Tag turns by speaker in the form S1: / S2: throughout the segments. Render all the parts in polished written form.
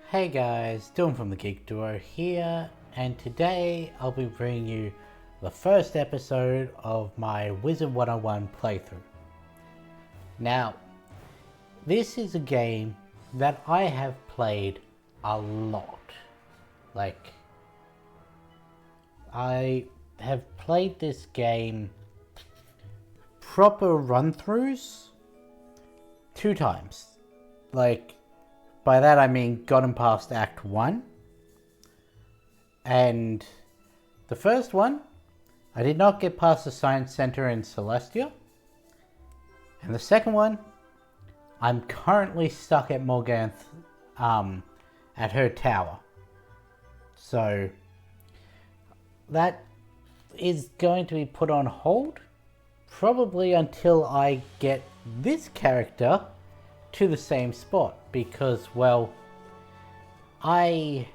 S1: Hey guys, Dylan from the Geek Duo here, and today I'll be bringing you the first episode of my Wizard101 playthrough. Now, this is a game that I have played a lot. I have played this game proper run-throughs 2 times. By that I mean gotten past Act 1. And the first one, I did not get past the Science Center in Celestia. And the second one, I'm currently stuck at Morganth, at her tower. So, that is going to be put on hold, probably until I get this character to the same spot, because, well, I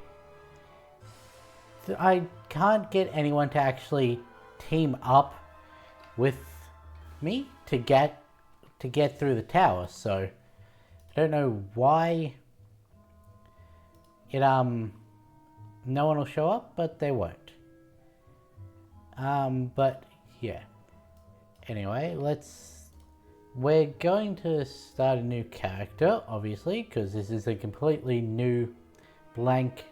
S1: can't get anyone to actually team up with me to get through the tower, so I don't know why no one will show up, but they won't. But yeah. Anyway, we're going to start a new character, obviously, because this is a completely new blank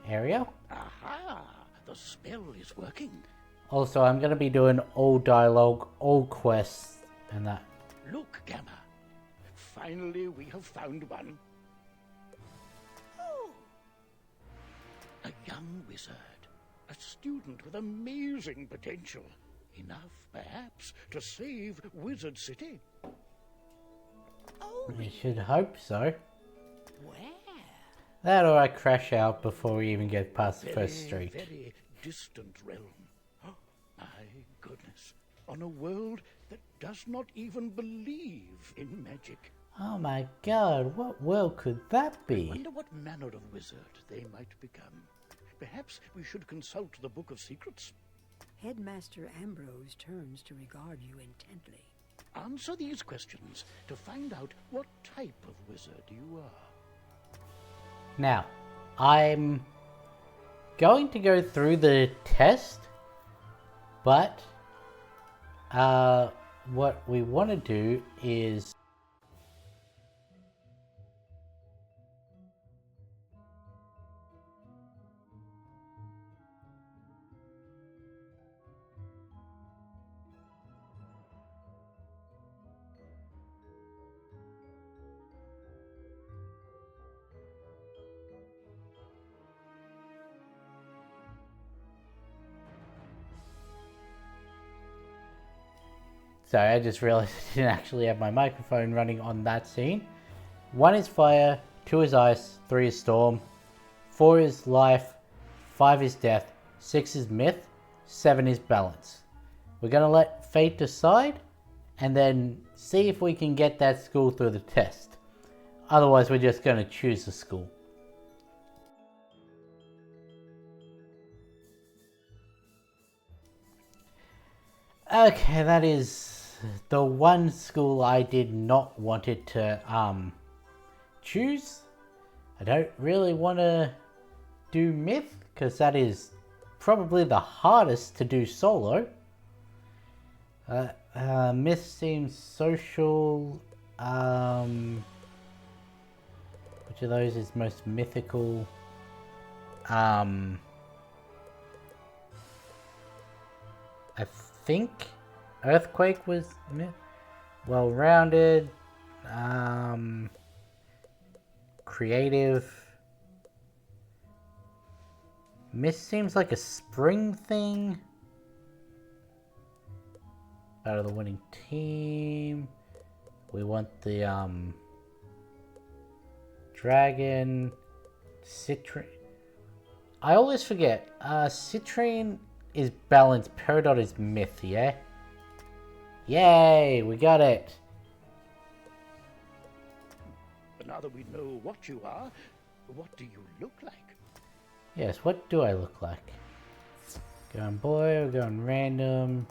S1: area.
S2: Aha! The spell is working.
S1: Also, I'm going to be doing all dialogue, all quests, and that.
S2: Look, Gamma. Finally, we have found one. Oh. A young wizard. A student with amazing potential. Enough, perhaps, to save Wizard City. Oh,
S1: We should hope so.
S2: where?
S1: That or I crash out before we even get past the first street.
S2: Very distant realm. Oh, my goodness. On a world that does not even believe in magic.
S1: Oh my god, what world could that
S2: I
S1: be?
S2: wonder what manner of wizard they might become. Perhaps we should consult the Book of Secrets.
S3: Headmaster Ambrose turns to regard you intently.
S2: Answer these questions to find out what type of wizard you are.
S1: Now, I'm going to go through the test, but what we want to do is sorry, I just realized I didn't actually have my microphone running on that scene. 1 is fire, 2 is ice, 3 is storm, 4 is life, 5 is death, 6 is myth, 7 is balance. We're going to let fate decide and then see if we can get that school through the test. Otherwise, we're just going to choose the school. Okay, that is the one school I did not want it to choose. I don't really want to do myth because that is probably the hardest to do solo. Myth seems social. Which of those is most mythical? I think Earthquake was well-rounded, creative. Mist seems like a spring thing. Out of the winning team, we want the dragon, citrine. I always forget. Citrine is balance, Peridot is myth, yeah? Yay, we got it.
S2: But now that we know what you are, what do you look like?
S1: Yes, what do I look like? Going boy, we're going random.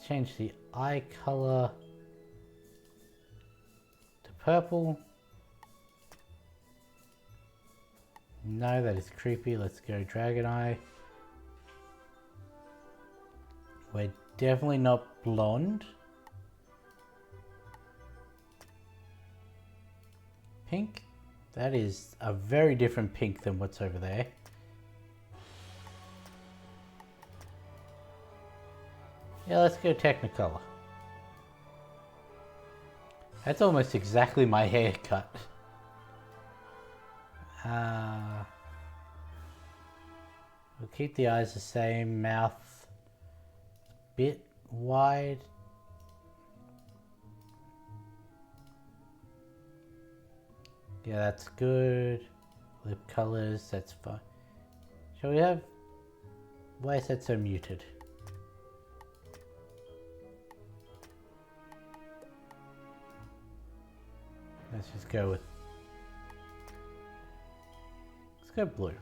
S1: Let's change the eye color to purple. No, that is creepy. Let's go dragon eye. We're definitely not blonde. Pink. That is a very different pink than what's over there. Yeah, let's go Technicolor. That's almost exactly my haircut. We'll keep the eyes the same, mouth a bit wide. Yeah, that's good. Lip colors, that's fine. Shall we have... Why is that so muted? Let's just go with... Let's go blue.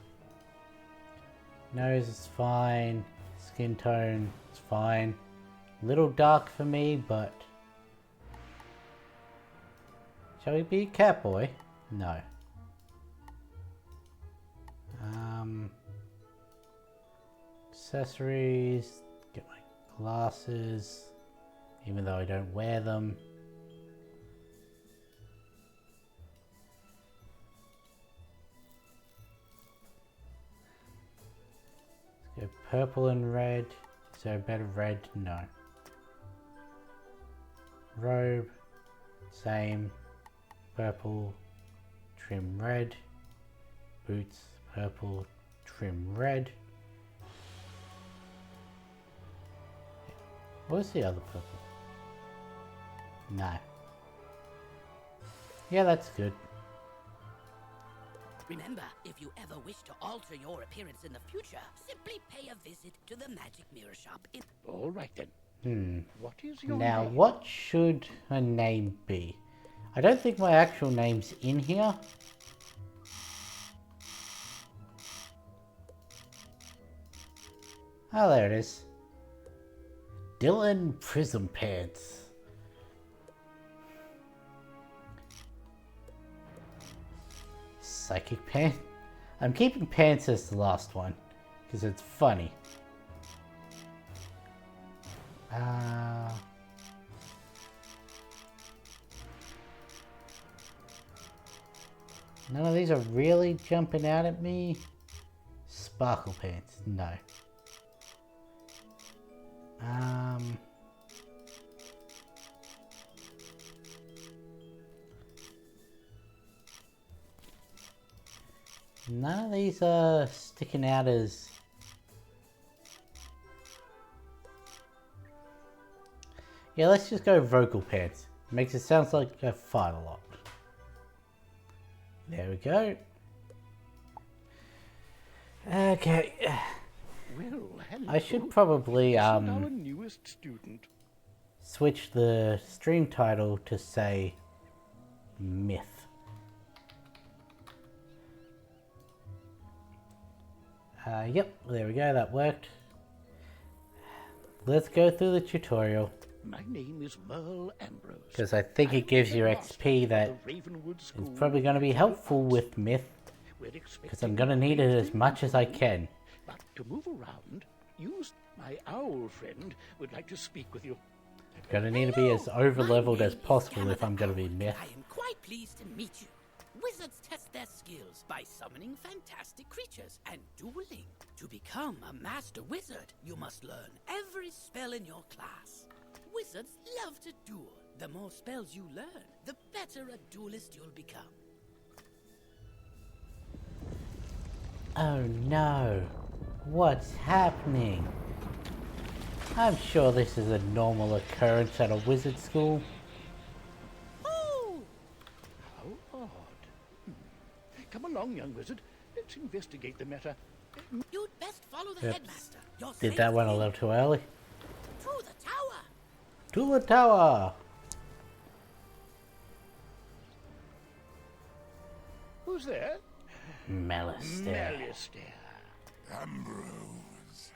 S1: Nose is fine. Skin tone is fine. Little dark for me, but... Shall we be Catboy? No. Accessories. Get my glasses. Even though I don't wear them. Let's go purple and red. Is there a better red? No. Robe. Same. Purple. Trim red. Boots. Purple. Trim red. What's the other purple? No. Yeah, that's good.
S4: Remember, if you ever wish to alter your appearance in the future, simply pay a visit to the Magic Mirror Shop in...
S2: All right then. What is your
S1: Now,
S2: name?
S1: what should her name be? I don't think my actual name's in here. Oh, there it is. Dylan Prism Pants. Psychic Pants? I'm keeping Pants as the last one, because it's funny. None of these are really jumping out at me. Sparkle Pants, no. None of these are sticking out as... Yeah, let's just go Vocal Pants. Makes it sound like I fight a lot. There we go. Okay.
S2: Well, hello.
S1: I should probably
S2: Our newest student.
S1: switch the stream title to say Myth. Yep, there we go, that worked. Let's go through the tutorial.
S2: My name is Merle Ambrose.
S1: Because I think it gives you XP that is probably going to be helpful with Myth. Because I'm going to need it as much as I can.
S2: But to move around, my owl friend would like to speak with you.
S1: Going to need to be as over-leveled as possible if I'm going to be Myth.
S4: I am quite pleased to meet you. Wizards test their skills by summoning fantastic creatures and dueling. To become a master wizard, you must learn every spell in your class. Wizards love to duel. The more spells you learn, the better a duelist you'll become.
S1: Oh no, what's happening? I'm sure this is a normal occurrence at a wizard school.
S4: Oh!
S2: How odd. Come along, young wizard. Let's investigate the matter.
S4: You'd best follow the headmaster. You're
S1: Did
S4: safe
S1: that one a
S4: with
S1: little too early.
S4: To the tower!
S1: To the tower!
S2: Who's there?
S1: Malistaire.
S2: Malistaire.
S5: Ambrose.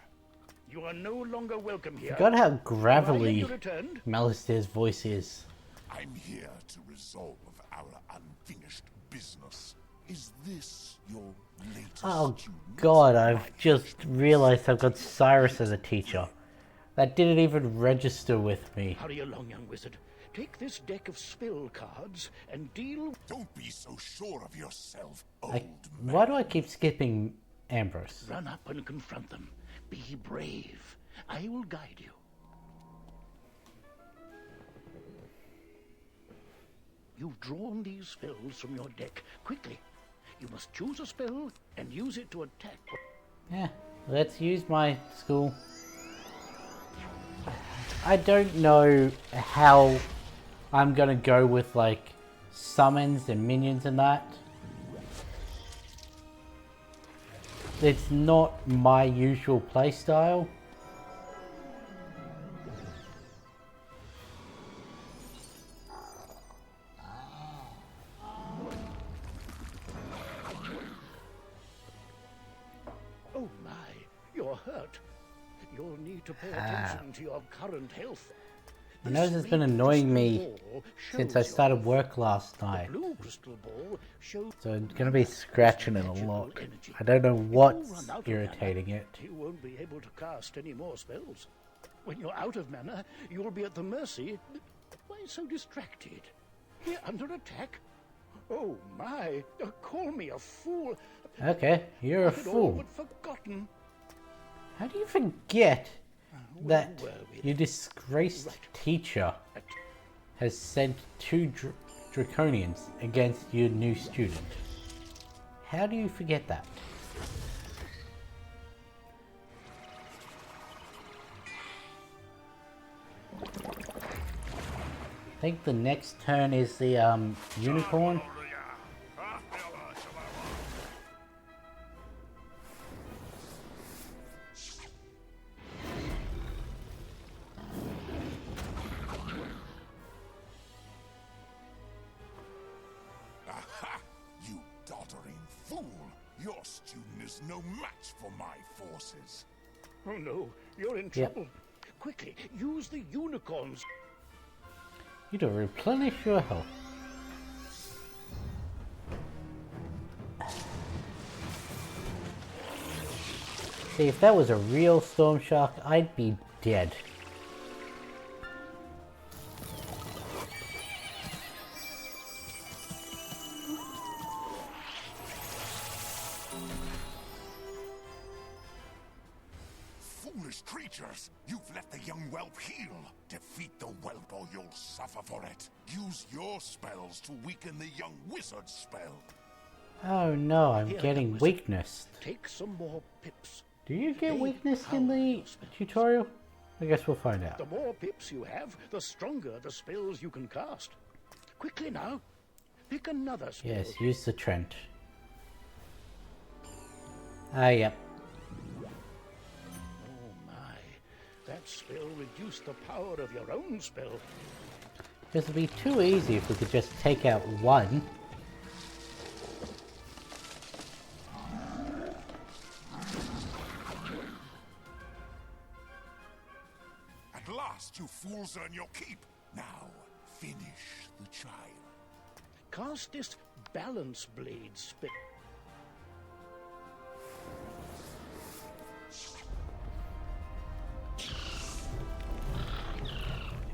S2: You are no longer welcome here.
S1: Forgot how
S2: Why
S1: gravelly
S2: have you returned?
S1: Malistair's voice is.
S5: I'm here to resolve our unfinished business. Is this your latest
S1: Oh
S5: student?
S1: god, I've just realized I've got Cyrus as a teacher. That didn't even register with me.
S2: Hurry along, young wizard. Take this deck of spell cards and deal...
S5: Don't be so sure of yourself, old man.
S1: Why do I keep skipping Ambrose?
S2: Run up and confront them. Be brave. I will guide you. You've drawn these spells from your deck. Quickly. You must choose a spell and use it to attack.
S1: Yeah, let's use my school. I don't know how I'm gonna go with like summons and minions and that. It's not my usual playstyle.
S2: Oh my, you're hurt. You'll need to pay attention to your current health.
S1: I know this has been annoying me since I started work last night.
S2: Blue crystal ball shows
S1: So I'm gonna be scratching it a lot. I don't know what's irritating it.
S2: you won't be able to cast any more spells. When you're out of mana, you'll be at the mercy. Why so distracted? We're under attack. Oh my! Call me a fool.
S1: Okay, you're a
S2: I'd all
S1: fool.
S2: but forgotten.
S1: How do you forget
S2: Where
S1: that
S2: were we?
S1: your disgraced teacher has sent two draconians against your new student? How do you forget that? I think the next turn is the unicorn.
S5: Aha! You doddering fool! Your student is no match for my forces.
S2: Oh no, you're in
S1: Yep.
S2: trouble. Quickly, use the unicorns.
S1: You to replenish your health. See, if that was a real storm shark, I'd be dead.
S5: Foolish creatures! You've let the young whelp heal. Defeat the whelp or you'll suffer for it. Use your spells to weaken the young wizard's spell.
S1: Oh no, I'm
S2: Here,
S1: getting
S2: wizard.
S1: weakness.
S2: Take some more pips.
S1: Do you get
S2: They
S1: weakness
S2: power
S1: in the
S2: your spells.
S1: tutorial? I guess we'll find out.
S2: The more pips you have, the stronger the spells you can cast. Quickly now, pick another spell.
S1: Yes, use the Trent. Ah, yep.
S2: Oh my, that spell reduced the power of your own spell.
S1: This would be too easy if we could just take out one.
S5: At last, you fools earn your keep. Now, finish the child.
S2: Cast this balance blade spell.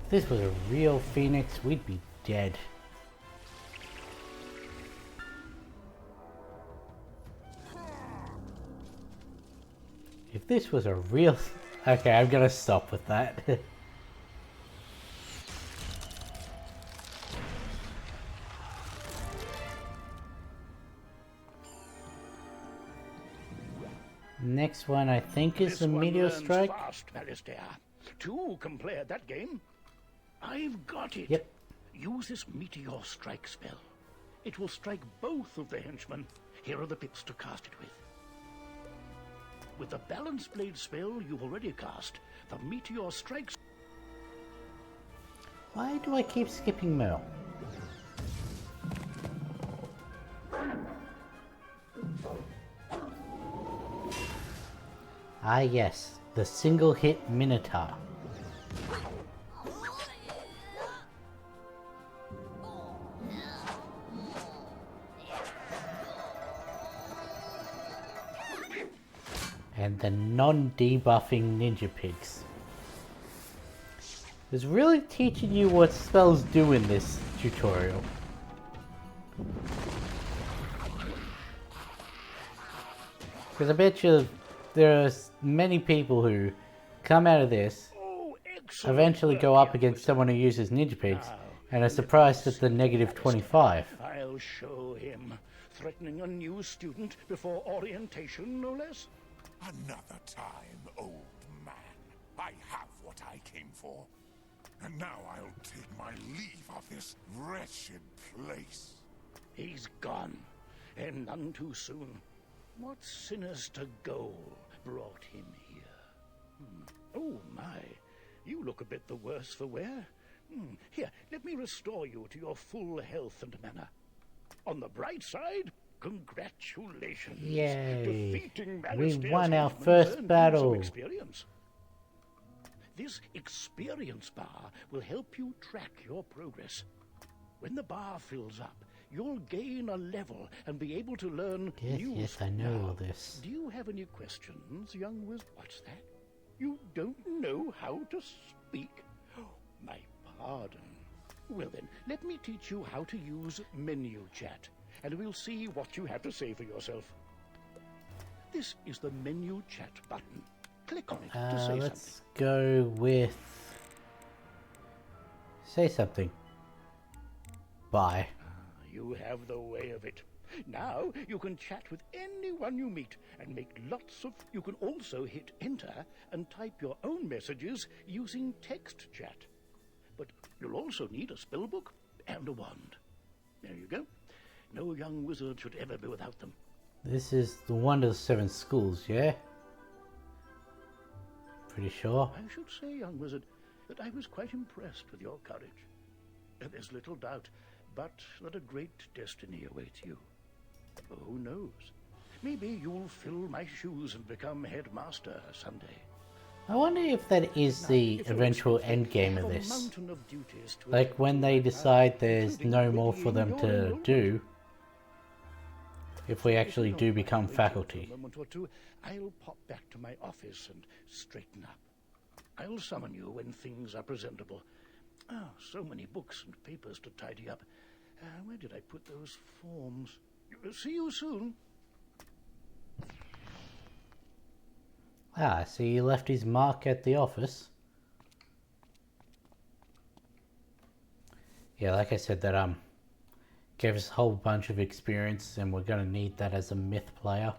S1: If this was a real phoenix, we'd be dead. If this was a real... Okay, I'm gonna stop with that. Next one, I think, is
S2: This
S1: the
S2: one
S1: Meteor
S2: learns
S1: Strike.
S2: fast, Malistair. Two can play at that game. I've got it.
S1: Yep.
S2: Use this Meteor Strike spell. It will strike both of the henchmen. Here are the pips to cast it with. With the Balance Blade spell you've already cast, the Meteor Strikes...
S1: Why do I keep skipping Merle? Ah yes, the single hit Minotaur. And the non-debuffing Ninja Pigs. It's really teaching you what spells do in this tutorial. Because I bet you there are many people who come out of this, eventually go up against someone who uses Ninja Pigs, and are surprised at the negative 25.
S2: I'll show him. Threatening a new student before orientation, no less?
S5: Another time, old man. I have what I came for. And now I'll take my leave of this wretched place.
S2: He's gone, and none too soon. What sinister goal brought him here? Oh, my. You look a bit the worse for wear. Here, let me restore you to your full health and manner. On the bright side, congratulations.
S1: Yay.
S2: Defeating
S1: We
S2: Malastaire's
S1: won our
S2: henchmen
S1: first
S2: earned you
S1: battle.
S2: some experience. This experience bar will help you track your progress. When the bar fills up, you'll gain a level and be able to learn new
S1: Yes, I know
S2: now,
S1: all this.
S2: Do you have any questions, young wizard? What's that? You don't know how to speak? Oh, my pardon. Well then, let me teach you how to use menu chat, and we'll see what you have to say for yourself. This is the menu chat button. Click on it to say
S1: Let's
S2: something.
S1: go with... Say something. Bye.
S2: You have the way of it. Now you can chat with anyone you meet and make lots of... You can also hit enter and type your own messages using text chat. But you'll also need a spellbook and a wand. There you go. No young wizard should ever be without them.
S1: This is the one of the 7 schools, yeah? Pretty sure.
S2: I should say, young wizard, that I was quite impressed with your courage. There's little doubt but that a great destiny awaits you. Who knows? Maybe you'll fill my shoes and become headmaster someday.
S1: I wonder if that is the eventual end game of this. Like when they decide there's no more for them to do, if we actually do become faculty.
S2: For a moment or two, I'll pop back to my office and straighten up. I'll summon you when things are presentable. Oh, so many books and papers to tidy up. Where did I put those forms? See you soon.
S1: Ah, so he left his mark at the office. Yeah, like I said, that gave us a whole bunch of experience, and we're gonna need that as a myth player.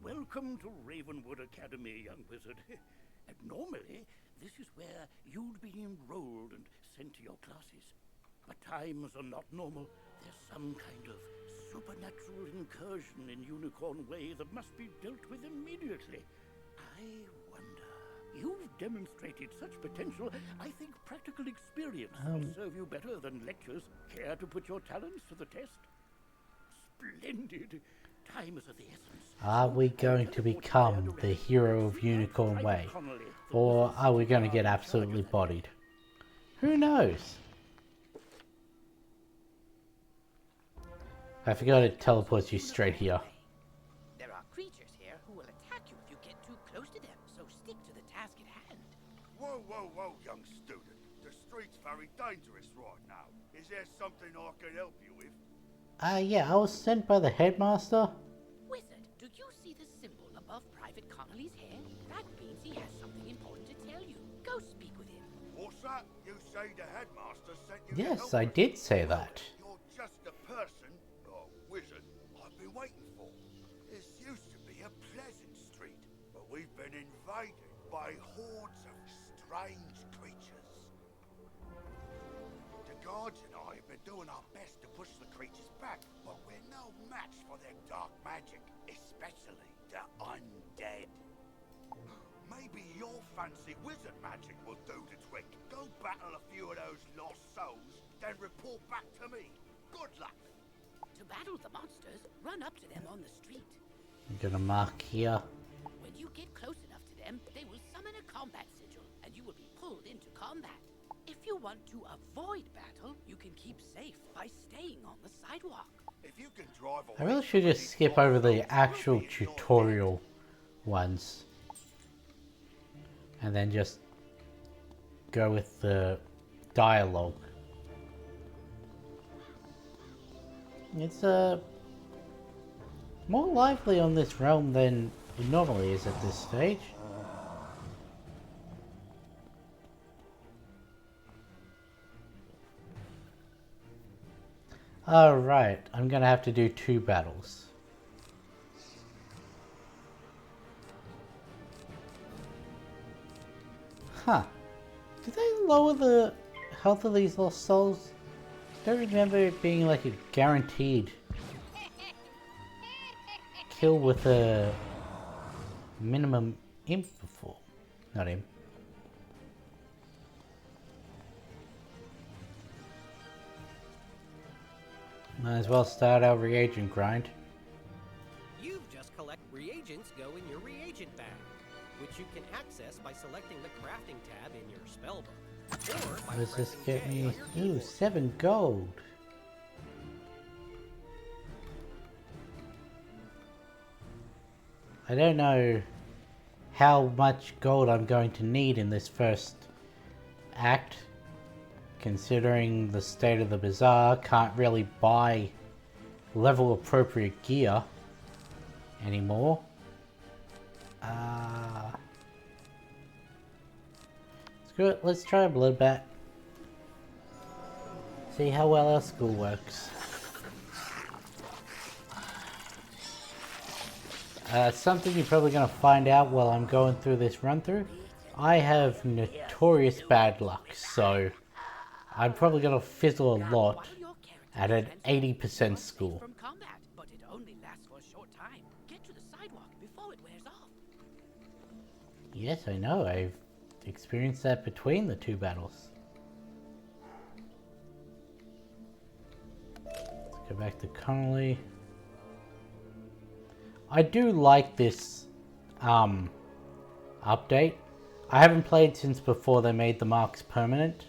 S2: Welcome to Ravenwood Academy, young wizard. And normally, this is where you'd be enrolled and sent to your classes. But times are not normal. There's some kind of supernatural incursion in Unicorn Way that must be dealt with immediately. I wonder. You've demonstrated such potential, I think practical experience will serve you better than lectures. Care to put your talents to the test? Splendid. Time is of the essence.
S1: Are we going to become the hero of Unicorn Way? Or are we going to get absolutely bodied? Who knows? I forgot it teleports you straight here.
S4: There are creatures here who will attack you if you get too close to them, so stick to the task at hand.
S6: Whoa, whoa, whoa, young student. The street's very dangerous right now. Is there something I can help you with?
S1: Yeah, I was sent by the headmaster.
S4: Wizard, do you see the symbol above Private Connolly's head? That means he has something important to tell you. Go speak with him.
S6: What's that? You say the headmaster sent you to
S1: Yes,
S6: help
S1: I
S6: us?
S1: did say that.
S6: You're just the person, or wizard, I've been waiting for. This used to be a pleasant street, but we've been invaded by hordes of strange creatures. The guards and I have been doing our best to push the creatures back, but we're no match for their dark magic, especially the undead. Maybe your fancy wizard magic will do the trick. Go battle a few of those lost souls, then report back to me. Good luck.
S4: To battle the monsters, run up to them on the street.
S1: I'm gonna mark here.
S4: When you get close enough to them, they will summon a combat sigil, and you will be pulled into combat. If you want to avoid battle, you can keep safe by staying on the sidewalk.
S6: If you can drive
S1: I really should just skip over the actual tutorial ones. And then just go with the dialogue. It's more lively on this realm than it normally is at this stage. Alright, I'm gonna have to do 2 battles. Huh. Did they lower the health of these lost souls? I don't remember it being like a guaranteed kill with a minimum imp before. Not him. Might as well start our reagent grind.
S7: You've just collect reagents go in your reagent bag, which you can access by selecting the crafting tab in your spellbook. Or by
S1: What does this
S7: pressing
S1: get
S7: J
S1: me?
S7: on your
S1: Ooh,
S7: keyboard.
S1: 7 gold. I don't know how much gold I'm going to need in this first act, considering the state of the bazaar. Can't really buy level appropriate gear anymore. Screw it, let's try a bloodbath. See how well our school works. Something you're probably going to find out while I'm going through this run through. I have notorious bad luck, so I'm probably going to fizzle a lot at an 80% score.
S4: From combat, but it only lasts for a short time. Get to the sidewalk before it wears off.
S1: Yes, I know. I've experienced that between the 2 battles. Let's go back to Connolly. I do like this update. I haven't played since before they made the marks permanent.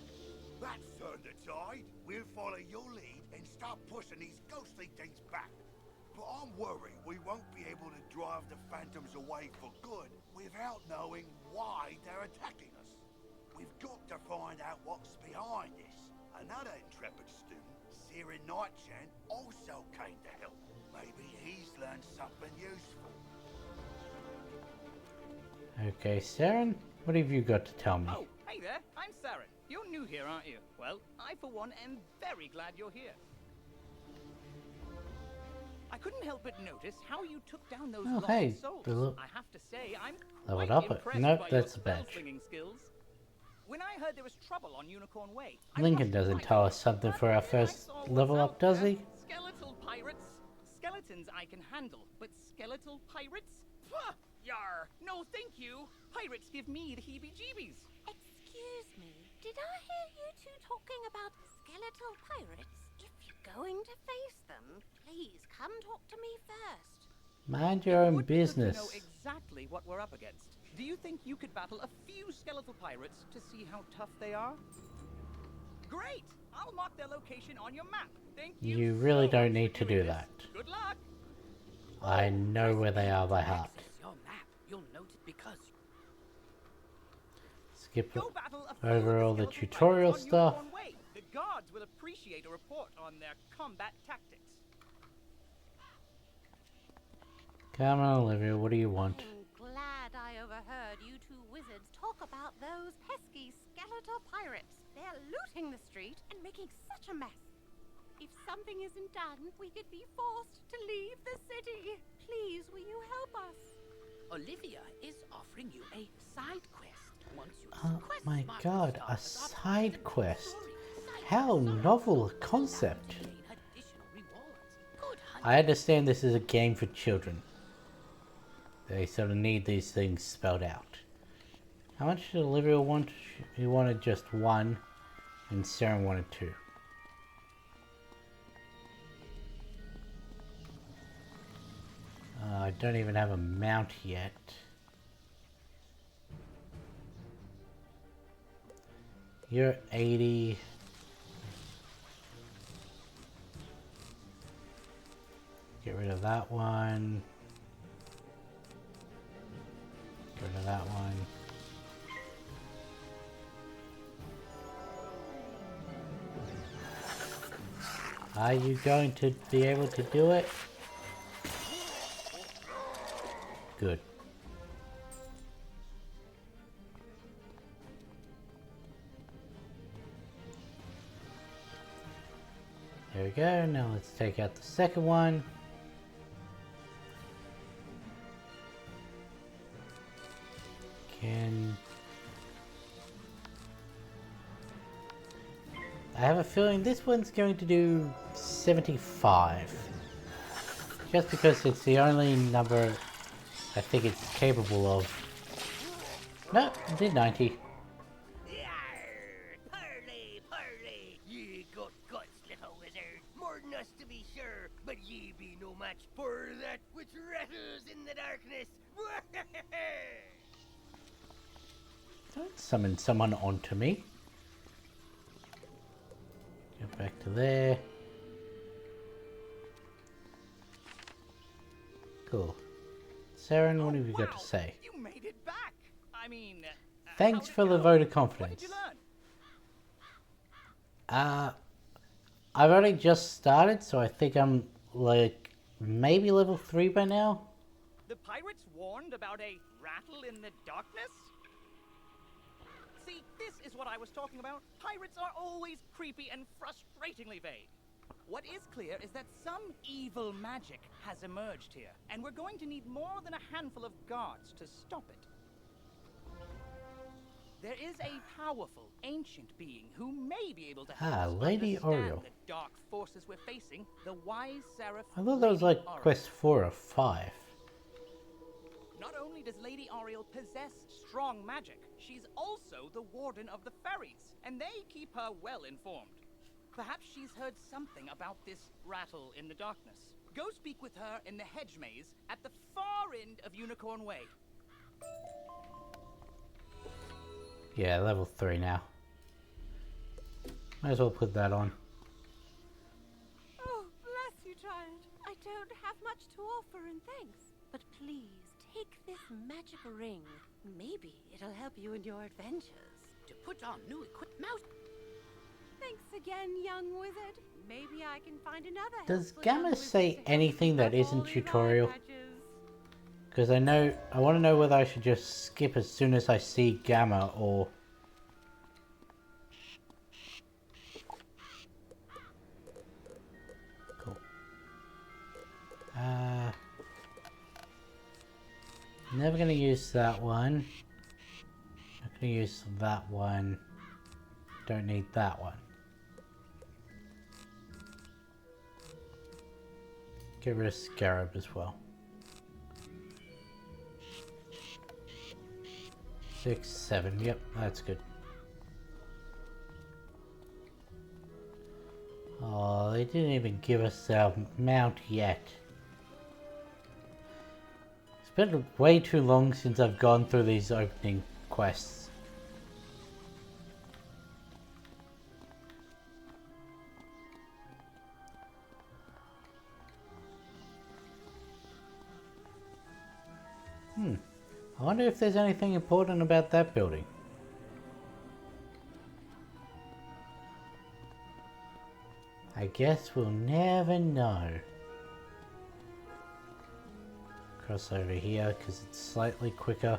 S6: That's turned the tide. We'll follow your lead and start pushing these ghostly things back. But I'm worried we won't be able to drive the phantoms away for good without knowing why they're attacking us. We've got to find out what's behind this. Another intrepid student, Sirin Nightchan, also came to help. Maybe he's learned something useful.
S1: Okay, Saren, what have you got to tell me?
S8: Oh, hey there, I'm Saren. You're new here, aren't you? Well, I for one am very glad you're here. I couldn't help but notice how you took down those
S1: Oh,
S8: lost
S1: hey,
S8: souls.
S1: the lo-
S8: I have to say, I'm
S1: Leveled
S8: quite
S1: up.
S8: impressed
S1: Nope,
S8: by
S1: that's
S8: your
S1: a badge.
S8: spell-slinging skills. When I heard there was trouble on Unicorn Way, I
S1: Lincoln
S8: rushed
S1: doesn't
S8: right
S1: tell
S8: over,
S1: us something
S8: but
S1: for our
S8: then I
S1: first
S8: saw what's
S1: level
S8: out
S1: up, does
S8: there.
S1: he?
S8: Skeletal pirates? Skeletons I can handle, but skeletal pirates? Pah! Yar! No, thank you! Pirates give me the heebie-jeebies.
S9: Excuse me, did I hear you two talking about skeletal pirates? If you're going to face them, please come talk to me first.
S1: Mind your own
S8: Would be good to
S1: business.
S8: know exactly what we're up against. Do you think you could battle a few skeletal pirates to see how tough they are? Great! I'll mark their location on your map. Thank you.
S1: You really
S8: so
S1: don't
S8: much
S1: need
S8: for
S1: to
S8: doing
S1: do
S8: this.
S1: that.
S8: Good luck.
S1: I know where they are by heart.
S4: Access your map. You'll note it because
S1: Skip
S8: Go battle a few
S1: over
S8: of
S1: all the
S8: skeletal
S1: tutorial
S8: pirates on
S1: stuff.
S8: Unicorn Way. The guards will appreciate a report on their combat tactics.
S1: Come on, Olivia, what do you want?
S9: I'm glad I overheard you two wizards talk about those pesky skeletal pirates. They're looting the street and making such a mess. If something isn't done, we could be forced to leave the city. Please, will you help us?
S4: Olivia is offering you a side quest. Once you
S1: Oh
S4: quest
S1: my
S4: mark
S1: god,
S4: the
S1: a
S4: stars of
S1: side
S4: the
S1: quest.
S4: story. Side
S1: How
S4: quests are
S1: novel a
S4: allowed
S1: concept.
S4: to gain additional rewards. Good
S1: I understand this is a game for children. They sort of need these things spelled out. How much did Olivia want? He wanted just 1, and Saren wanted 2. I don't even have a mount yet. You're 80. Get rid of that one. Get rid of that one. Are you going to be able to do it? Good. There we go. Now let's take out the second one. I have a feeling this one's going to do 75. Just because it's the only number I think it's capable of. No, it did 90.
S10: Parley, parley! Ye got guts, little wizard. More than us to be sure, but ye be no match for that which rattles in the darkness.
S1: Don't summon someone onto me. Go back to there. Cool. Saren, what have you got to say?
S8: You made it back. I mean,
S1: thanks for the vote of confidence.
S8: What did you learn?
S1: I've only just started, so I think I'm like maybe level 3 by now.
S8: The pirates warned about a rattle in the darkness? See, this is what I was talking about. Pirates are always creepy and frustratingly vague. What is clear is that some evil magic has emerged here, and we're going to need more than a handful of guards to stop it. There is a powerful, ancient being who may be able to help us
S1: Lady
S8: understand
S1: Oriole.
S8: the dark forces we're facing. The wise seraph.
S1: I thought that was like
S8: Oriole.
S1: quest 4 or 5.
S8: Not only does Lady Oriole possess strong magic, she's also the warden of the ferries, and they keep her well informed. Perhaps she's heard something about this rattle in the darkness. Go speak with her in the hedge maze at the far end of Unicorn Way.
S1: Yeah, level 3 now. Might as well put that on.
S9: Oh, bless you, child. I don't have much to offer in thanks. But please, take this magic ring. Maybe it'll help you in your adventures.
S4: To put on new equipment.
S9: Thanks again, young wizard. Maybe I can find another.
S1: Does
S9: helpful young
S1: Gamma
S9: wizard
S1: say
S9: to help
S1: anything
S9: you
S1: that
S9: with
S1: isn't
S9: all your
S1: tutorial?
S9: badges.
S1: Because I want to know whether I should just skip as soon as I see Gamma or... Cool. Never going to use that one. Not going to use that one. Don't need that one. Get rid of Scarab as well. 6, 7, yep, that's good. Oh, they didn't even give us our mount yet. It's been way too long since I've gone through these opening quests. I wonder if there's anything important about that building. I guess we'll never know. Cross over here because it's slightly quicker.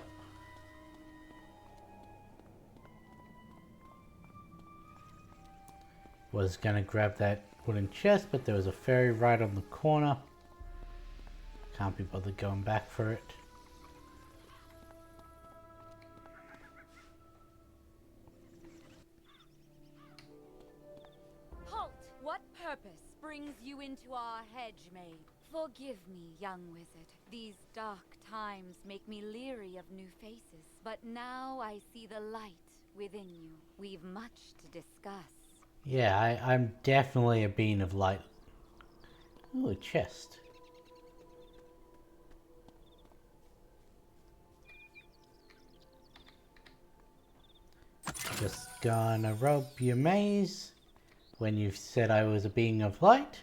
S1: Was gonna grab that wooden chest, but there was a ferry right on the corner. Can't be bothered going back for it.
S11: What purpose brings you into our hedge maze? Forgive me, young wizard. These dark times make me leery of new faces. But now I see the light within you. We've much to discuss.
S1: Yeah, I'm definitely a being of light. Ooh, a chest. Just gonna rob your maze when you said I was a being of light.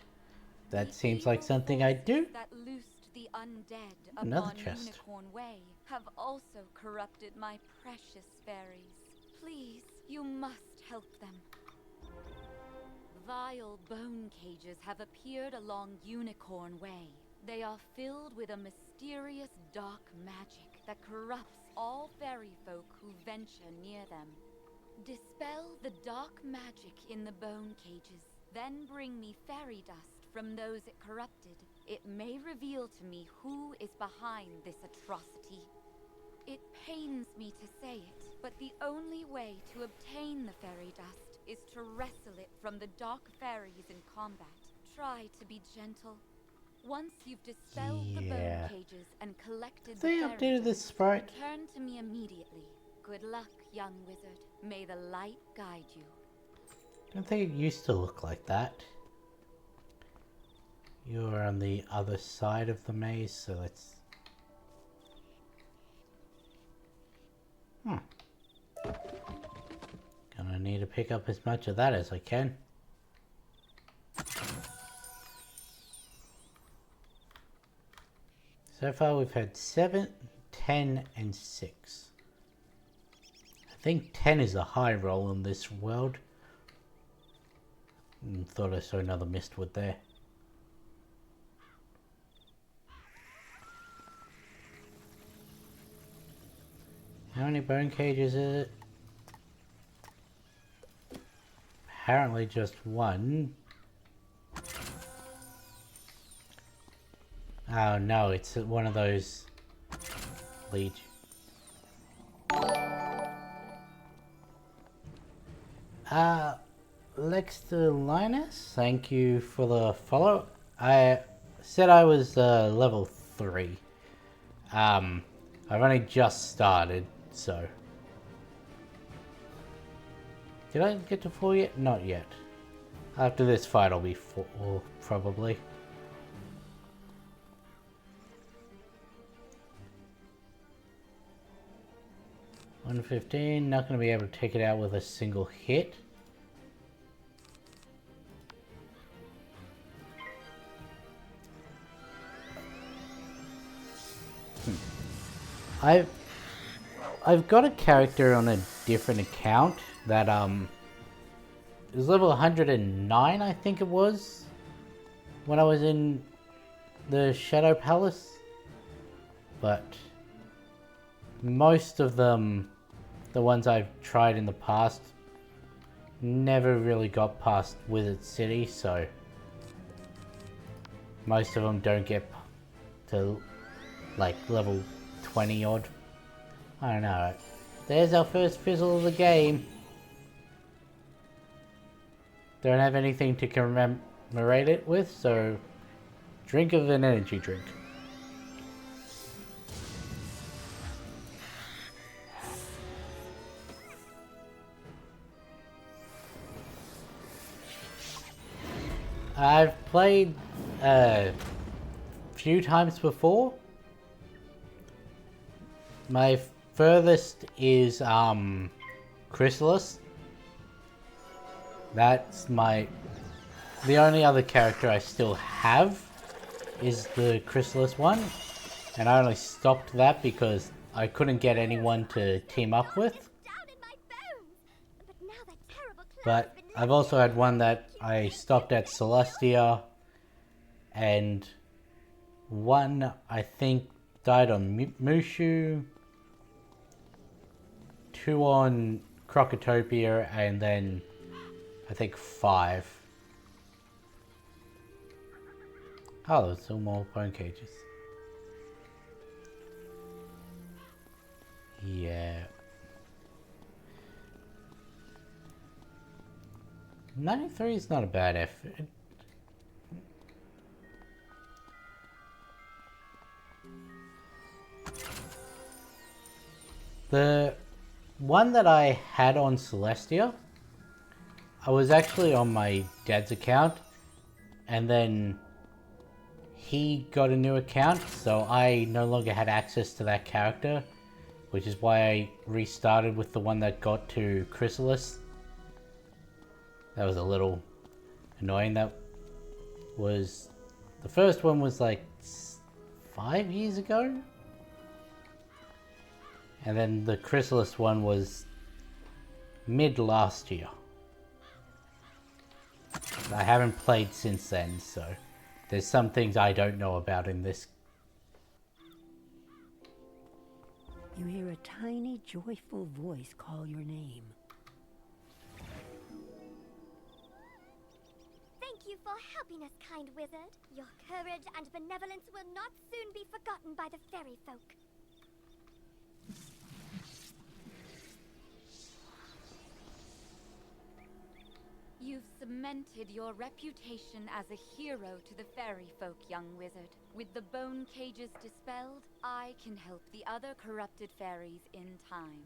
S1: That seems like something I'd do.
S11: That loosed the undead
S1: Another
S11: upon
S1: chest.
S11: Unicorn Way have also corrupted my precious fairies. Please, you must help them. Vile bone cages have appeared along Unicorn Way. They are filled with a mysterious dark magic that corrupts all fairy folk who venture near them. Dispel the dark magic in the bone cages, then bring me fairy dust from those it corrupted. It may reveal to me who is behind this atrocity. It pains me to say it, but the only way to obtain the fairy dust is to wrestle it from the dark fairies in combat. Try to be gentle. Once you've dispelled the bone cages and collected the
S1: They
S11: fairy
S1: updated this
S11: dust,
S1: sprite.
S11: return to me immediately. Good luck, young wizard. May the light guide you.
S1: Don't think it used to look like that. You're on the other side of the maze, so let's... Gonna need to pick up as much of that as I can. So far we've had 7, 10 and 6. I think 10 is a high roll in this world. Thought I saw another mistwood there. How many bone cages is it? Apparently just one. Oh no, it's one of those leech. Lexter Linus, thank you for the follow. I said I was level 3. I've only just started, so. Did I get to 4 yet? Not yet. After this fight I'll be 4, probably. $115, not going to be able to take it out with a single hit. I've got a character on a different account that is level 109, I think it was, when I was in the Shadow Palace, but most of them, the ones I've tried in the past, never really got past Wizard City, so most of them don't get to like level 20 odd. I don't know. There's our first fizzle of the game. Don't have anything to commemorate it with, so drink of an energy drink. I've played a few times before. My furthest is Chrysalis. That's the only other character I still have is the Chrysalis one, and I only stopped that because I couldn't get anyone to team up with. But I've also had one that I stopped at Celestia, and one I think died on Mushu, 2 on Crocotopia, and then I think 5. Oh, there's still more bone cages. Yeah. 93 is not a bad effort. The one that I had on Celestia, I was actually on my dad's account, and then he got a new account, so I no longer had access to that character, which is why I restarted with the one that got to Chrysalis That was a little annoying. That was... The first one was like 5 years ago. And then the Chrysalis one was mid last year. I haven't played since then, so there's some things I don't know about in this.
S3: You hear a tiny, joyful voice call your name.
S12: Thank you for helping us, kind wizard. Your courage and benevolence will not soon be forgotten by the fairy folk.
S11: You've cemented your reputation as a hero to the fairy folk, young wizard. With the bone cages dispelled, I can help the other corrupted fairies in time.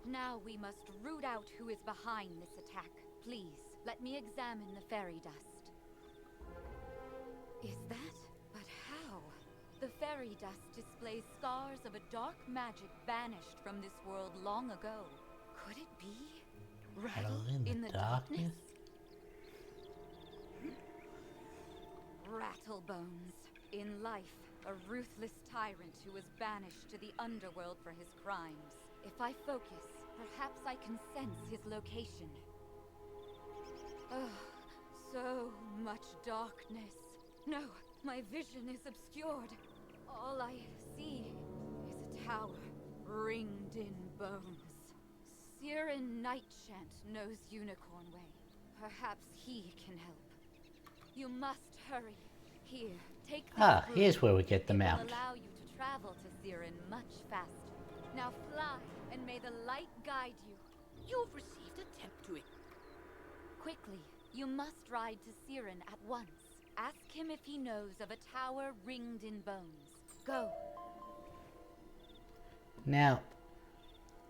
S11: Now we must root out who is behind this attack. Please, let me examine the fairy dust. Is that? But how? The fairy dust displays scars of a dark magic banished from this world long ago. Could it be? Rattle in the darkness? Rattlebones. In life, a ruthless tyrant who was banished to the underworld for his crimes. If I focus, perhaps I can sense his location. Oh, so much darkness. No, my vision is obscured. All I see is a tower ringed in bones. Siren Nightshant knows Unicorn Way. Perhaps he can help. You must hurry. Here, take this
S1: here's where we get the mount.
S11: It will allow you to travel to Siren much faster. Now fly, and may the light guide you.
S4: You've received a temp to it.
S11: Quickly, you must ride to Siren at once. Ask him if he knows of a tower ringed in bones. Go.
S1: Now,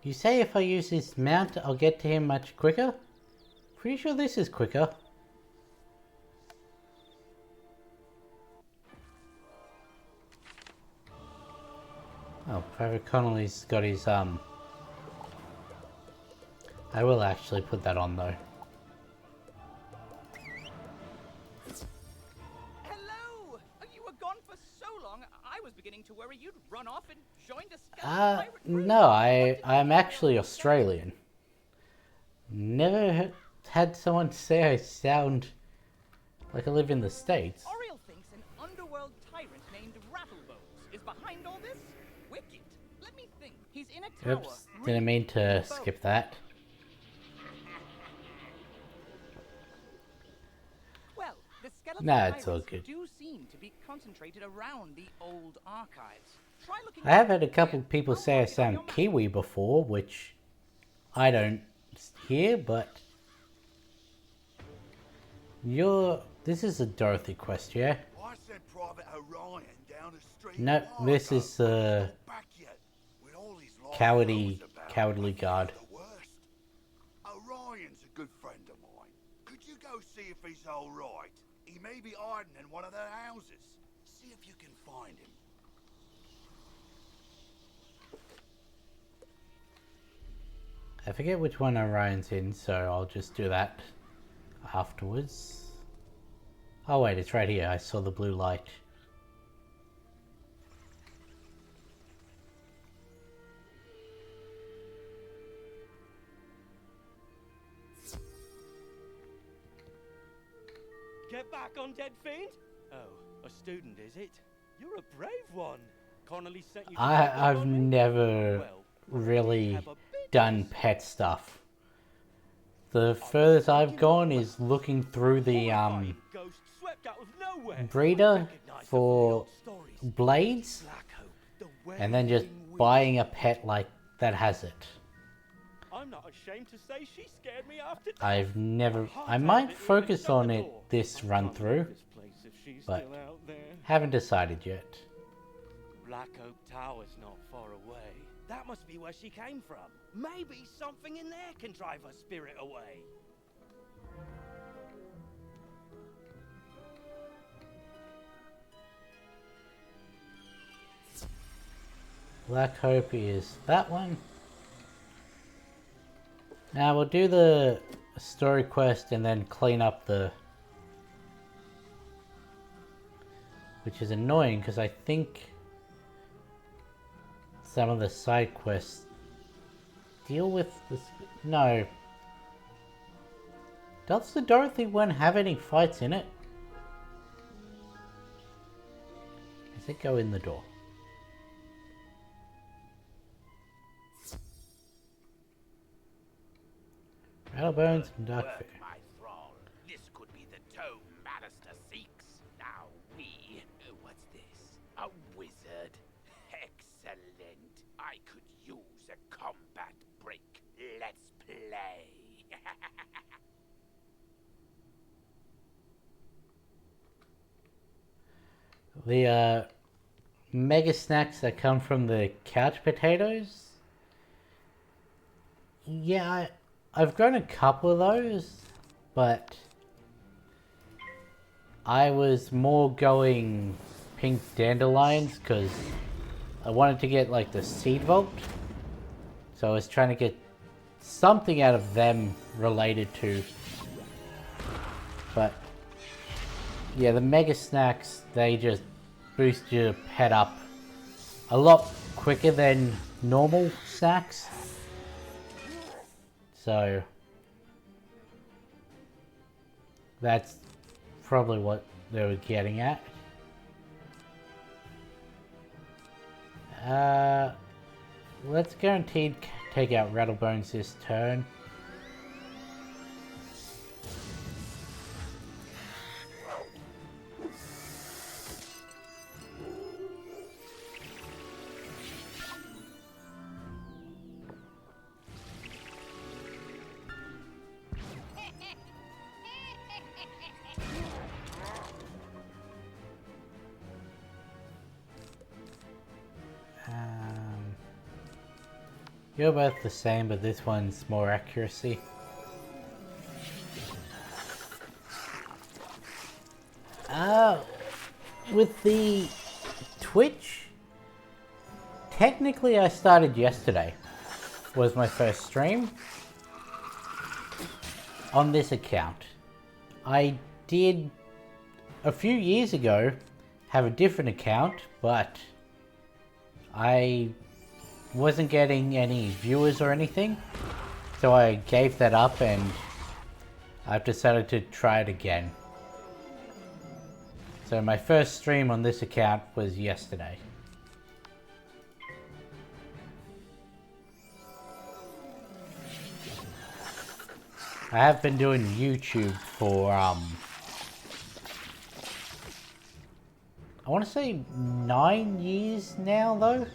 S1: you say if I use this mount, I'll get to him much quicker? Pretty sure this is quicker. Oh, Private Connolly's got his, I will actually put that on though.
S8: Hello! You were gone for so long, I was beginning to worry you'd run off and joined a skeleton pirate group.
S1: No, I'm actually Australian. Never had someone say I sound like I live in the States.
S8: Oriel thinks an underworld tyrant named Rattlebones is behind all this? Wicked. Let me think. He's in a tower.
S1: Oops, didn't mean to skip that.
S8: Well, the skeleton
S1: Nah, it's
S8: pirates
S1: all good.
S8: do seem to be concentrated around the old archives. Try looking
S1: I have had a couple people say I sound Kiwi before, which I don't hear, but this is a Dorothy quest, yeah?
S6: I sent Private Orion down the street.
S1: No, this is cowardly guard.
S6: Orion's a good friend of mine. Could you go see if he's all right? He may be hiding in one of their houses. See if you can find him.
S1: I forget which one Orion's in, so I'll just do that afterwards. Oh wait, it's right here. I saw the blue light.
S13: Get back on, dead fiend? Oh, a student, is it? You're a brave one. Connolly sent you to
S1: I've never really done pet stuff. The furthest I've gone is looking through the breeder for blades, and then just buying a pet like that has it.
S13: I'm not ashamed to say she scared me after death.
S1: I've never. I might focus on it this run through, but haven't decided yet.
S13: Black Oak Tower's not far away. That must be where she came from. Maybe something in there can drive her spirit away.
S1: Black Hope is that one. Now we'll do the story quest and then clean up the... Which is annoying because I think some of the side quests deal with this... No. Does the Dorothy one have any fights in it? Does it go in the door? Rattlebones and Dark Fairy.
S6: My thrall, this could be the tome Bannister seeks. Now we... what's this? A wizard? Excellent. I could use a combat break. Let's play.
S1: The mega snacks that come from the couch potatoes. Yeah, I've grown a couple of those, but I was more going pink dandelions because I wanted to get like the seed vault. So I was trying to get something out of them related to. But yeah, the mega snacks, they just boost your pet up a lot quicker than normal snacks. So that's probably what they were getting at. Let's guaranteed take out Rattlebones this turn. You're both the same, but this one's more accuracy. With the Twitch, technically I started yesterday. Was my first stream on this account. I did a few years ago have a different account, but I wasn't getting any viewers or anything, so I gave that up and I've decided to try it again. So my first stream on this account was yesterday. I have been doing YouTube for I want to say 9 years now though.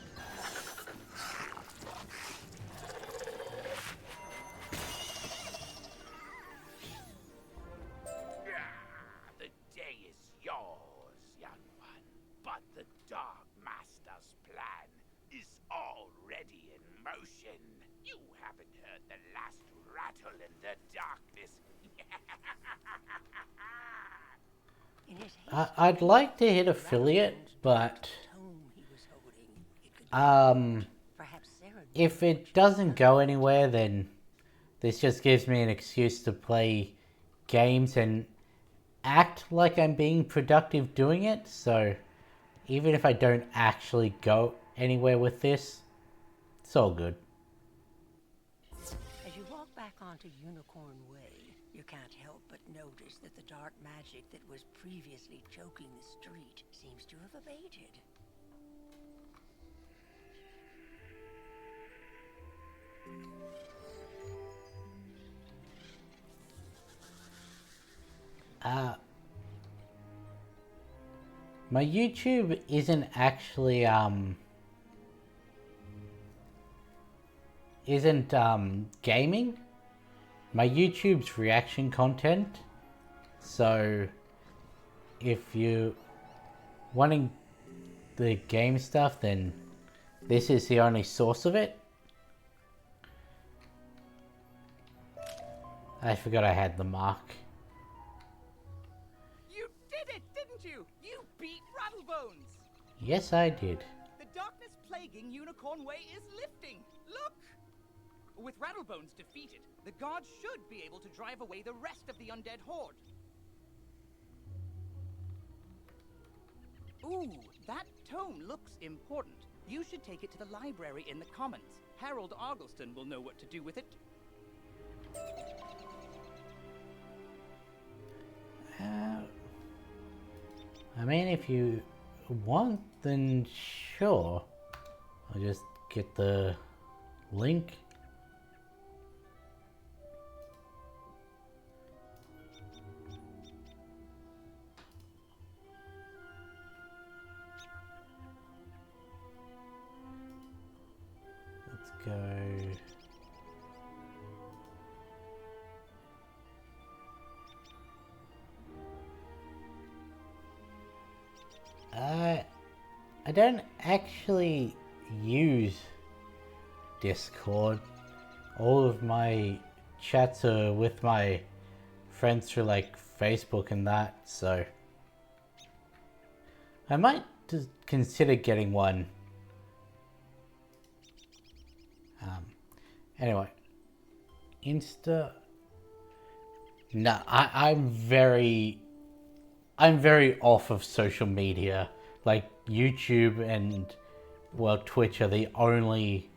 S1: I'd like to hit affiliate, but if it doesn't go anywhere, then this just gives me an excuse to play games and act like I'm being productive doing it. So even if I don't actually go anywhere with this, it's all good.
S3: As you walk back onto Unicorn Way, you can't help but notice that the dark magic that was previously choking the street seems to have abated. My YouTube isn't actually gaming. My YouTube's reaction content. So if you wanting the game stuff, then this is the only source of it. I forgot I had the mark.
S8: You did it, didn't you? You beat Rattlebones!
S1: Yes, I did.
S8: The darkness plaguing Unicorn Way is lifting. Look! With Rattlebones defeated, the gods should be able to drive away the rest of the undead horde. Ooh, that tome looks important. You should take it to the library in the Commons. Harold Argleston will know what to do with it.
S1: I mean, if you want, then sure. I'll just get the link. Let's go. I don't actually use Discord. All of my chats are with my friends through like Facebook and that, so I might just consider getting one. Anyway, Insta. No, I'm very off of social media. Like YouTube and, well, Twitch are the only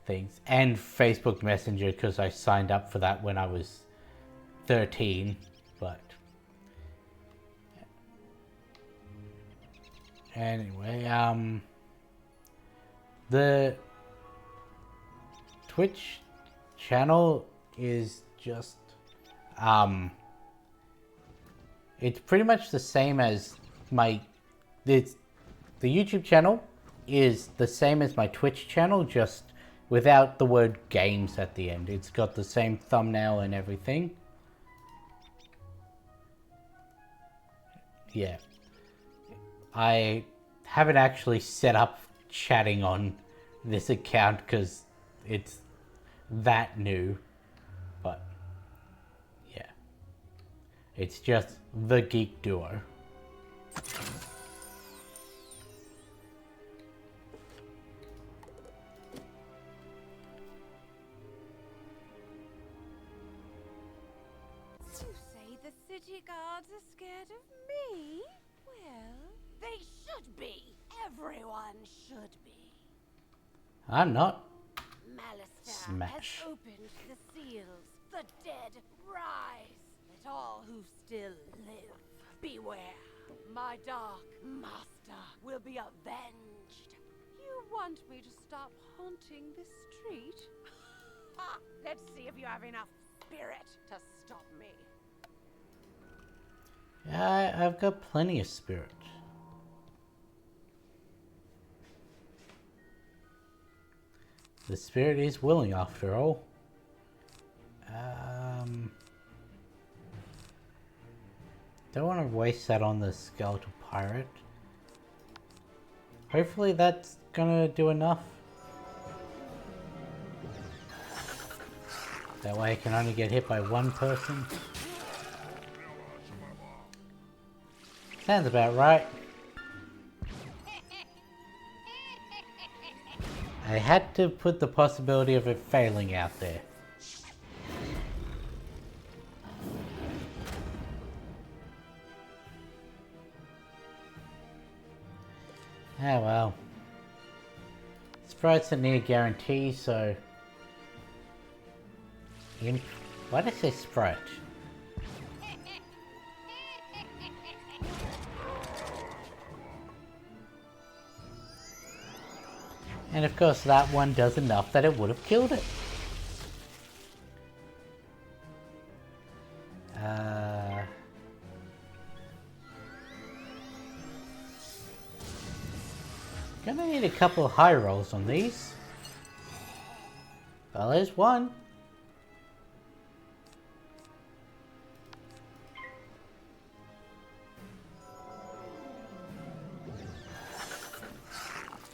S1: things. And Facebook Messenger, because I signed up for that when I was 13. But anyway, the Twitch channel is just, it's pretty much the same as my, the YouTube channel is the same as my Twitch channel, just without the word games at the end. It's got the same thumbnail and everything. Yeah. I haven't actually set up chatting on this account because it's that new. But yeah. It's just the Geek Duo.
S9: City guards are scared of me? Well, they should be. Everyone should be.
S1: I'm not.
S9: Malister
S1: Smash.
S9: has opened the seals. The dead rise. Let all who still live beware. My dark master will be avenged. You want me to stop haunting this street? Let's see if you have enough spirit to stop me.
S1: Yeah, I've got plenty of spirit. The spirit is willing after all. Don't want to waste that on the skeletal pirate. Hopefully that's gonna do enough. That way I can only get hit by one person. Sounds about right. I had to put the possibility of it failing out there. Ah well. Sprites are near guarantee, so... Why did I say sprite? And of course that one does enough that it would have killed it. Gonna need a couple of high rolls on these. Well, there's one.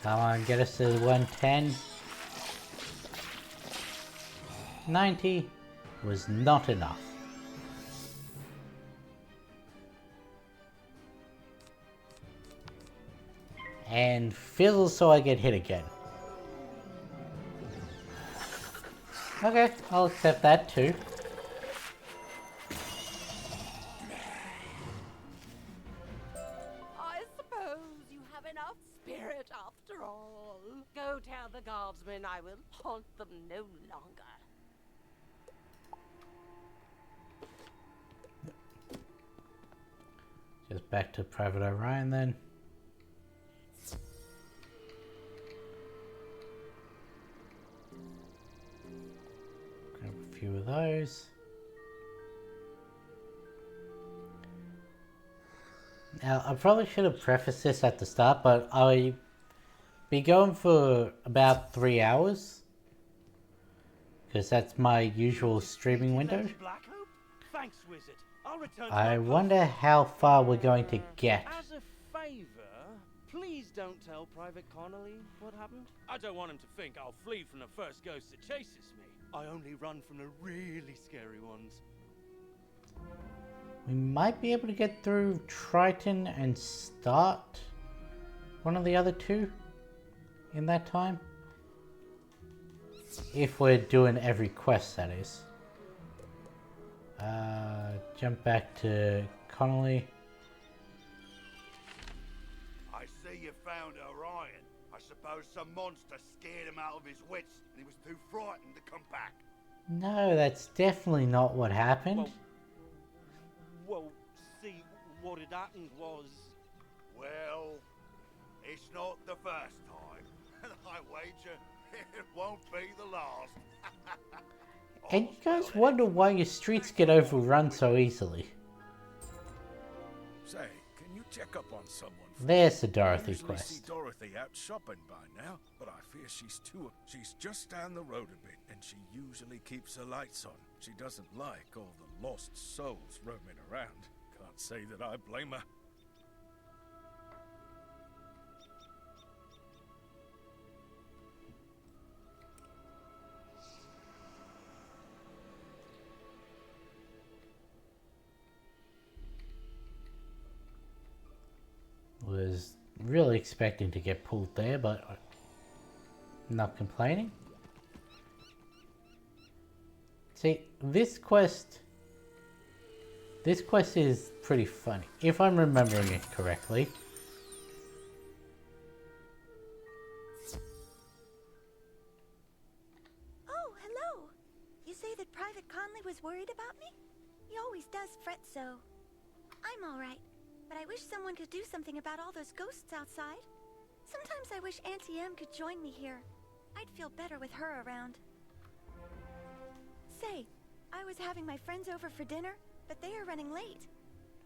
S1: Come on, get us to 110. 90 was not enough. And fizzle so I get hit again. Okay, I'll accept that too.
S14: I suppose you have enough spirit after all. Go tell the guardsmen I will haunt them no longer.
S1: Just back to Private Orion then. Grab a few of those. Now, I probably should have prefaced this at the start, but I'll be going for about 3 hours. Because that's my usual streaming window.
S13: Thanks, Wizard. I'll return to
S1: I
S13: my
S1: wonder
S13: post.
S1: how far we're going to get.
S13: As a favor, please don't tell Private Connolly what happened. I don't want him to think I'll flee from the first ghost that chases me. I only run from the really scary ones.
S1: We might be able to get through Triton and start one of the other two in that time. If we're doing every quest, that is. Jump back to Connolly.
S6: I see you found Orion. I suppose some monster scared him out of his wits and he was too frightened to come back.
S1: No, that's definitely not what happened.
S13: Well, see, what had happened was...
S6: Well, it's not the first time. And I wager it won't be the last.
S1: And you guys wonder why your streets get overrun so easily.
S5: Say, can you check up on someone?
S1: There's the Dorothy
S5: I usually
S1: quest.
S5: see Dorothy out shopping by now, but I fear she's just down the road a bit, and she usually keeps her lights on. She doesn't like all the lost souls roaming around. Can't say that I blame her.
S1: Was really expecting to get pulled there, but not complaining. See, this quest is pretty funny, if I'm remembering it correctly.
S15: Oh, hello. You say that Private Conley was worried about me? He always does fret so. I'm all right. But I wish someone could do something about all those ghosts outside. Sometimes I wish Auntie Em could join me here. I'd feel better with her around. Say, I was having my friends over for dinner, but they are running late.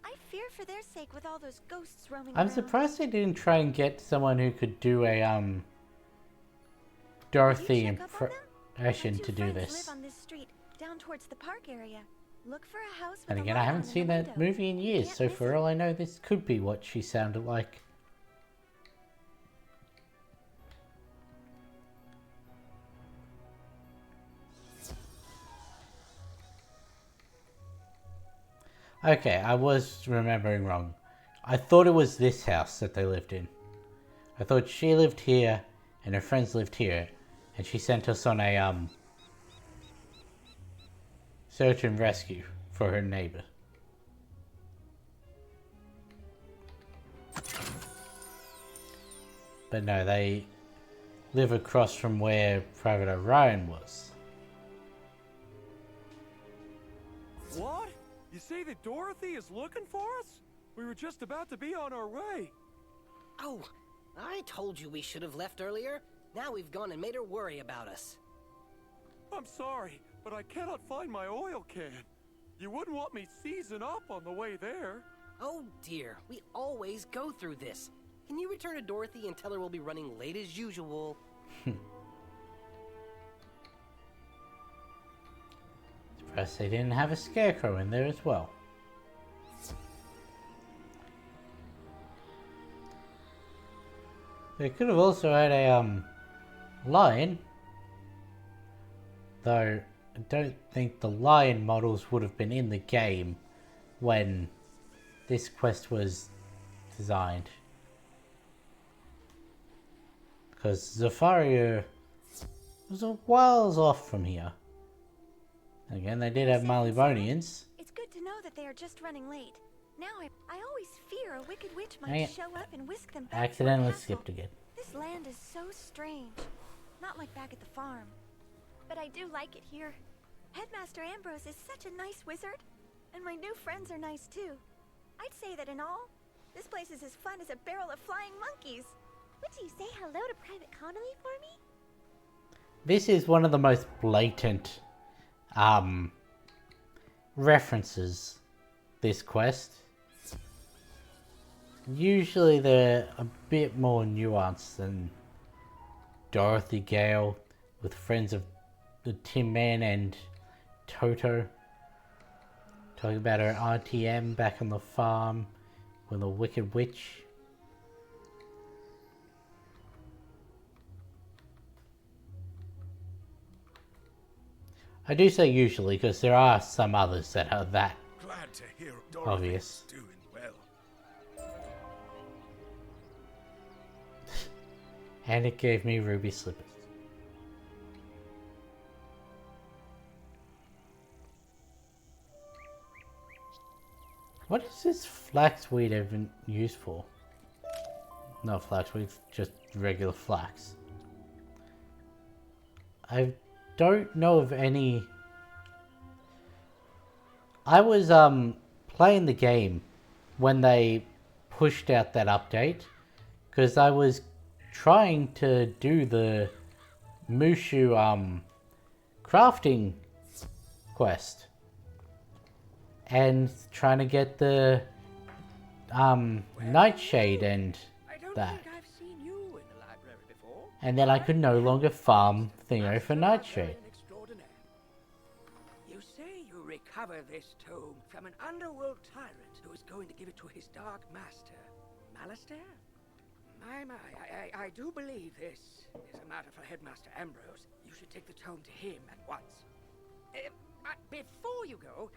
S15: I fear for their sake with all those ghosts roaming around.
S1: I'm surprised they didn't try and get someone who could do a Dorothy impression to do this.
S15: Live on this street, down towards the park area. Look for a house with
S1: And
S15: a
S1: again,
S15: light
S1: I haven't
S15: on in
S1: seen
S15: the
S1: that
S15: window.
S1: movie in years,
S15: Can't
S1: so
S15: miss
S1: for
S15: it.
S1: all I know, this could be what she sounded like. Okay, I was remembering wrong. I thought it was this house that they lived in. I thought she lived here and her friends lived here, and she sent us on a search and rescue for her neighbor. But no, they live across from where Private Orion was.
S16: What? You say that Dorothy is looking for us? We were just about to be on our way.
S7: Oh, I told you we should have left earlier. Now we've gone and made her worry about us.
S16: I'm sorry, but I cannot find my oil can. You wouldn't want me seizing up on the way there.
S7: Oh dear, we always go through this. Can you return to Dorothy and tell her we'll be running late as usual?
S1: Surprised they didn't have a scarecrow in there as well. They could have also had a lion, though I don't think the lion models would have been in the game when this quest was designed. Because Zafaria was a whiles off from here. Again, they did have Marleyvonians.
S15: It's good to know that they are just running late. Now I always fear a wicked witch
S1: Dang
S15: might
S1: it.
S15: show up and whisk them back to our
S1: Accidentally
S15: castle.
S1: skipped again.
S15: This land is so strange. Not like back at the farm. But I do like it here. Headmaster Ambrose is such a nice wizard. And my new friends are nice too. I'd say that in all, this place is as fun as a barrel of flying monkeys.
S12: Would you say hello to Private Connolly for me?
S1: This is one of the most blatant references, this quest. Usually they're a bit more nuanced than Dorothy Gale with Friends of the Tin Man and Toto. Talking about her RTM back on the farm with a wicked witch. I do say usually because there are some others that are that
S5: Glad to hear
S1: obvious.
S5: Dorothy's doing well.
S1: And it gave me ruby slippers. What is this flaxweed even used for? Not flaxweed, just regular flax. I don't know of any... I was playing the game when they pushed out that update because I was trying to do the Mushu crafting quest and trying to get the nightshade and that. And then I could no longer farm Thingo for nightshade.
S10: You say you recover this tome from an underworld tyrant who is going to give it to his dark master, Malastair? My, I do believe this is a matter for Headmaster Ambrose. You should take the tome to him at once. But before you go,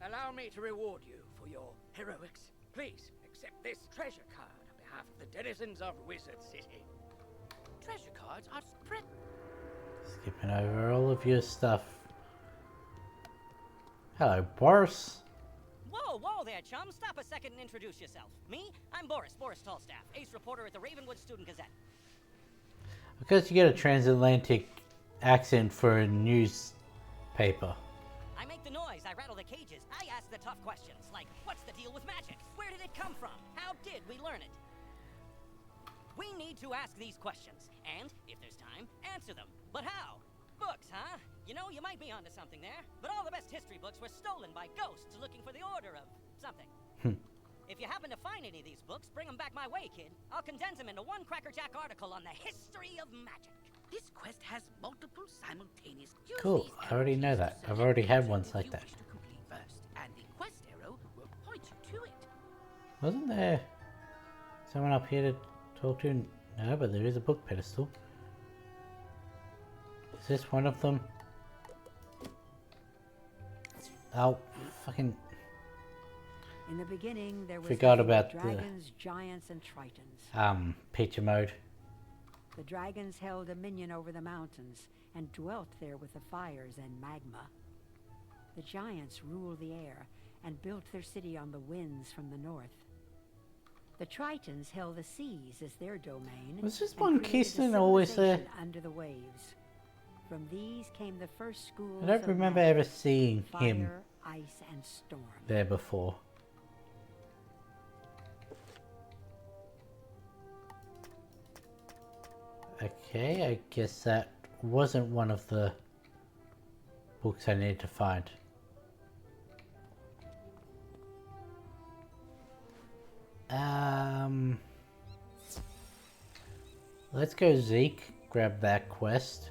S10: allow me to reward you for your heroics. Please accept this treasure card on behalf of the denizens of Wizard City.
S4: Treasure cards are spread.
S1: Skipping over all of your stuff. Hello, Boris.
S17: Whoa there, chum. Stop a second and introduce yourself. Me? I'm Boris Tallstaff, ace reporter at the Ravenwood Student Gazette.
S1: Because you get a transatlantic accent for a newspaper.
S17: I make the noise, I rattle the cages, I ask the tough questions, like, what's the deal with magic? Where did it come from? How did we learn it? We need to ask these questions, and, if there's time, answer them. But how? Books, huh? You know, you might be onto something there, but all the best history books were stolen by ghosts looking for the order of something. If you happen to find any of these books, bring them back my way, kid. I'll condense them into one crackerjack article on the history of magic.
S4: This quest has multiple simultaneous.
S1: Cool, I already know that. I've already had ones like that.
S4: First, and the quest arrow will point you to it.
S1: Wasn't there someone up here to talk to? No, but there is a book pedestal. Is this one of them? Oh, fucking...
S3: In the beginning, there was
S1: forgot about
S3: dragons, giants, and tritons.
S1: the picture mode.
S3: The dragons held dominion over the mountains and dwelt there with the fires and magma. The giants ruled the air and built their city on the winds from the north. The tritons held the seas as their domain.
S1: Was this
S3: and
S1: one
S3: created a
S1: Keystone always there?
S3: civilization under the waves. From these came the first schools.
S1: I don't
S3: of
S1: remember
S3: magic,
S1: ever seeing
S3: fire,
S1: him
S3: ice, and storm.
S1: there before. Okay, I guess that wasn't one of the books I needed to find. Let's go Zeke, grab that quest.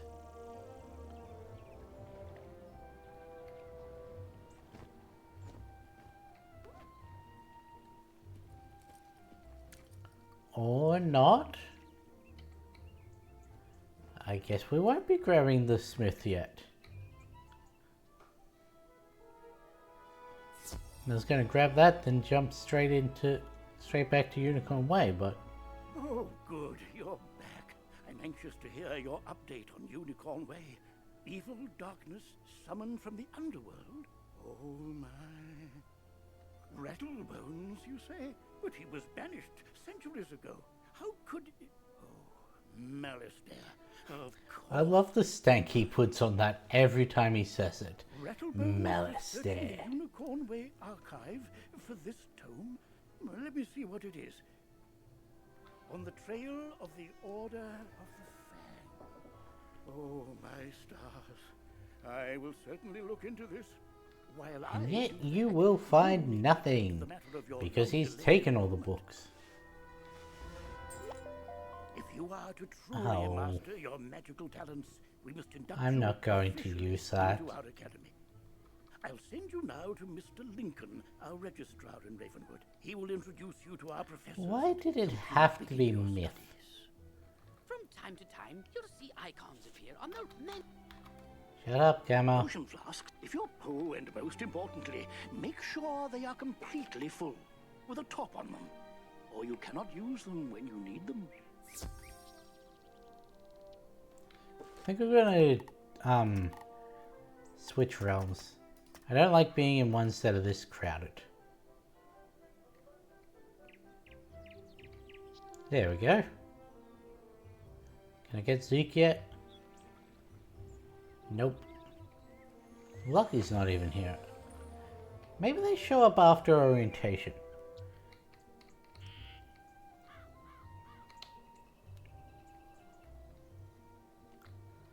S1: Or not. I guess we won't be grabbing the smith yet. I was going to grab that, then jump straight back to Unicorn Way, but...
S2: Oh, good. You're back. I'm anxious to hear your update on Unicorn Way. Evil darkness summoned from the underworld? Oh my. Rattlebones, you say? But he was banished centuries ago. How could he? Oh, Malistaire. Of course.
S1: I love the stank he puts on that every time he says it.
S2: Rattlebones searching
S1: Malistaire.
S2: the Unicorn Way archive for this tome? Well, let me see what it is. On the trail of the Order of the Fang. Oh, my stars. I will certainly look into this. While
S1: And yet you will find nothing, because he's taken all the books.
S2: If you are to truly
S1: Oh.
S2: master your magical talents, we must induct
S1: I'm
S2: you
S1: not going to
S2: officially
S1: use that.
S2: into our academy. I'll send you now to Mr. Lincoln, our registrar in Ravenwood. He will introduce you to our professors.
S1: Why did it have to be myth?
S4: From time to time, you'll see icons appear on the menu.
S1: Shut up, Gamma.
S2: Potion flasks, if you're oh, and most importantly, make sure they are completely full, with a top on them, or you cannot use them when you need them.
S1: I think we're gonna switch realms. I don't like being in one set of this crowded. There we go. Can I get Zook yet? Nope. Lucky's not even here. Maybe they show up after orientation.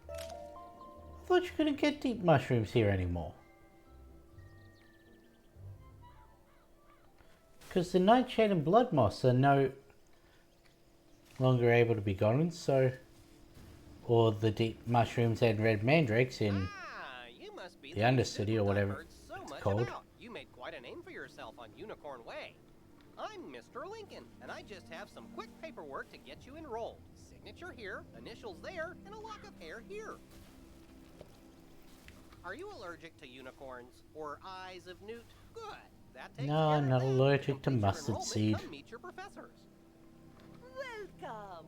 S1: I thought you couldn't get deep mushrooms here anymore. Because the Nightshade and Blood Moss are no longer able to be gotten, so... Or the deep mushrooms and red mandrakes in the Undercity or whatever it's called.
S7: You made quite a name for yourself on Unicorn Way. I'm Mr. Lincoln, and I just have some quick paperwork to get you enrolled. Signature here, initials there, and a lock of hair here. Are you allergic to unicorns or eyes of newt? Good. That takes
S1: No,
S7: care
S1: I'm
S7: of
S1: not
S7: that.
S1: allergic to
S7: Complete your
S1: mustard
S7: enrollment,
S1: seed.
S7: Come meet your professors.
S14: Welcome.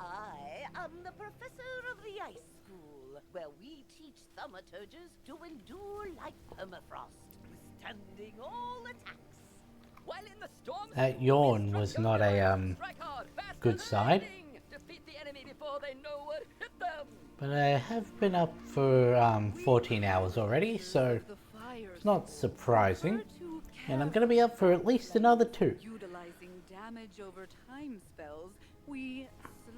S14: I am the professor of the Ice School, where we teach thaumaturges to endure like permafrost, withstanding all attacks. While in the storm,
S1: That yawn was not a good sign.
S14: defeat the enemy before they know what hit them.
S1: But I have been up for 14 hours already, so it's not surprising. And I'm going to be up for at least another 2.
S18: Utilizing damage over time spells, we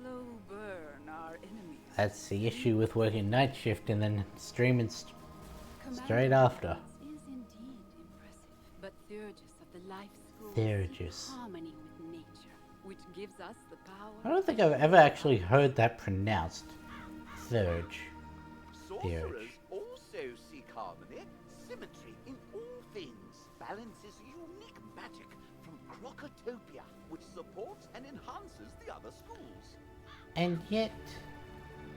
S18: slow burn our enemies.
S1: That's the issue with working night shift and then streaming straight after.
S11: Is indeed impressive, but Thurgis of the Life School
S1: Thurgis.
S11: is in harmony with nature, which gives us the power.
S1: I don't think I've ever actually heard that pronounced. Thurge.
S6: Sorcerers also seek harmony, symmetry in all things. Balance is unique magic from Crocotopia, which supports and enhances the other schools.
S1: And yet,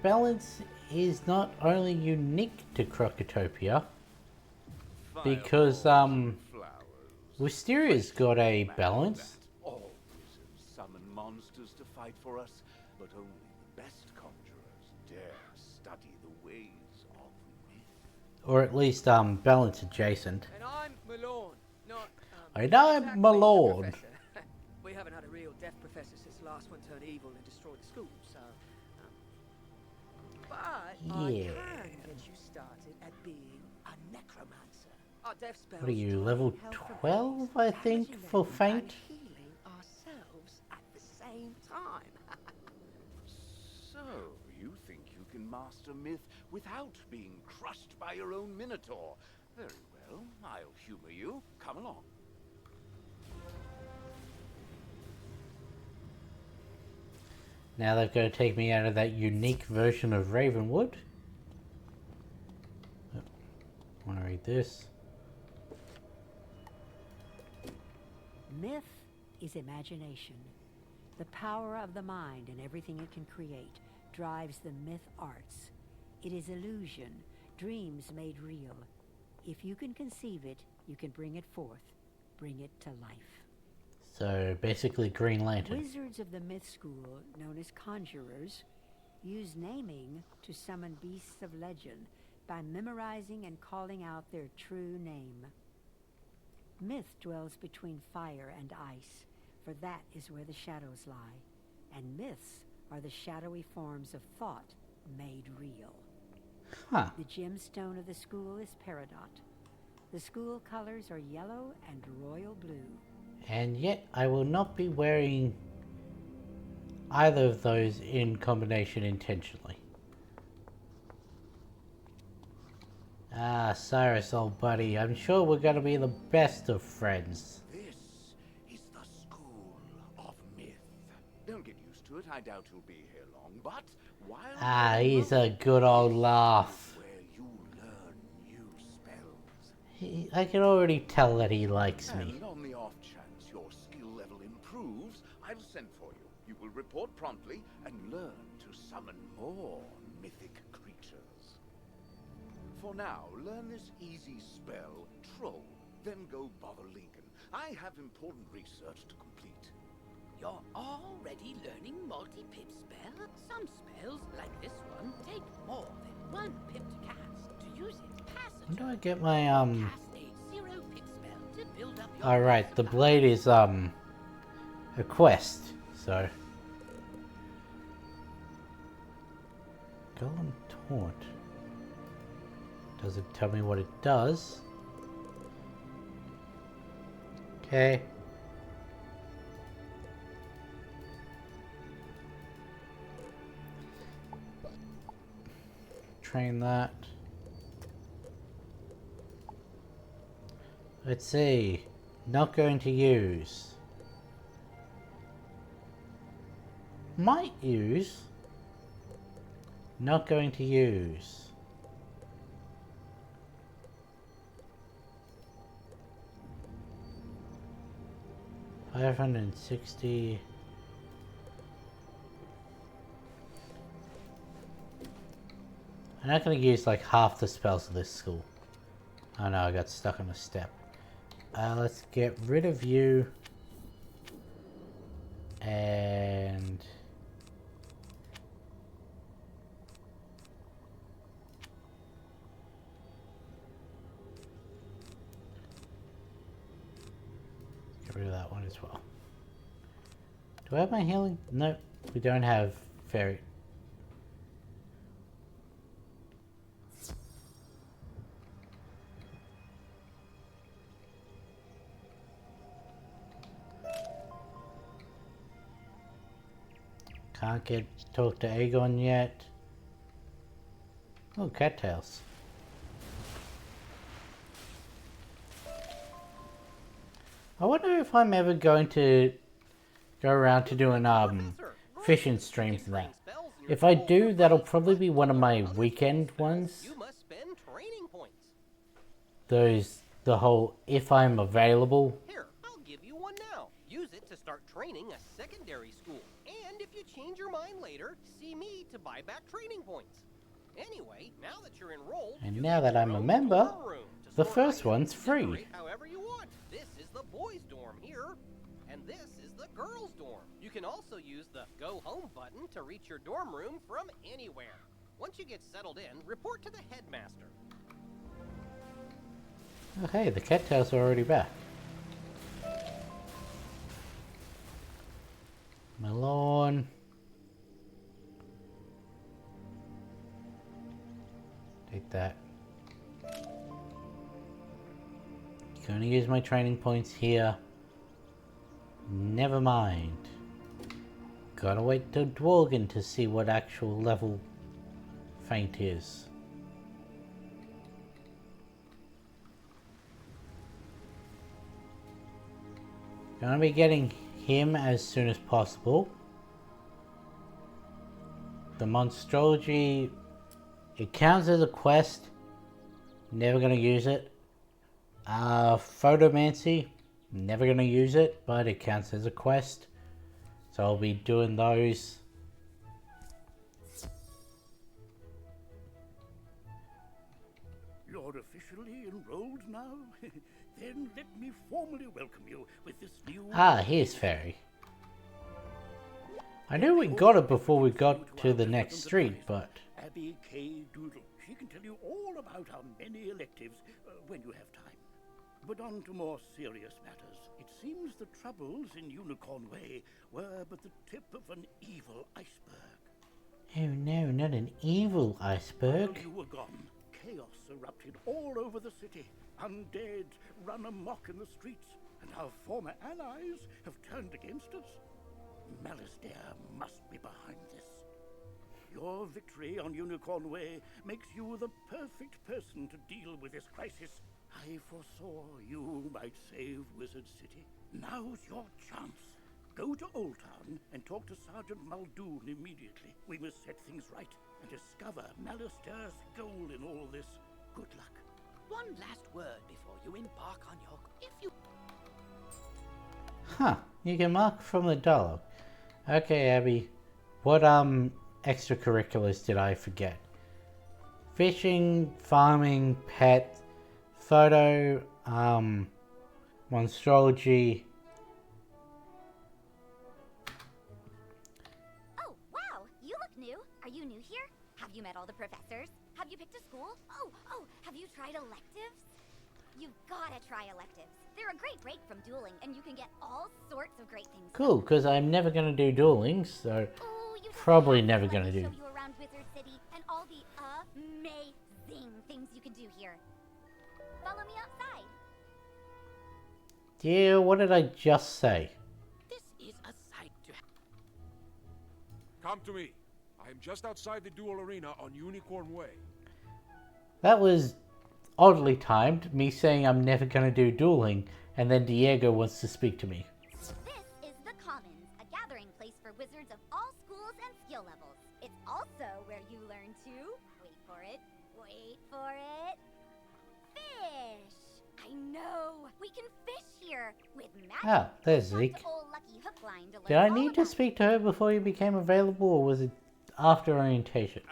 S1: balance is not only unique to Crocotopia, because Wisteria's got a balance.
S6: All wizards summon monsters to fight for us, but only the best conjurers dare study the ways of myth.
S1: Or at least balance adjacent.
S10: And I'm Malone, not.
S1: And I'm
S10: exactly
S1: Malone.
S10: a professor. We haven't had a real deaf professor since the last one turned evil and destroyed the school, so. But I
S1: Yeah.
S10: can get you started at being a necromancer. Our deaf spells.
S1: What are you,
S10: do
S1: level
S10: help
S1: 12, I think, for Faint?
S10: healing ourselves at the same time.
S6: So, you think you can master myth without being crushed by your own minotaur? Very well, I'll humor you. Come along.
S1: Now they've got to take me out of that unique version of Ravenwood. Oh, I want to read this.
S3: Myth is imagination. The power of the mind and everything it can create drives the myth arts. It is illusion, dreams made real. If you can conceive it, you can bring it forth, bring it to life.
S1: So basically Green Lantern.
S3: Wizards of the Myth School, known as conjurers, use naming to summon beasts of legend by memorizing and calling out their true name. Myth dwells between fire and ice, for that is where the shadows lie, and myths are the shadowy forms of thought made real.
S1: Huh.
S3: The gemstone of the school is peridot. The school colors are yellow and royal blue.
S1: And yet I will not be wearing either of those in combination intentionally. Ah, Cyrus, old buddy, I'm sure we're gonna be the best of friends.
S6: This is the School of Myth. Don't get used to it. I doubt you'll be here long, but while
S1: Ah, he's a good old laugh.
S6: where you learn new spells.
S1: I can already tell that he likes me.
S6: And on the off chance your skill level improves, I'll send for you. You will report promptly and learn to summon more mythic creatures. For now, learn this easy spell, Troll. Then go bother Lincoln. I have important research to complete.
S4: You're already learning multi-pip spell? Some spells, like this one, take more than 1 pip to cast. To use it, pass
S1: When do I get my
S4: cast a 0 pip spell to build up your
S1: Alright, the blade is a quest, so Golem Taunt. Doesn't tell me what it does. Okay. Train that. Let's see. Not going to use. Might use. Not going to use. $560. I'm not going to use like half the spells of this school. Oh no, I got stuck on a step. Let's get rid of you. And get rid of that one as well. Do I have my healing? No, we don't have fairy. Can't talk to Aegon yet. Oh, cattails. I wonder if I'm ever going to go around to doing fishing streams and that. If I do, that'll probably be one of my weekend ones.
S7: You must spend training points.
S1: The whole if I'm available.
S7: Here, I'll give you one now. Use it to start training a secondary school. And if you change your mind later, see me to buy back training points. Anyway, now that you're enrolled,
S1: And now that I'm a member, the first one's free.
S7: decorate however you want. This is the boys' dorm here, and this is the girls' dorm. You can also use the Go Home button to reach your dorm room from anywhere. Once you get settled in, report to the headmaster.
S1: Oh hey, the cattails are already back. Malone. Take that. Gonna use my training points here. Never mind. Gotta wait till Dworgen to see what actual level Feint is. Gonna be getting him as soon as possible. The Monstrology, it counts as a quest. Never gonna use it. Photomancy, never gonna use it, but it counts as a quest. So I'll be doing those.
S2: You're officially enrolled now? Then let me formally welcome you with this new...
S1: Ah, here's Fairy. I knew we got it before we got to the next street, but...
S2: Abby K. Doodle. She can tell you all about our many electives when you have time. But on to more serious matters. It seems the troubles in Unicorn Way were but the tip of an evil iceberg.
S1: Oh no, not an evil iceberg.
S2: While you were gone, chaos erupted all over the city. Undead run amok in the streets, and our former allies have turned against us. Malistaire must be behind this. Your victory on Unicorn Way makes you the perfect person to deal with this crisis. I foresaw you might save Wizard City. Now's your chance. Go to Old Town and talk to Sergeant Muldoon immediately. We must set things right and discover Malistaire's goal in all this. Good luck.
S4: One last word before you embark on your... If you...
S1: Huh, you can mark from the dialogue. Okay, Abby. What extracurriculars did I forget? Fishing, farming, pet, photo, monstrology.
S12: Oh, wow! You look new. Are you new here? Have you met all the professors? Have you picked a school? Oh, have you tried electives? You've gotta try electives. They're a great break from dueling, and you can get all sorts of great things.
S1: Cool, because I'm never going to do dueling, so probably never going to do.
S12: Show you around Wizard City and all the amazing things you can do here. Follow me outside.
S1: Dear, what did I just say?
S4: This is a sight to...
S16: Come to me. I am just outside the duel arena on Unicorn Way.
S1: That was oddly timed, me saying I'm never going to do dueling, and then Diego wants to speak to me.
S12: This is the Commons, a gathering place for wizards of all schools and skill levels. It's also where you learn to, wait for it, fish! I know! We can fish here with magic.
S1: Ah, there's Zeke. Did I need to speak to her before you became available, or was it after orientation?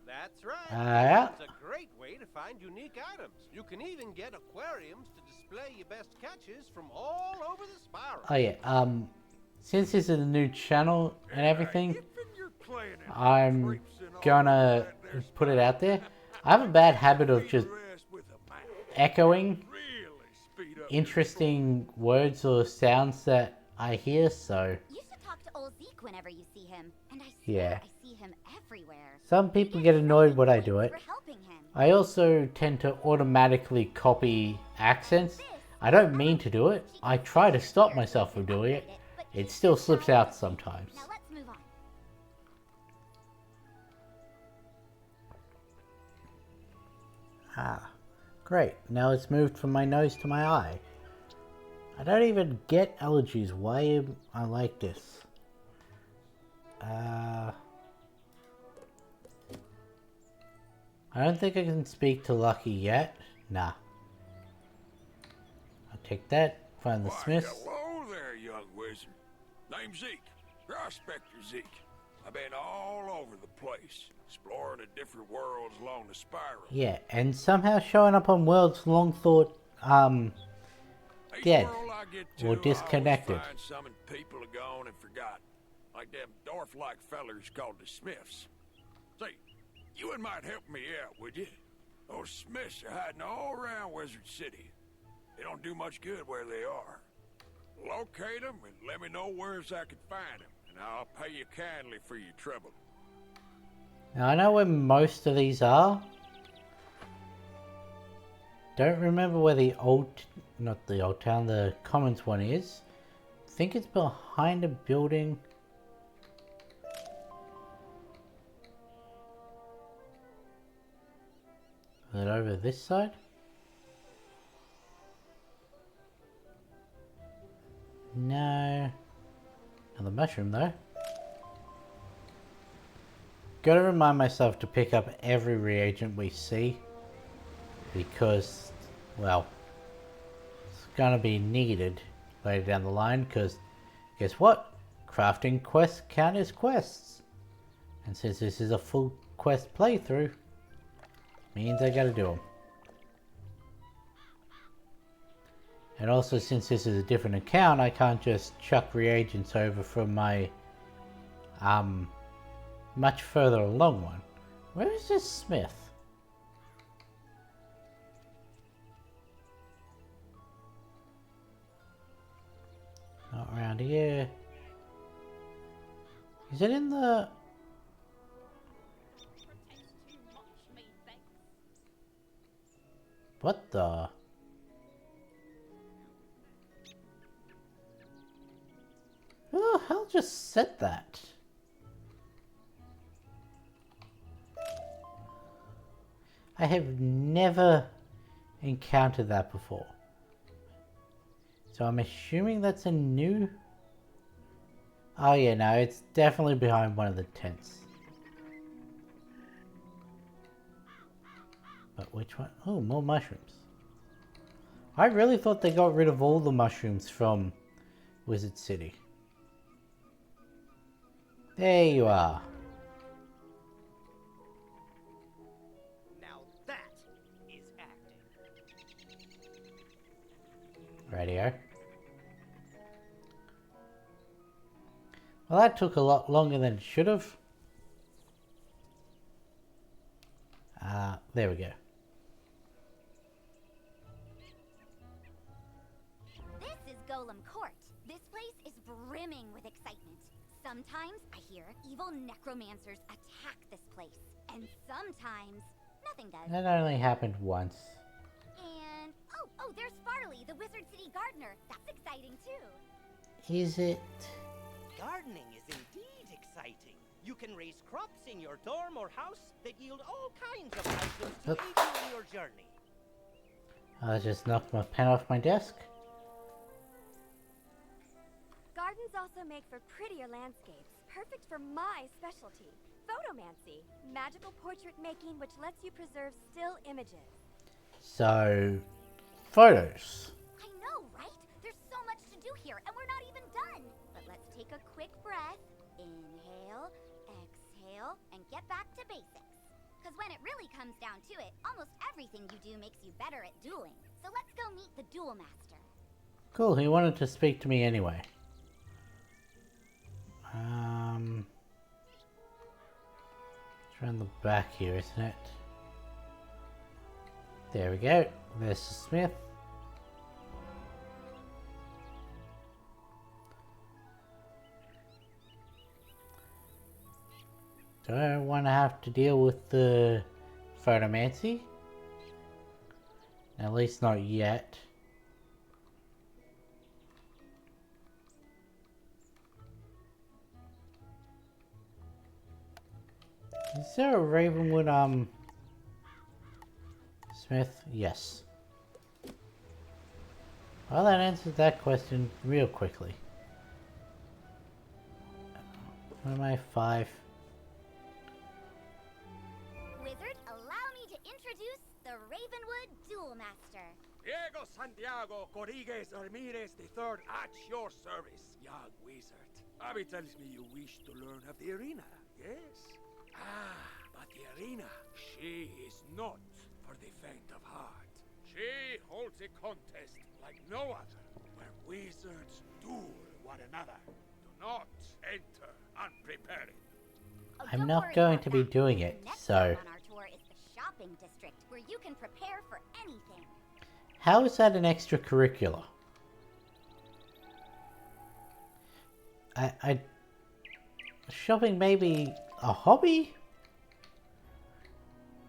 S7: That's right.
S1: Yeah.
S7: It's a great way to find unique items. You can even get aquariums to display your best catches from all over the spiral.
S1: Oh yeah, since this is a new channel and everything, I'm gonna put it out there. I have a bad habit of just echoing interesting words or sounds that I hear, so...
S12: You should talk to old Zeke whenever you see him. And I
S1: yeah.
S12: see him everywhere.
S1: Some people get annoyed when I do it. I also tend to automatically copy accents. I don't mean to do it. I try to stop myself from doing it. It still slips out sometimes.
S12: Now let's move on.
S1: Ah, great. Now it's moved from my nose to my eye. I don't even get allergies. Why am I like this? I don't think I can speak to Lucky yet. Nah. I'll take that. Find the Smiths.
S6: Hello there, young wizard. Name's Zeke. Prospector Zeke. I've been all over the place, exploring the different worlds along the spiral.
S1: Yeah, and somehow showing up on worlds long thought, dead or disconnected.
S6: I find some people are gone and forgotten, like them dwarf-like fellers called the Smiths. Say, you might help me out, would you? Those Smiths are hiding all around Wizard City. They don't do much good where they are. Locate them and let me know where I can find them, and I'll pay you kindly for your trouble.
S1: Now I know where most of these are. Don't remember where the not the old town, the Commons one is. I think it's behind a building. Is it over this side? No. Another mushroom though. Gotta remind myself to pick up every reagent we see, because, well, it's gonna be needed later down the line, because guess what? Crafting quests count as quests. And since this is a full quest playthrough, means I gotta do them. And also, since this is a different account, I can't just chuck reagents over from my much further along one. Where is this Smith? around here. Is it in the... What the... Who the hell just said that? I have never encountered that before. So I'm assuming that's a new... Oh yeah, no, it's definitely behind one of the tents. But which one? Oh, more mushrooms. I really thought they got rid of all the mushrooms from Wizard City. There you are.
S7: Now that is acting.
S1: Radio. Well, that took a lot longer than it should have. There we go.
S12: This is Golem Court. This place is brimming with excitement. Sometimes I hear evil necromancers attack this place. And sometimes nothing does.
S1: That only happened once.
S12: And oh, there's Farley, the Wizard City gardener. That's exciting too.
S1: Is it?
S17: Gardening is indeed exciting. You can raise crops in your dorm or house that yield all kinds of items to aid you in your journey.
S1: I just knocked my pen off my desk.
S19: Gardens also make for prettier landscapes, perfect for my specialty, photomancy, magical portrait making which lets you preserve still images.
S1: So, photos.
S12: I know, right? There's so much to do here, and we're not even done. But let's take a quick breath. Inhale, exhale, and get back to basics. Because when it really comes down to it, almost everything you do makes you better at dueling. So let's go meet the Duel Master.
S1: Cool, he wanted to speak to me anyway. It's around the back here, isn't it? There we go. There's Smith. Don't want to have to deal with the photomancy. At least not yet. Is there a Ravenwood, Smith? Yes. Well, that answers that question real quickly. What am I, 5?
S12: Wizard, allow me to introduce the Ravenwood Duel Master.
S6: Diego Santiago Rodriguez Ramirez III at your service, young wizard. Abby tells me you wish to learn of the arena, yes? Ah, but the arena, she is not for the faint of heart. She holds a contest like no other, where wizards duel one another. Do not enter unprepared.
S1: I'm not going to be doing it, so...
S12: On our tour is the shopping district, where you can prepare for anything.
S1: How is that an extracurricular? Shopping may be a hobby,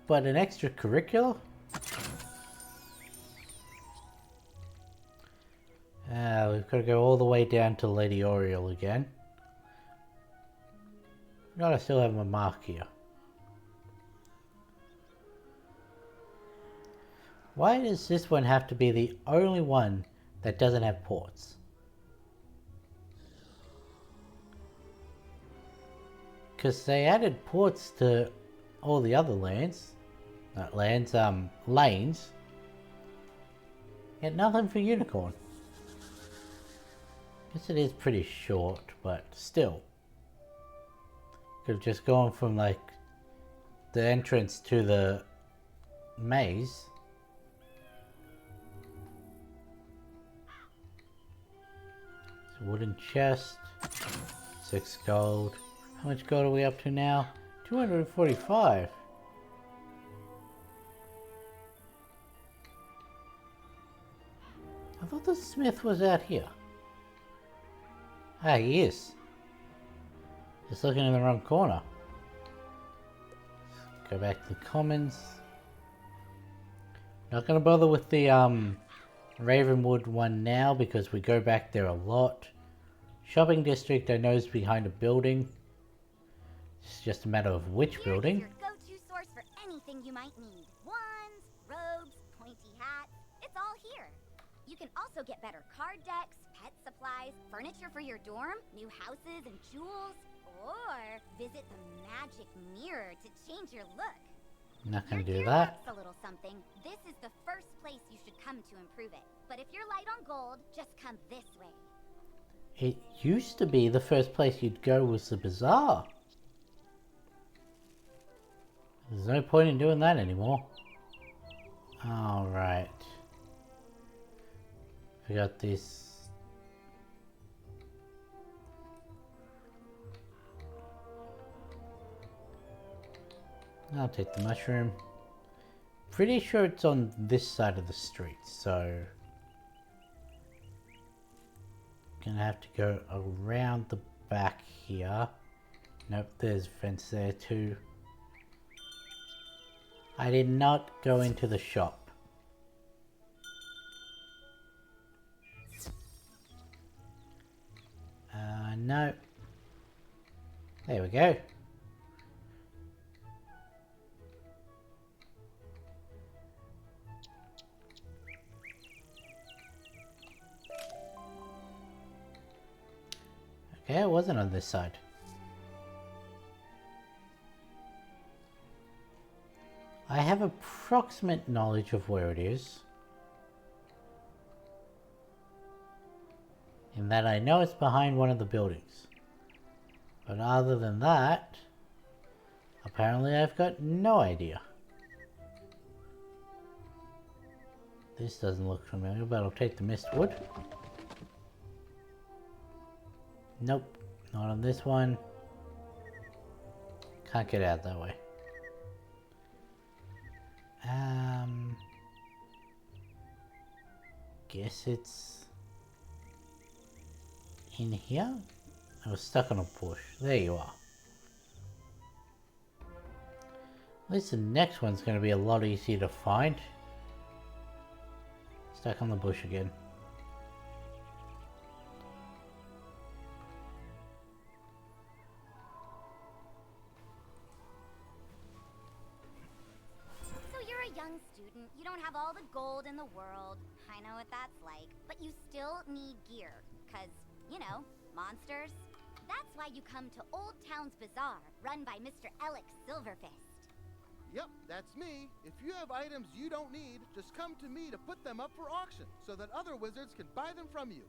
S1: but an extracurricular? We've got to go all the way down to Lady Oriole again. Gotta still have my mark here. Why does this one have to be the only one that doesn't have ports? Because they added ports to all the other lands. Not lands, lanes. Yet nothing for Unicorn. Guess it is pretty short, but still. Could have just gone from like the entrance to the maze. It's a wooden chest. 6 gold. How much gold are we up to now? 245. I thought the smith was out here. Ah, he is. Just looking in the wrong corner. Go back to the commons. Not gonna bother with the Ravenwood one now because we go back there a lot. Shopping district I know is behind a building. It's just a matter of which building.
S12: Your go-to source for anything you might need. Wands, robes, pointy hats. It's all here. You can also get better card decks, pet supplies, furniture for your dorm, new houses and jewels, or visit the magic mirror to change your look.
S1: Not gonna
S12: Your
S1: do
S12: gear
S1: that.
S12: lacks a little something. This is the first place you should come to improve it. But if you're light on gold, just come this way.
S1: It used to be the first place you'd go was the bazaar. There's no point in doing that anymore. Alright. We got this. I'll take the mushroom. Pretty sure it's on this side of the street, so gonna have to go around the back here. Nope, there's a fence there too. I did not go into the shop. No. There we go. Okay, it wasn't on this side. I have approximate knowledge of where it is. In that I know it's behind one of the buildings. But other than that, apparently I've got no idea. This doesn't look familiar, but I'll take the mistwood. Nope, not on this one. Can't get out that way. Guess it's in here? I was stuck on a bush. There you are. At least the next one's going to be a lot easier to find. Stuck on the bush again.
S12: So you're a young student, you don't have all the gold in the world. I know what that's like. But you still need gear. Cause, you know, monsters. That's why you come to Old Town's Bazaar, run by Mr. Alex Silverfist.
S20: Yep, that's me. If you have items you don't need, just come to me to put them up for auction, so that other wizards can buy them from you.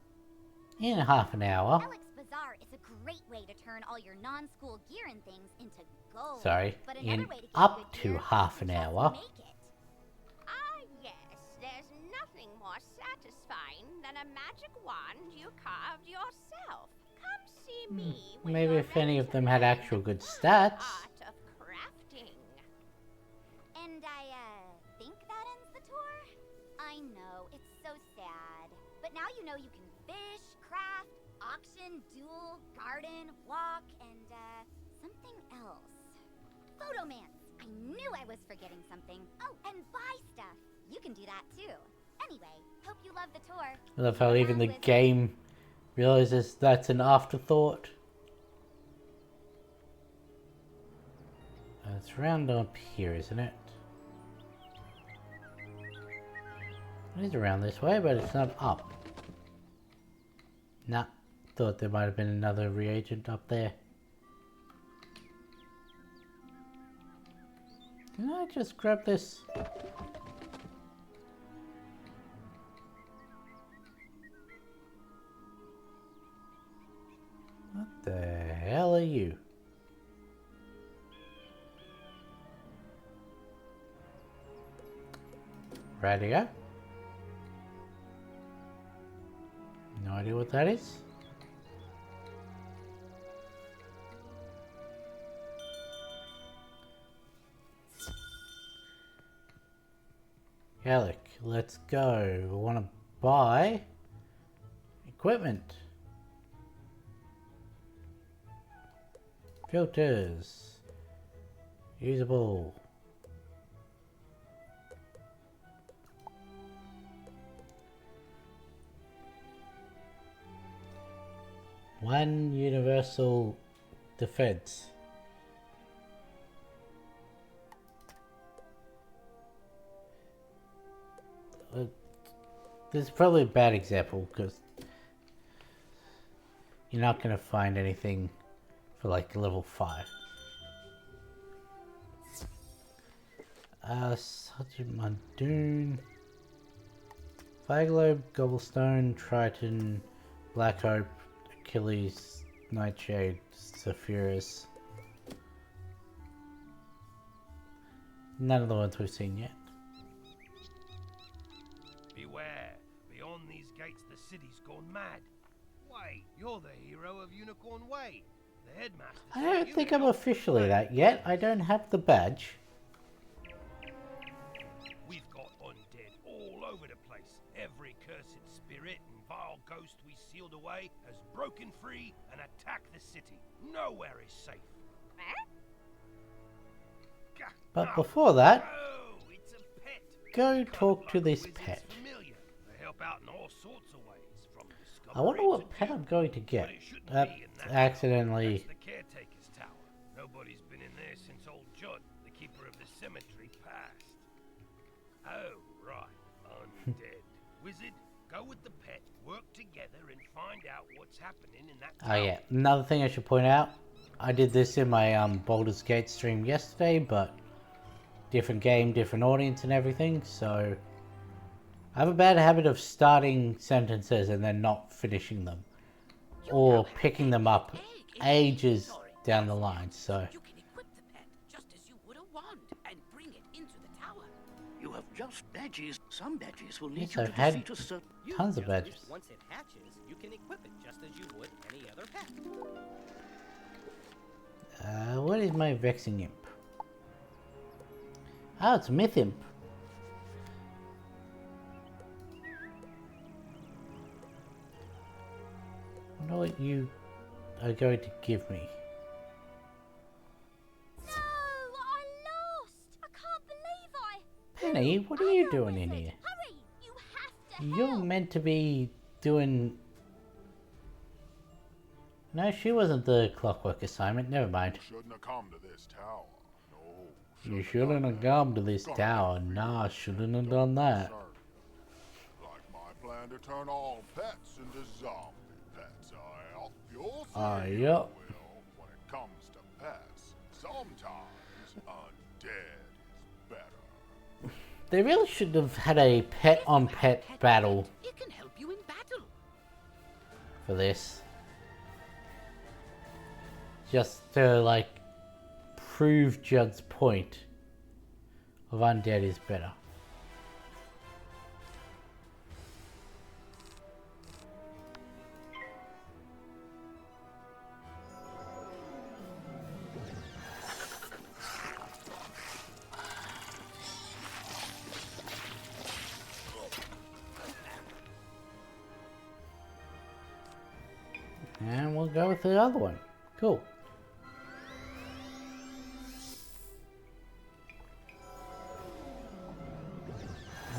S1: In half an hour.
S12: Alex Bazaar is a great way to turn all your non-school gear and things into gold.
S1: Sorry,
S12: But another
S1: in
S12: way to get
S1: up
S12: good
S1: to
S12: gear
S1: half an hour.
S12: make it.
S9: Ah, yes, there's nothing more satisfying than a magic wand you carved yourself. Come see me when
S1: Maybe
S9: you're
S1: if any
S9: ready
S1: of
S9: to
S1: them had
S9: learn
S1: actual good
S9: the
S1: stats.
S9: art of crafting.
S12: And I think that ends the tour? I know, it's so sad. But now you know you can fish, craft, auction, duel, garden, walk, and something else. Photomance! I knew I was forgetting something. Oh, and buy stuff. You can do that too. Anyway, hope you love the tour.
S1: I love how even the game realizes that's an afterthought. It's around up here, isn't it? It is around this way, but it's not up. Nah, thought there might have been another reagent up there. Can I just grab this? What the hell are you? Ready to go? No idea what that is. Alec, let's go. We want to buy equipment. Filters. Usable. One universal defense. This is probably a bad example because you're not going to find anything for like level 5. Such a Mundoon, Fireglobe, Gobblestone, Triton, Black Hope, Achilles, Nightshade, Zephyrus. None of the ones we've seen yet.
S21: Beware, beyond these gates the city's gone mad. Wait, you're the hero of Unicorn Way. The headmaster.
S1: I don't think I'm officially that yet. I don't have the badge.
S21: We've got undead all over the place. Every cursed spirit and vile ghost we sealed away has broken free and attacked the city. Nowhere is safe.
S1: But before that,
S21: Oh, it's a pet.
S1: go talk to this pet.
S21: Familiar. They help out in all sorts of ways, from
S1: I wonder what pet I'm going to get. Accidentally.
S21: That's the caretaker's tower. Nobody's been in there since old Judd, the keeper of the cemetery, passed. Oh, right. Undead. Wizard, go with the pet, work together and find out what's happening in that tower.
S1: Oh yeah, another thing I should point out. I did this in my Baldur's Gate stream yesterday, but different game, different audience and everything, so I have a bad habit of starting sentences and then not finishing them. Or picking them up ages down the line, so...
S2: You can equip the pet just as you would a wand and bring it into the tower. You have just badges. Some badges will need
S1: Yes,
S2: you
S1: I've
S2: to
S1: had
S2: defeat a certain...
S1: tons of badges.
S7: Once it hatches, you can equip it just as you would any other pet.
S1: What is my Vexing Imp? Oh, it's Myth Imp. I know what you are going to give me.
S12: No, I lost. I can't believe I...
S1: Penny, what are you doing in here?
S12: Hurry! You have to
S1: You're meant to be doing... No, she wasn't the clockwork assignment. Never mind.
S22: Shouldn't have come to this tower. No.
S1: You shouldn't have come to this tower. Nah, shouldn't have done that.
S22: Like my plan to turn all pets into zombie pets. You'll see.
S1: Yep.
S22: Will, when it comes to pets, sometimes undead is better.
S1: They really should have had a pet-on-pet battle
S2: It can help you in battle.
S1: for this. Just to, like, prove Judd's point of undead is better. And we'll go with the other one. Cool.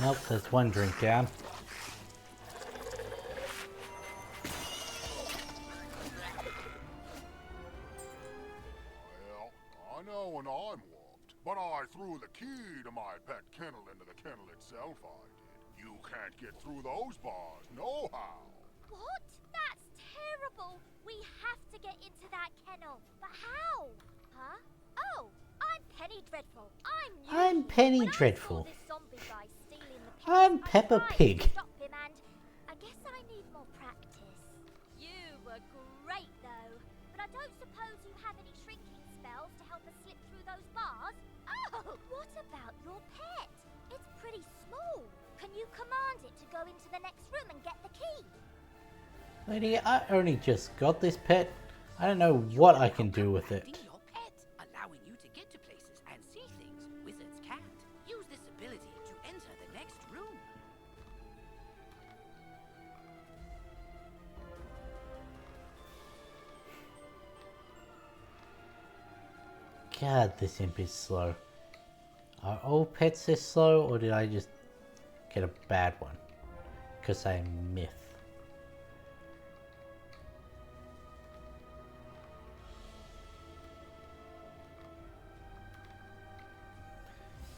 S1: Nope, there's one drink down.
S22: Well, I know when I'm whooped, but I threw the key to my pet kennel into the kennel itself, I did. You can't get through those bars, no how.
S12: What? That's terrible. We have to get into that kennel. But how? Huh? Oh, I'm Penny Dreadful.
S1: I'm Penny Dreadful.
S12: This zombie guy stealing the
S1: I'm Peppa Pig.
S12: stop him and I guess I need more practice. You were great though, but I don't suppose you have any shrinking spells to help us slip through those bars? Oh, what about your pet? It's pretty small. Can you command it to go into the next room and get the key?
S1: Lady, I only just got this pet. I don't know what I can do with it.
S2: Your pet, allowing you to get to places and see things wizards can't. Use this ability to enter the next room.
S1: God, this imp is slow. Are all pets this slow, or did I just get a bad one? Because I'm Myth.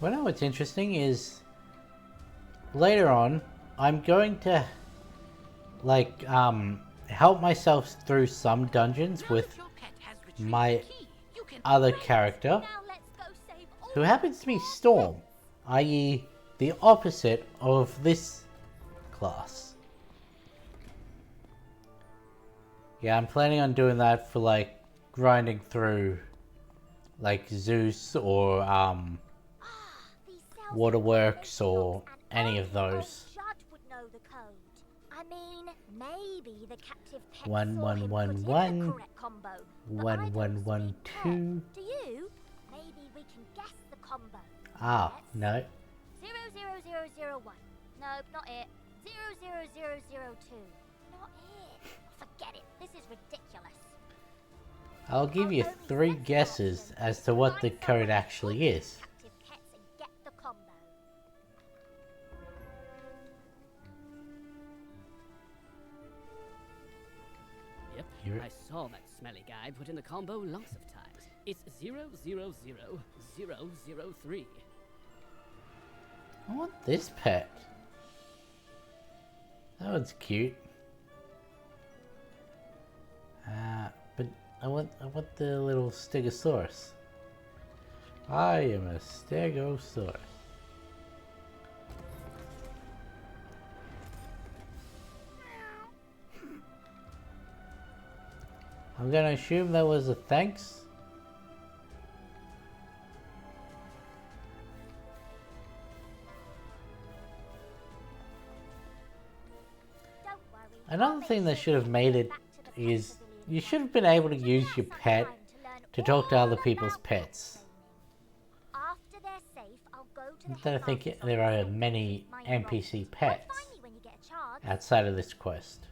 S1: Well, now what's interesting is later on, I'm going to like help myself through some dungeons with my other character, who happens to be Storm, i.e. the opposite of this class. Yeah, I'm planning on doing that for like grinding through like Zeus or Waterworks or any of those.
S12: I mean, maybe the captive pet
S1: 1111 1112.
S12: Do you? Maybe we can guess the combo.
S1: Ah, no.
S12: 00001. Nope, not it. 00002. Not it. Forget it. This is ridiculous.
S1: I'll give you 3 guesses as to what the code actually is.
S12: Captive pets and get the combo.
S8: Yep, I saw that smelly guy put in the combo lots of times. It's 000003.
S1: I want this pet. That one's cute. But I want the little Stegosaurus. I am a Stegosaurus. I'm gonna assume that was a thanks. Another thing they should have made it is you should have been able to use your pet to talk to other people's pets.
S12: After they're safe, I'll go to the
S1: I don't think there are many NPC pets outside of this quest.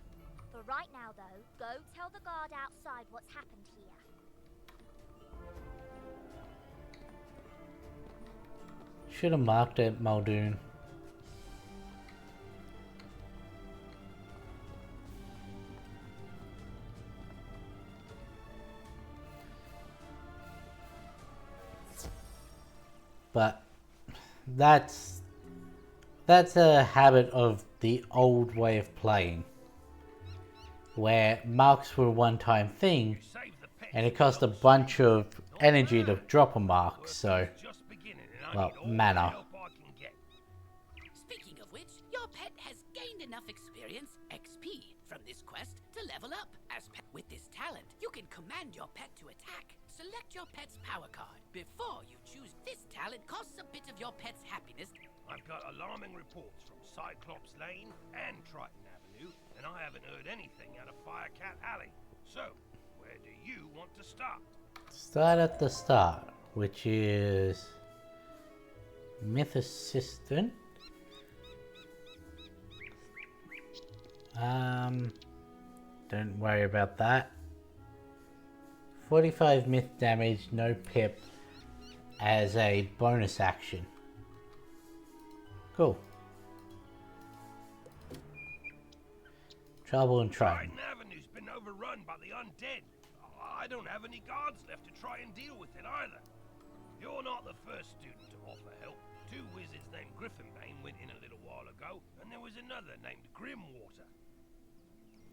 S12: For right now, though, go tell the guard outside what's happened here.
S1: Should have marked it, Muldoon. But that's a habit of the old way of playing, where marks were a one-time thing, and it cost a bunch of energy to drop a mark, so, well, mana.
S4: Speaking of which, your pet has gained enough experience, XP, from this quest to level up. With this talent, you can command your pet to attack. Select your pet's power card. Before you choose, this talent costs a bit of your pet's happiness.
S21: I've got alarming reports from Cyclops Lane and Triton Avenue, and I haven't heard anything out of Firecat Alley. So, where do you want to start?
S1: Start at the start, which is Myth Assistant. Don't worry about that. 45 myth damage, no pip, as a bonus action. Cool. Trouble and Triton.
S21: Triton Avenue's been overrun by the undead. I don't have any guards left to try and deal with it either. You're not the first student to offer help. 2 wizards named Griffinbane went in a little while ago, and there was another named Grimwater.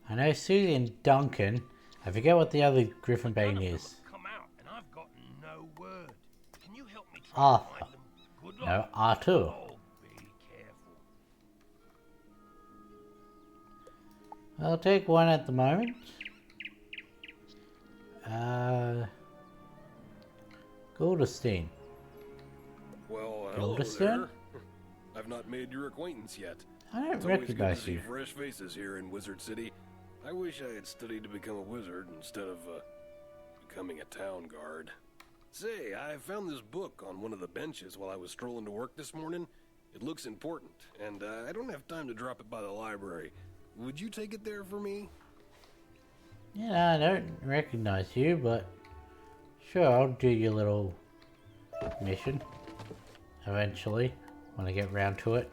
S1: I know Susie and Duncan. I forget what the other Griffinbane is.
S21: Come out, and I've got no word. Can you help me try
S1: Arthur.
S21: to find them? Good luck.
S1: No, Arthur.
S21: Oh, be careful.
S1: I'll take one at the moment. Goldstein.
S13: Well, hello there. I've not made your acquaintance yet.
S1: I don't
S13: It's always good
S1: recognize
S13: to see
S1: you.
S13: fresh faces here in Wizard City. I wish I had studied to become a wizard instead of becoming a town guard. Say, I found this book on one of the benches while I was strolling to work this morning. It looks important, and I don't have time to drop it by the library. Would you take it there for me?
S1: Yeah, I don't recognize you, but sure, I'll do your little mission eventually when I get round to it.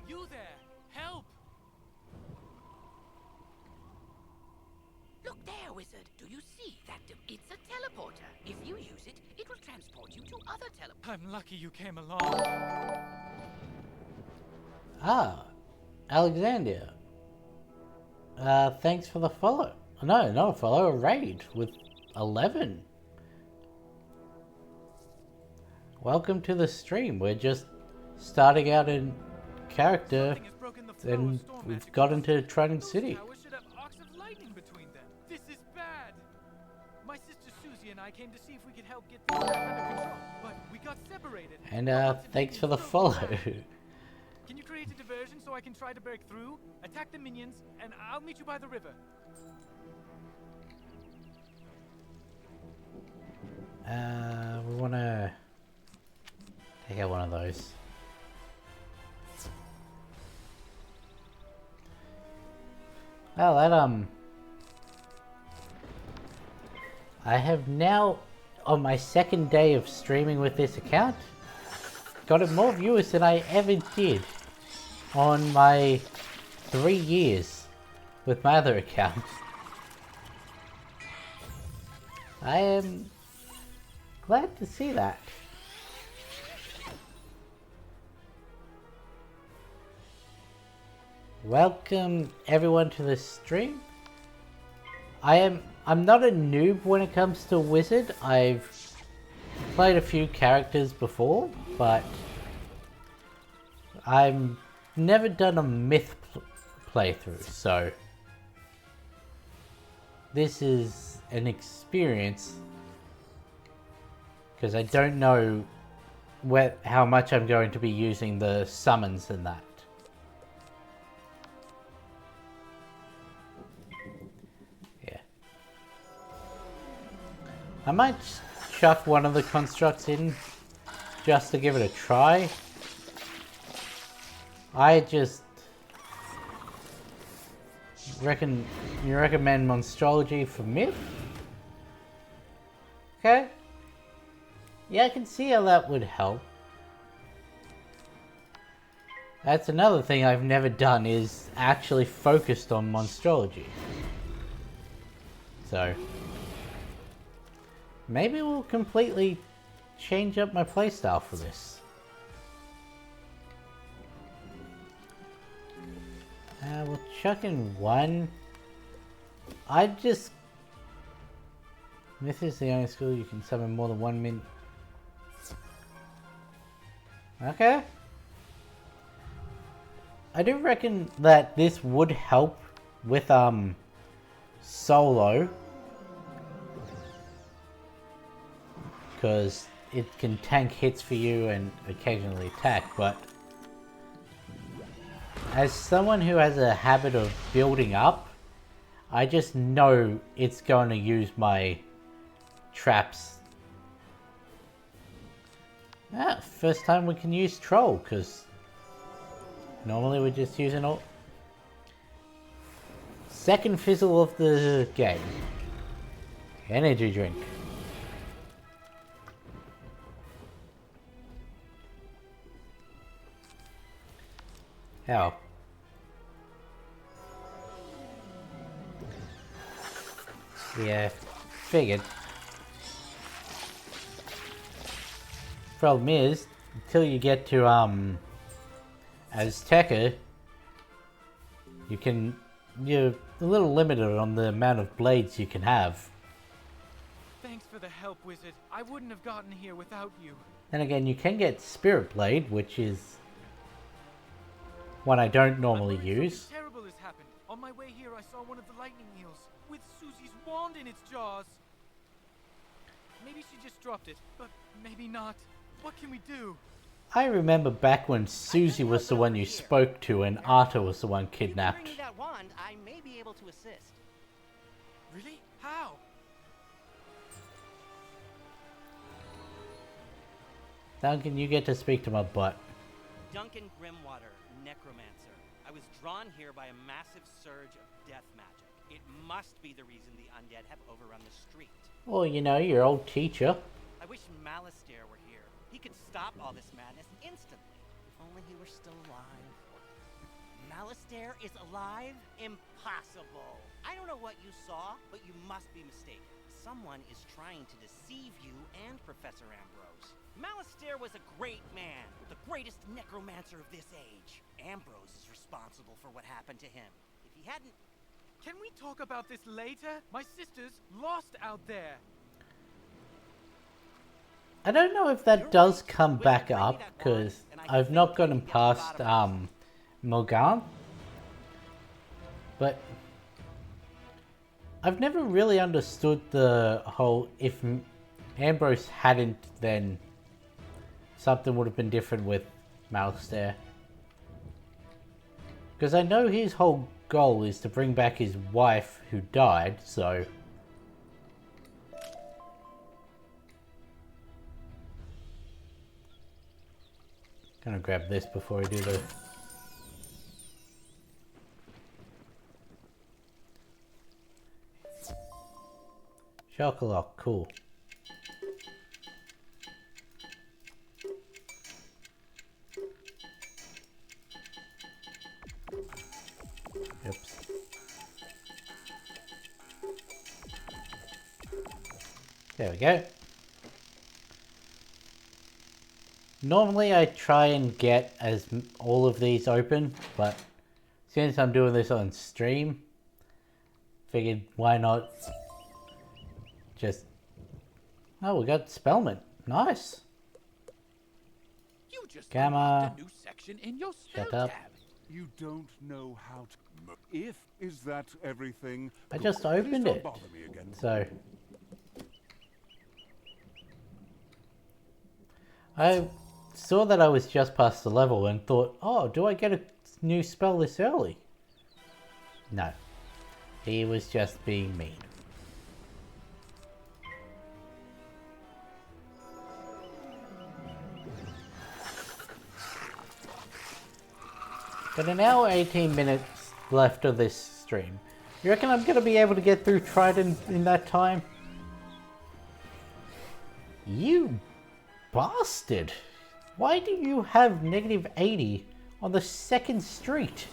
S5: You there! Help!
S4: Look there, wizard. Do you see that? It's a teleporter. If you use it, it will transport you to other teleporters.
S5: I'm lucky you came along.
S1: Ah, Alexandria. Thanks for the follow. No, not a follow, a raid with 11. Welcome to the stream. We're just starting out in character and we've got into Trident City.
S5: Should have arcs of lightning between them. This is bad. My sister Susie and I came to see if we could help get things back under control, but we got separated.
S1: And thanks for the follow.
S5: Can you create a diversion so I can try to break through? Attack the minions, and I'll meet you by the river.
S1: We wanna take out one of those. Well, that I have now, on my second day of streaming with this account, gotten more viewers than I ever did on my 3 years with my other account. I am glad to see that. Welcome everyone to the stream. I'm not a noob when it comes to Wizard. I've played a few characters before, but I've never done a Myth playthrough, so this is an experience because I don't know how much I'm going to be using the summons and that. Yeah. I might chuck one of the constructs in just to give it a try. I just recommend Monstrology for Myth? Okay. Yeah, I can see how that would help. That's another thing I've never done, is actually focused on Monstrology. So maybe we'll completely change up my playstyle for this. We'll chuck in one. Myth is the only school you can summon more than 1 min. Okay. I do reckon that this would help with solo, because it can tank hits for you and occasionally attack, but as someone who has a habit of building up, I just know it's going to use my traps. First time we can use Troll, because normally we're just using all... Second fizzle of the game. Energy drink. How? Yeah, figured. Problem is, until you get to Azteca, you're a little limited on the amount of blades you can have.
S5: Thanks for the help, Wizard. I wouldn't have gotten here without you.
S1: Then again, you can get Spirit Blade, which is one I don't normally use.
S5: Something terrible has happened. On my way here, I saw one of the lightning eels with Susie's wand in its jaws. Maybe she just dropped it, but maybe not. What can we do?
S1: I remember back when Susie was the one you spoke to and Arta was the one kidnapped.
S17: If you bring me that wand, I may be able to assist.
S5: Really? How?
S1: Duncan, you get to speak to my butt.
S17: Duncan Grimwater, Necromancer. I was drawn here by a massive surge of death magic. It must be the reason the undead have overrun the street.
S1: Or, you know, your old teacher.
S17: I wish Malistaire were here. He could stop all this madness instantly. If only he were still alive. Malistaire is alive? Impossible. I don't know what you saw, but you must be mistaken. Someone is trying to deceive you and Professor Ambrose. Malistaire was a great man, the greatest necromancer of this age. Ambrose is responsible for what happened to him. If he hadn't...
S5: Can we talk about this later? My sister's lost out there.
S1: I don't know if that does come back up, because I've not gotten past Morgan. But I've never really understood the whole, if Ambrose hadn't, then something would have been different with Malistaire. Because I know his whole goal is to bring back his wife who died, so... Gonna grab this before I do the... Chocolat, cool. Oops. There we go. Normally I try and get all of these open, but since I'm doing this on stream, figured why not just... Oh, we got Spellman. Nice.
S14: You just
S1: Gamma.
S14: unlocked a new section in your
S1: Shut
S14: spell
S1: up.
S14: tab.
S16: You don't know how to... If is that everything?
S1: I just opened
S16: Please don't
S1: it.
S16: bother me again.
S1: So I saw that I was just past the level and thought, oh, do I get a new spell this early? No. He was just being mean. Got an hour 18 minutes left of this stream. You reckon I'm going to be able to get through Trident in that time? You bastard! Why do you have negative 80 on the second street?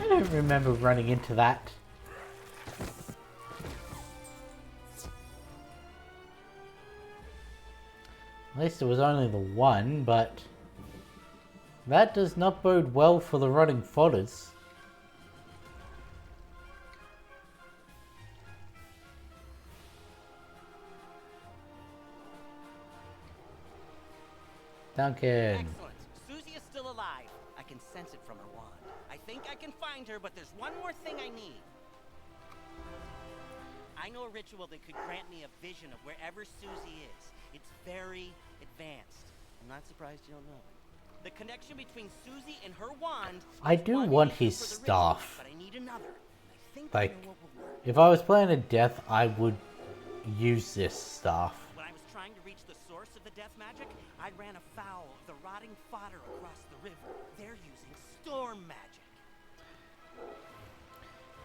S1: I don't remember running into that. At least it was only the one, but that does not bode well for the rotting fodders. Duncan.
S17: Excellent. Susie is still alive. I can sense it from her wand. I think I can find her, but there's one more thing I need. I know a ritual that could grant me a vision of wherever Susie is. It's very advanced. I'm not surprised you don't know it. The connection between Susie and her wand...
S1: I do want his staff.
S17: But I need another. I think
S1: Like,
S17: I know what will work.
S1: if I was playing a death, I would use this staff.
S17: When I was trying to reach the source of the death magic, I ran afoul of the rotting fodder across the river. They're using storm magic.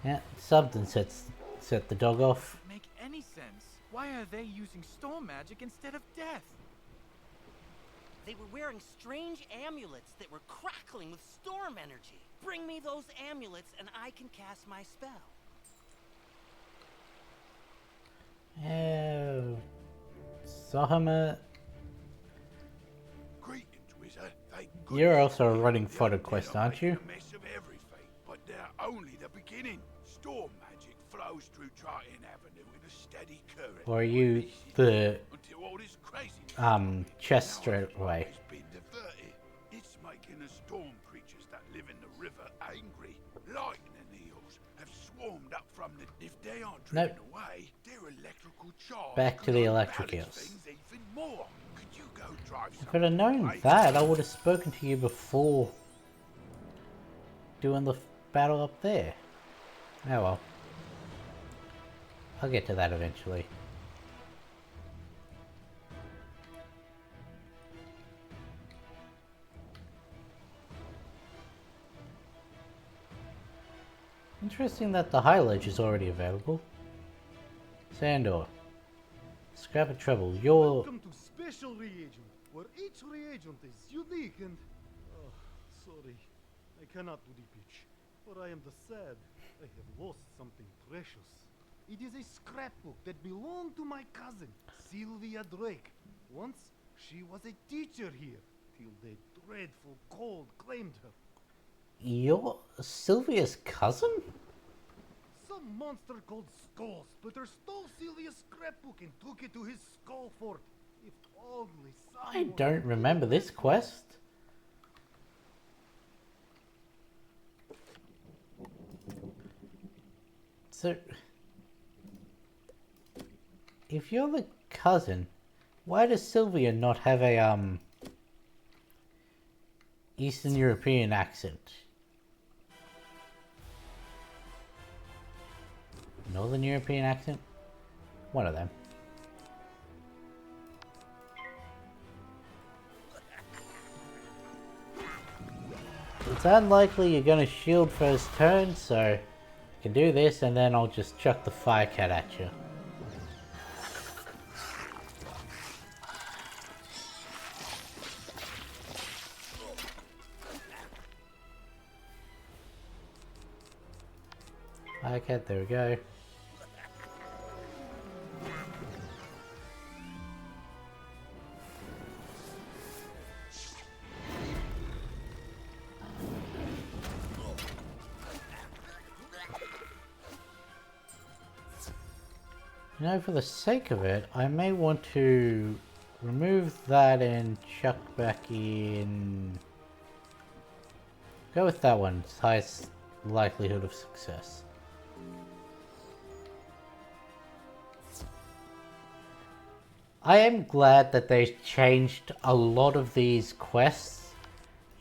S1: Yeah, something set the dog off.
S5: Make any sense? Why are they using storm magic instead of death?
S17: They were wearing strange amulets that were crackling with storm energy. Bring me those amulets and I can cast my spell.
S1: Oh, Sahama.
S6: Greetings, Wizard. Thank
S1: You're
S6: goodness
S1: also running
S6: the
S1: fodder
S6: undead
S1: quest,
S6: are
S1: aren't you?
S6: making a mess of everything, but they're only the beginning. Storm magic flows through Triton Avenue in a steady current.
S1: Or are you the
S6: until all this craziness
S1: chest straight away?
S6: has been diverted. It's making the storm creatures that live in the river angry. Lightning eels have swarmed up from the... If they aren't driven
S1: Nope.
S6: away, their electrical charge
S1: Back to
S6: could
S1: the electric
S6: unbalance
S1: eels.
S6: things even more. Could you go drive
S1: If I'd have known that, I would have spoken to you before doing the battle up there. Oh well. I'll get to that eventually. Interesting that the high ledge is already available. Sandor. Scrap of trouble. You're...
S15: Welcome to Special Reagent, where each reagent is unique and... sorry. I cannot do the pitch, for I am the sad. I have lost something precious. It is a scrapbook that belonged to my cousin, Sylvia Drake. Once, she was a teacher here, till the dreadful cold claimed her.
S1: You're Sylvia's cousin?
S15: Some monster called Skull Splitter stole Sylvia's scrapbook and took it to his skull fort. If only
S1: I
S15: someone...
S1: don't remember this quest. So, if you're the cousin, why does Sylvia not have a Eastern European accent? Northern European accent? One of them. It's unlikely you're gonna shield first turn, so you can do this and then I'll just chuck the fire cat at you. Fire cat, there we go. You know, for the sake of it, I may want to remove that and chuck back in... Go with that one, it's highest likelihood of success. I am glad that they changed a lot of these quests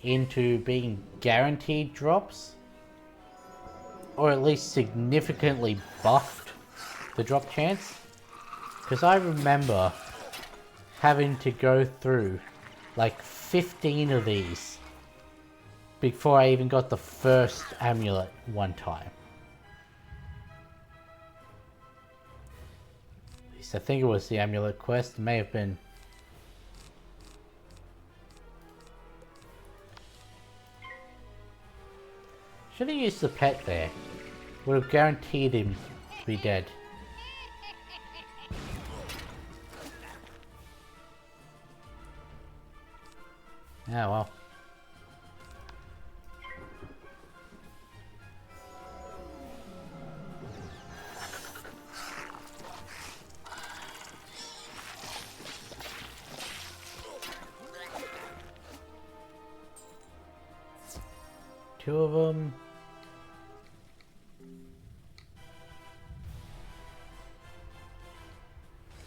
S1: into being guaranteed drops. Or at least significantly buffed the drop chance, because I remember having to go through like 15 of these before I even got the first amulet one time. At least I think it was the amulet quest. It may have been... Should have used the pet there. Would have guaranteed him to be dead. Yeah, well. Two of them.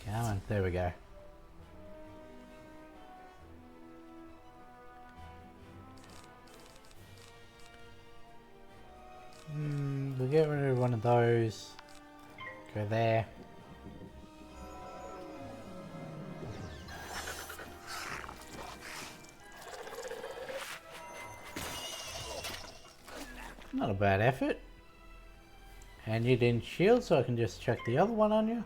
S1: Come on, there we go. We'll get rid of one of those. Go there. Not a bad effort. And you didn't shield, so I can just chuck the other one on you.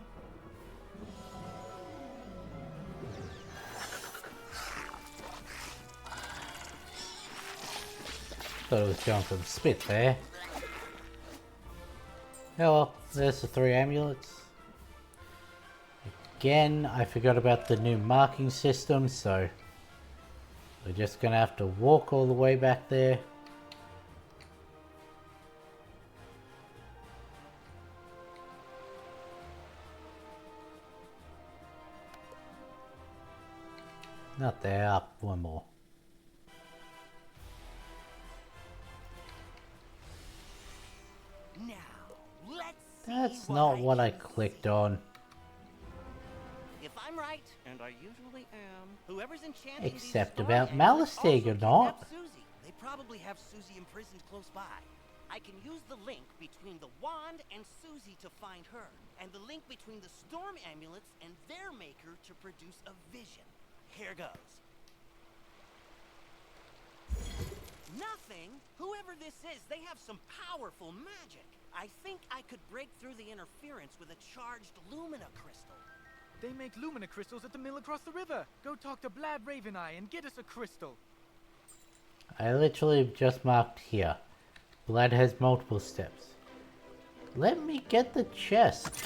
S1: Thought it was going for the spit there. Oh well, there's the 3 amulets. Again, I forgot about the new marking system, so we're just gonna have to walk all the way back there. Not there, up one more. That's not what I clicked on.
S17: If I'm right, and I usually am, whoever's enchanting
S1: Except
S17: these
S1: about
S17: storm
S1: Malasteg or not.
S17: Susie. They probably have Susie imprisoned close by. I can use the link between the wand and Susie to find her, and the link between the storm amulets and their maker to produce a vision. Here goes. Nothing? Whoever this is, they have some powerful magic. I think I could break through the interference with a charged Lumina crystal.
S5: They make Lumina crystals at the mill across the river. Go talk to Blad Raveneye and get us a crystal.
S1: I literally just marked here. Blood has multiple steps. Let me get the chest.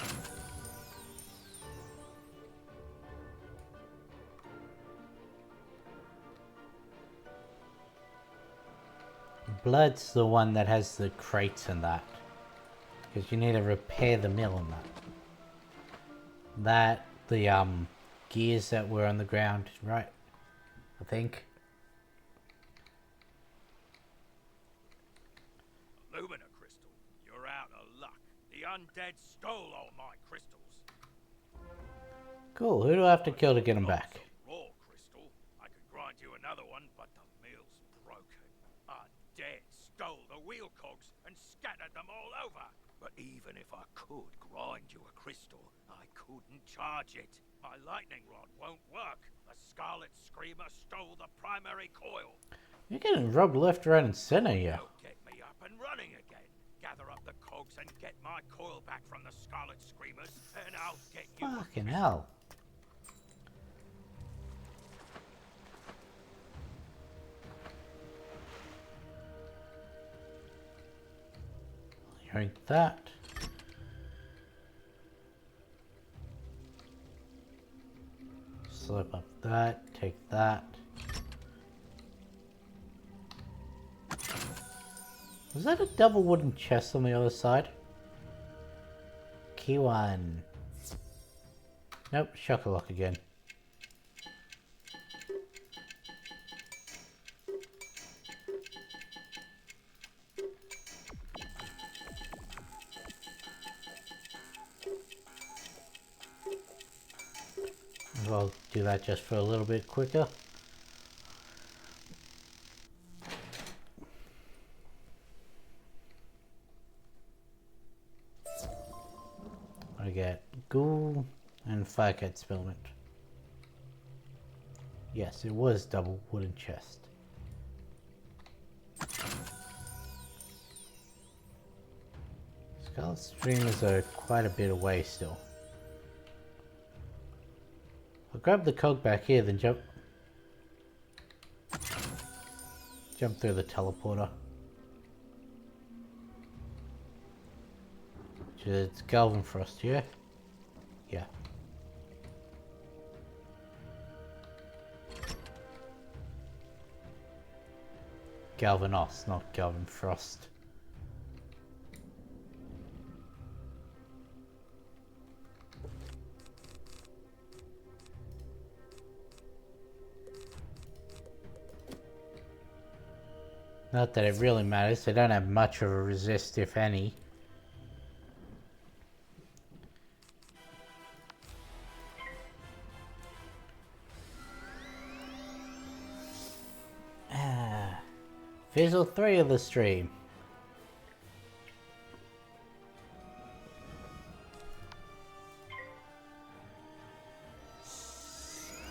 S1: Blood's the one that has the crates and that. Because you need to repair the mill and that. The gears that were on the ground, right? I think.
S21: Lumina crystal, you're out of luck. The undead stole all my crystals.
S1: Cool, who do I have to kill to get them back?
S21: Raw crystal. I could grind you another one, but the mill's broken. Undead stole the wheel cogs and scattered them all over. But even if I could grind you a crystal, I couldn't charge it. My lightning rod won't work. The Scarlet Screamer stole the primary coil.
S1: You're getting rubbed left, right, and center here.
S21: Get me up and running again. Gather up the cogs and get my coil back from the Scarlet Screamers, and I'll get you.
S1: Fucking hell. Drink that. Slip up that, take that. Was that a double wooden chest on the other side? Key one. Nope, Chocolate again. I'll do that just for a little bit quicker. I get ghoul and firecat spellment. Yes, it was double wooden chest. Scarlet Streamers are quite a bit away still. I'll grab the cog back here, then jump through the teleporter. It's Galvan Frost, yeah? Yeah. Galvanos, not Galvan Frost. Not that it really matters, they don't have much of a resist, if any. Fizzle 3 of the stream.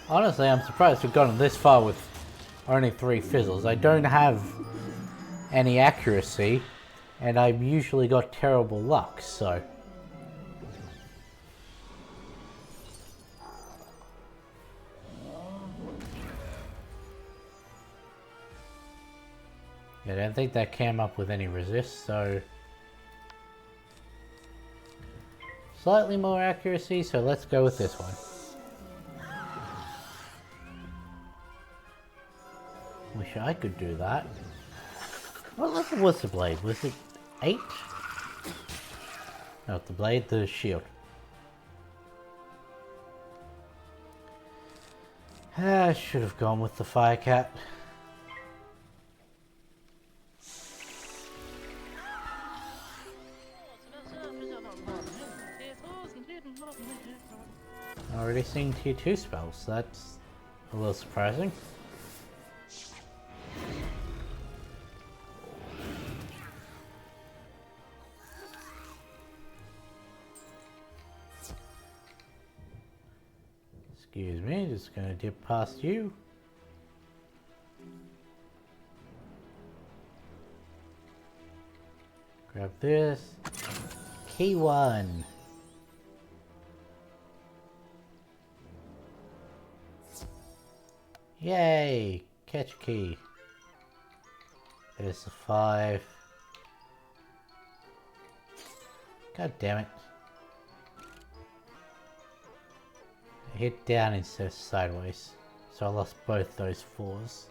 S1: Honestly, I'm surprised we've gotten this far with only 3 fizzles. I don't have any accuracy, and I've usually got terrible luck, so... I don't think that came up with any resist, so... Slightly more accuracy, so let's go with this one. Wish I could do that. What level was the blade? Was it 8? Not the blade, the shield. I should have gone with the Firecat. Already seeing tier 2 spells, that's a little surprising. Excuse me, just gonna dip past you. Grab this. Key 1. Yay! Catch a key. There's the 5. God damn it. I hit down instead of sideways. So I lost both those 4s.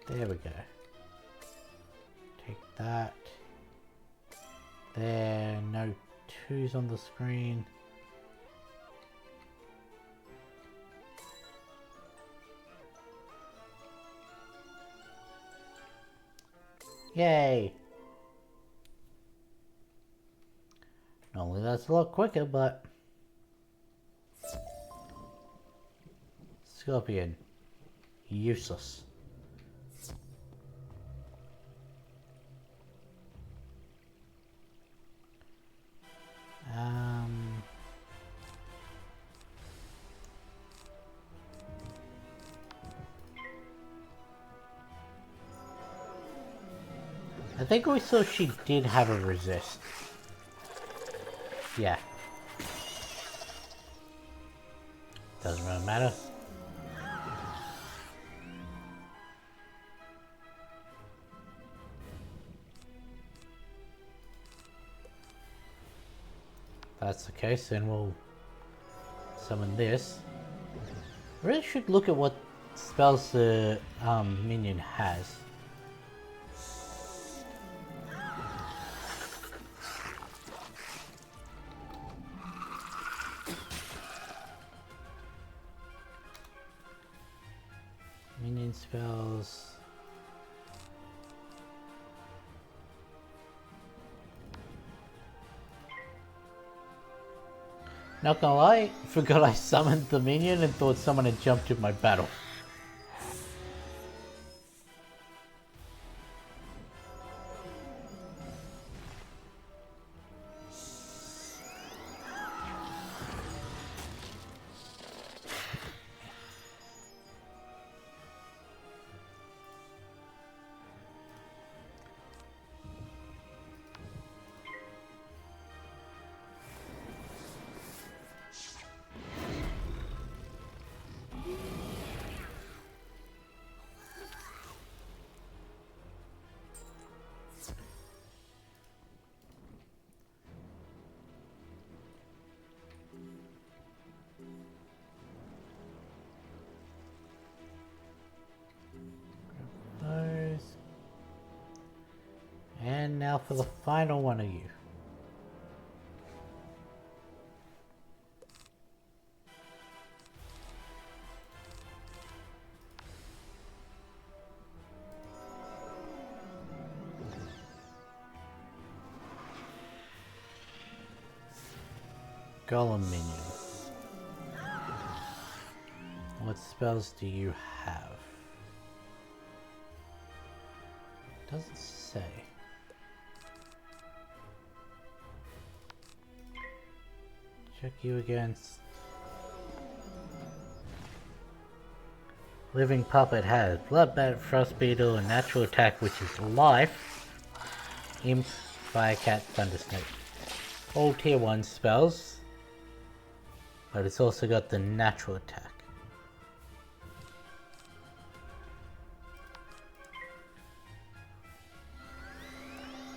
S1: There we go. Take that. There, no 2s on the screen. Yay! Normally that's a lot quicker, but... Scorpion. Useless. I think we saw she did have a resist. Yeah. Doesn't really matter. If that's the case, then we'll summon this. I really should look at what spells the minion has. Minion spells. Not gonna lie, forgot I summoned the minion and thought someone had jumped in my battle. And now for the final one of you. Golem minion. What spells do you have? Doesn't say. Check you against. Living Puppet has Bloodbat, Frost Beetle, and Natural Attack, which is Life, Imp, Firecat, Thundersnake. All tier 1 spells, but it's also got the Natural Attack.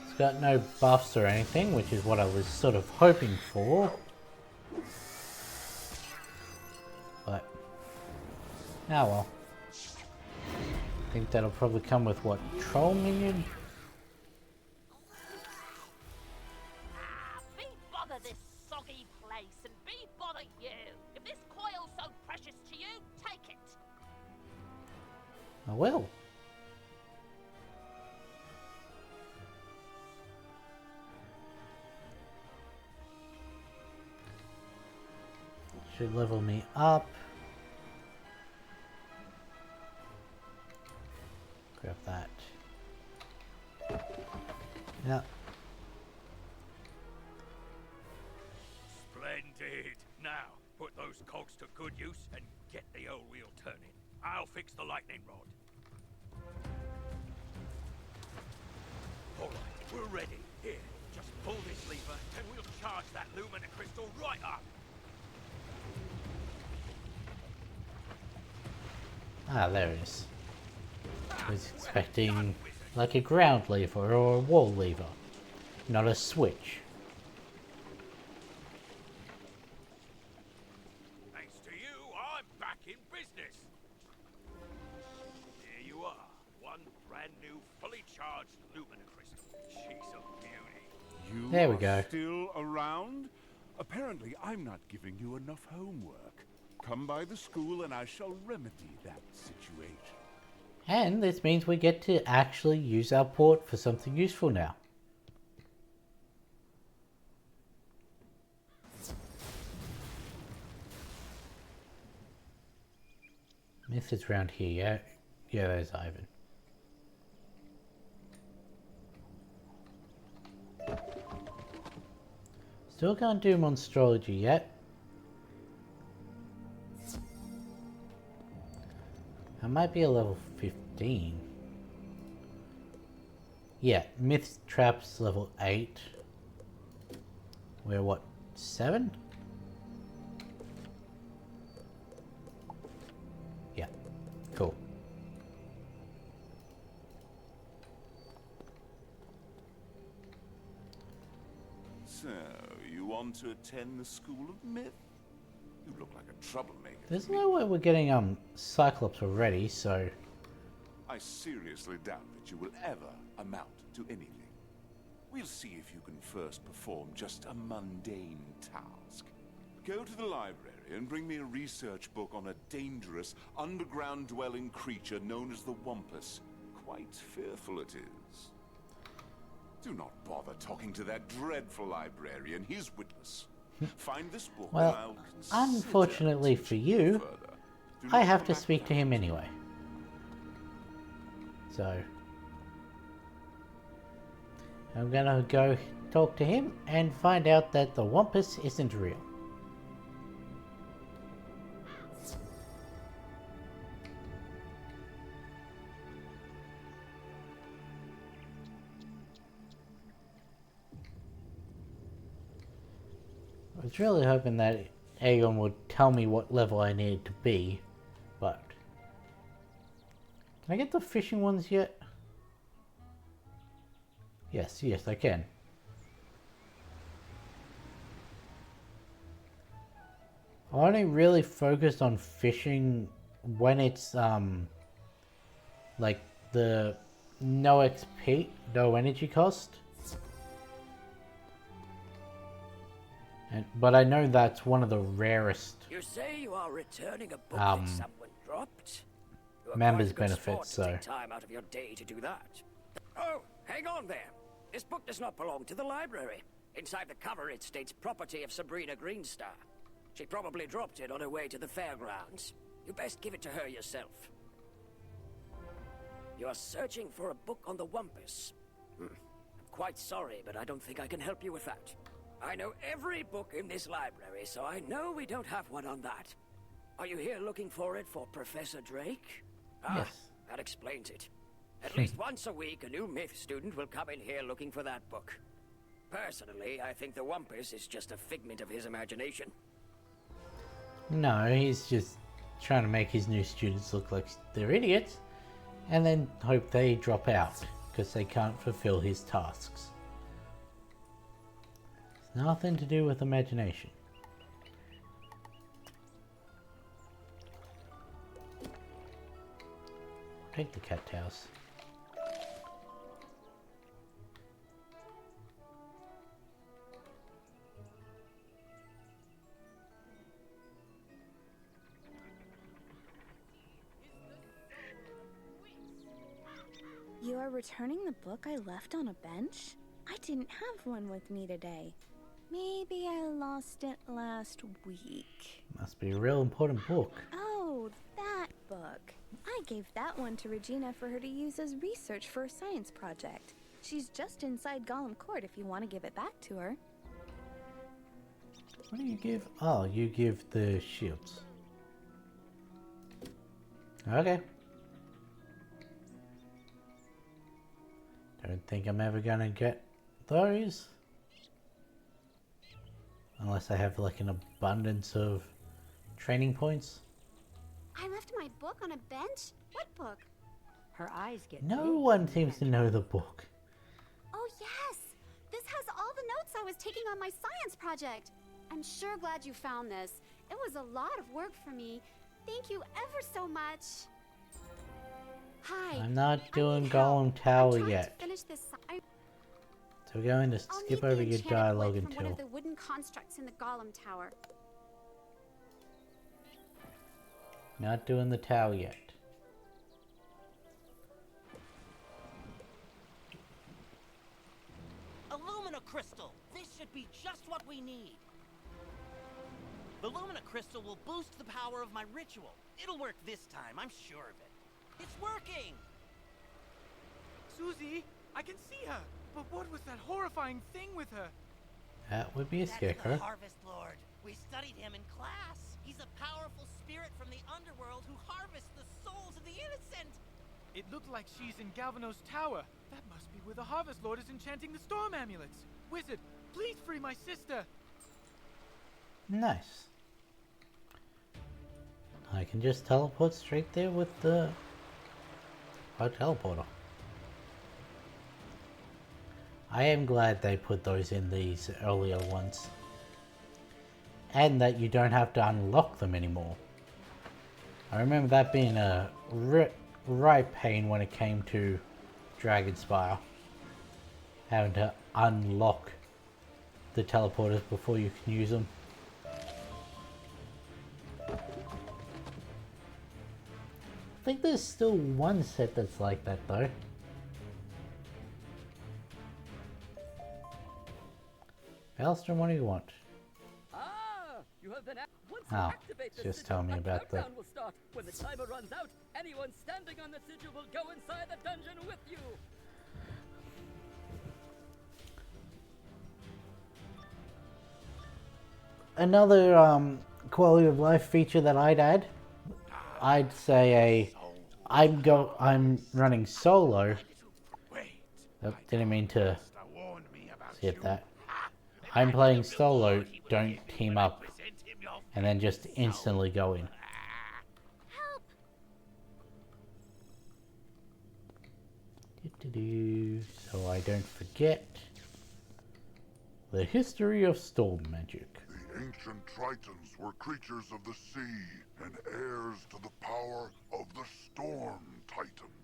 S1: It's got no buffs or anything, which is what I was sort of hoping for. But, ah well. I think that'll probably come with what? Troll minion?
S11: Be bother this soggy place and be bother you. If this coil's so precious to you, take it.
S1: I will. Should level me up. Grab that. Yeah.
S21: Splendid. Now, put those cogs to good use and get the old wheel turning. I'll fix the lightning rod. All right, we're ready. Here, just pull this lever and we'll charge that lumina crystal right up.
S1: Ah, there it is. I was expecting like a ground lever or a wall lever, not a switch.
S21: Thanks to you, I'm back in business. Here you are, one brand new, fully charged lumina crystal. She's a beauty.
S10: You
S1: There we
S10: are
S1: go.
S10: still around? Apparently, I'm not giving you enough homework. Come by the school and I shall remedy that situation.
S1: And this means we get to actually use our port for something useful now. Myth is around here, yeah? Yeah, there's Ivan. Still can't do monstrology yet. I might be a level 15. Yeah, Myth Traps level 8. We're what, 7? Yeah, cool.
S10: So, you want to attend the School of Myth? You look like a troublemaker.
S1: There's no way we're getting Cyclops already, so...
S10: I seriously doubt that you will ever amount to anything. We'll see if you can first perform just a mundane task. Go to the library and bring me a research book on a dangerous, underground-dwelling creature known as the Wampus. Quite fearful it is. Do not bother talking to that dreadful librarian. He's witless. Find this book and
S1: Well,
S10: I'll consider
S1: unfortunately for you, I have to speak to him anyway. So... I'm gonna go talk to him and find out that the Wampus isn't real. I was really hoping that Aegon would tell me what level I needed to be, but... Can I get the fishing ones yet? Yes, I can. I only really focused on fishing when it's, like the no XP, no energy cost. But I know that's one of the rarest
S18: You say you are returning a book that someone dropped? You are
S1: members
S18: quite a good
S1: benefits,
S18: sport to
S1: so
S18: take time out of your day to do that. Oh, hang on there. This book does not belong to the library. Inside the cover it states property of Sabrina Greenstar. She probably dropped it on her way to the fairgrounds. You best give it to her yourself. You are searching for a book on the Wampus. I'm quite sorry, but I don't think I can help you with that. I know every book in this library, so I know we don't have one on that. Are you here looking for it for Professor Drake?
S1: Yes.
S18: That explains it. At least once a week, a new Myth student will come in here looking for that book. Personally, I think the Wampus is just a figment of his imagination.
S1: No, he's just trying to make his new students look like they're idiots, and then hope they drop out, because they can't fulfill his tasks. It's nothing to do with imagination. Take the cattails.
S23: You are returning the book I left on a bench? I didn't have one with me today. Maybe I lost it last week.
S1: Must be a real important book.
S23: Oh, that book. I gave that one to Regina for her to use as research for a science project. She's just inside Gollum Court if you want to give it back to her.
S1: What do you give? Oh, you give the shields. Okay. Don't think I'm ever gonna get those. Unless I have like an abundance of training points.
S12: I left my book on a bench? What book?
S3: Her eyes get
S1: No
S3: big
S1: one
S3: when you
S1: seems to know the book.
S12: Oh, yes! This has all the notes I was taking on my science project. I'm sure glad you found this. It was a lot of work for me. Thank you ever so much. Hi.
S1: I'm not doing
S12: help.
S1: Golem Tower
S12: I'm trying
S1: yet.
S12: to finish this.
S1: So we're going to
S12: I'll
S1: skip
S12: need
S1: over
S12: the
S1: your
S12: enchanted
S1: dialogue
S12: wood from one
S1: until...
S12: of the wooden constructs in the Golem Tower.
S1: Not doing the tower yet.
S17: Illumina crystal! This should be just what we need. The Lumina crystal will boost the power of my ritual. It'll work this time, I'm sure of it. It's working!
S5: Susie, I can see her. But what was that horrifying thing with her?
S1: That would be a
S17: That's
S1: scarecrow.
S17: the Harvest Lord. We studied him in class. He's a powerful spirit from the underworld who harvests the souls of the innocent.
S5: It looked like she's in Galvanos Tower. That must be where the Harvest Lord is enchanting the storm amulets. Wizard, please free my sister.
S1: Nice. I can just teleport straight there with the teleporter. I am glad they put those in these earlier ones. And that you don't have to unlock them anymore. I remember that being a right pain when it came to Dragonspire. Having to unlock the teleporters before you can use them. I think there's still one set that's like that though. Maelstrom, what do you want?
S3: You have been once
S1: Oh,
S3: you activate the
S1: just
S3: sigil,
S1: tell me
S3: a
S1: about the...
S3: countdown will start. When the timer runs out, anyone standing on the sigil will go inside the dungeon with you.
S1: Another quality of life feature that I'd add, I'd say I'm running solo. Oh, didn't mean to skip that. I'm playing solo, don't team up, and then just instantly go in. So I don't forget the history of storm magic.
S22: The ancient Tritons were creatures of the sea and heirs to the power of the Storm Titan.